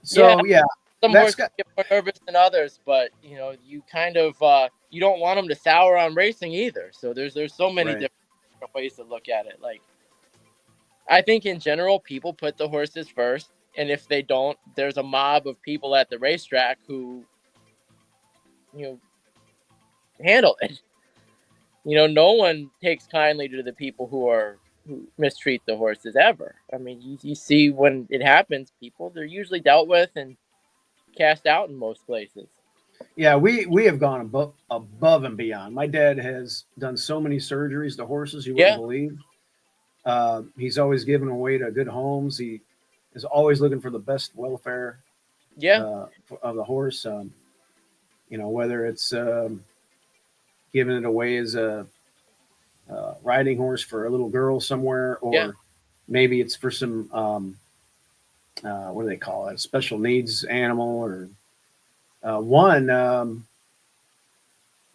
A: So yeah.
B: Some horses get more nervous than others, but you kind of you don't want them to sour on racing either. So there's so many different ways to look at it. I think in general, people put the horses first, and if they don't, there's a mob of people at the racetrack who, handle it. No one takes kindly to the people who mistreat the horses ever. I mean, you see when it happens, they're usually dealt with and cast out in most places.
A: Yeah, we have gone above and beyond. My dad has done so many surgeries to horses you wouldn't believe. He's always given away to good homes. He is always looking for the best welfare of the horse. Whether it's giving it away as a riding horse for a little girl somewhere, or maybe it's for some what do they call it? A special needs animal, or one. I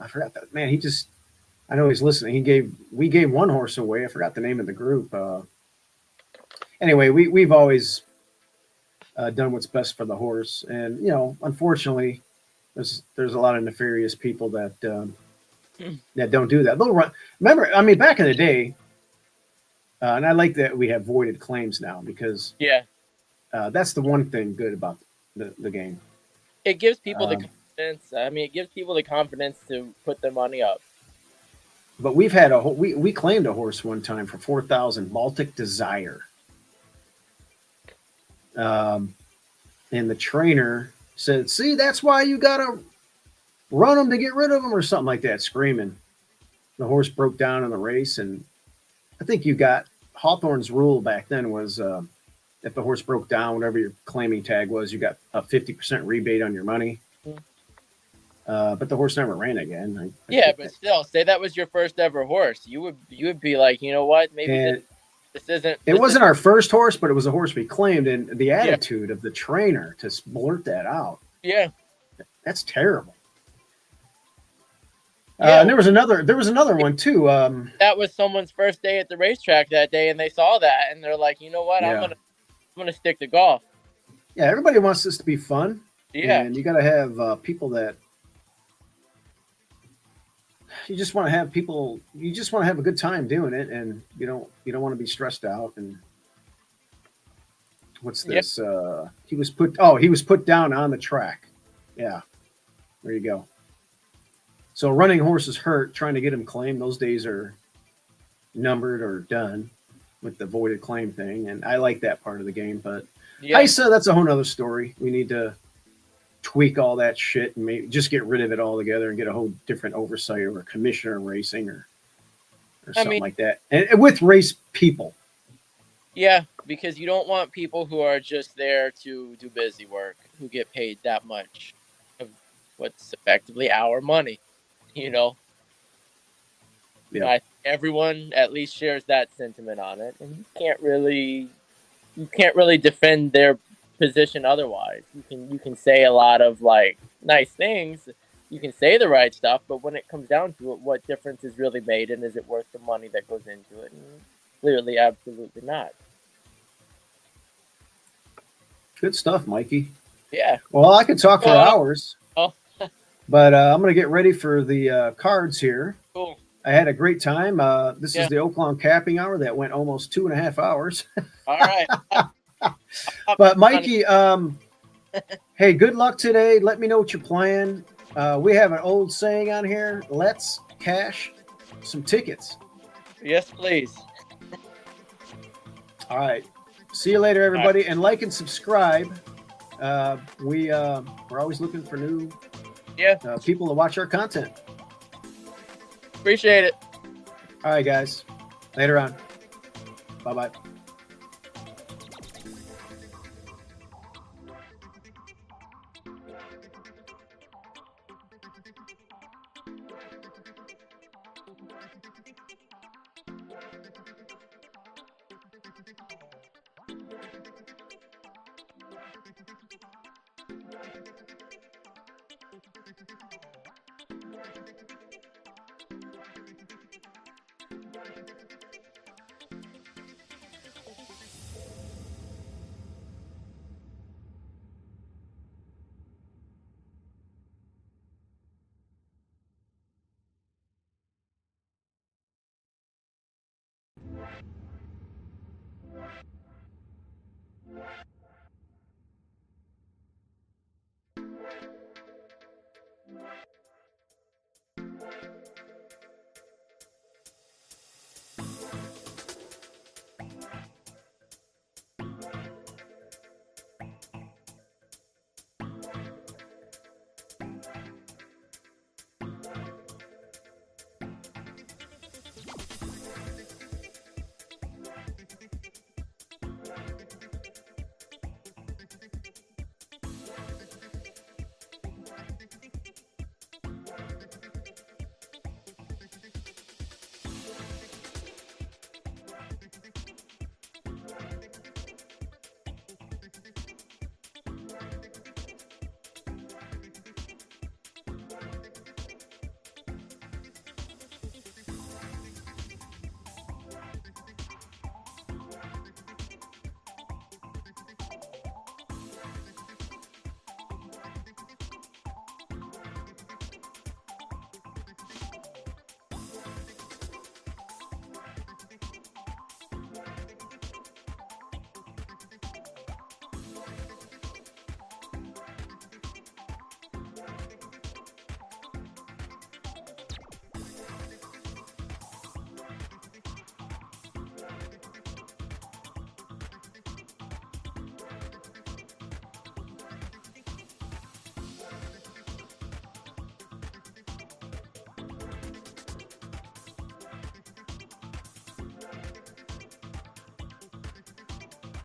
A: forgot that man. I know he's listening. We gave one horse away. I forgot the name of the group. Anyway, we've always done what's best for the horse, and unfortunately, there's a lot of nefarious people that don't do that. They'll run. Remember, I mean, back in the day, and I like that we have voided claims now, because that's the one thing good about the game.
B: It gives people the confidence. I mean, it gives people the confidence to put their money up.
A: But we've had we claimed a horse one time for 4,000, Baltic Desire. And the trainer said, "See, that's why you gotta run them to get rid of them," or something like that, screaming. The horse broke down in the race, and I think Hawthorne's rule back then was if the horse broke down, whatever your claiming tag was, you got a 50% rebate on your money. But the horse never ran again.
B: But still, say that was your first ever horse, you would be like, you know what, maybe this isn't.
A: It wasn't our first horse, but it was a horse we claimed, and the attitude of the trainer to blurt that out.
B: Yeah,
A: that's terrible. And there was another one too.
B: That was someone's first day at the racetrack that day, and they saw that, and they're like, you know what, I'm gonna stick to golf.
A: Yeah, everybody wants this to be fun.
B: Yeah,
A: and you got to have people that. You just want to have people. You just want to have a good time doing it, and you don't want to be stressed out. And what's this? He was put down on the track. Yeah, there you go. So running horses hurt. Trying to get him claimed. Those days are numbered or done with the voided claim thing, and I like that part of the game. But ISA, that's a whole other story. We need to tweak all that shit and maybe just get rid of it altogether and get a whole different oversight or a commissioner racing or something like that, and with race people.
B: Yeah, because you don't want people who are just there to do busy work, who get paid that much of what's effectively our money. Everyone at least shares that sentiment on it, and you can't really defend their position otherwise. You can say a lot of nice things, you can say the right stuff, but when it comes down to it, what difference is really made, and is it worth the money that goes into it? And clearly, absolutely not.
A: Good stuff, Mikey.
B: Yeah.
A: Well, I could talk for hours.
B: Oh.
A: But I'm going to get ready for the cards here.
B: Cool.
A: I had a great time. This is the Oaklawn capping hour that went almost 2.5 hours.
B: All right.
A: But Mikey, hey, good luck today. Let me know what you're playing. We have an old saying on here: let's cash some tickets.
B: Yes, please.
A: All right. See you later, everybody. Right. And like and subscribe. We're always looking for new people to watch our content.
B: Appreciate it.
A: All right, guys. Later on. Bye-bye.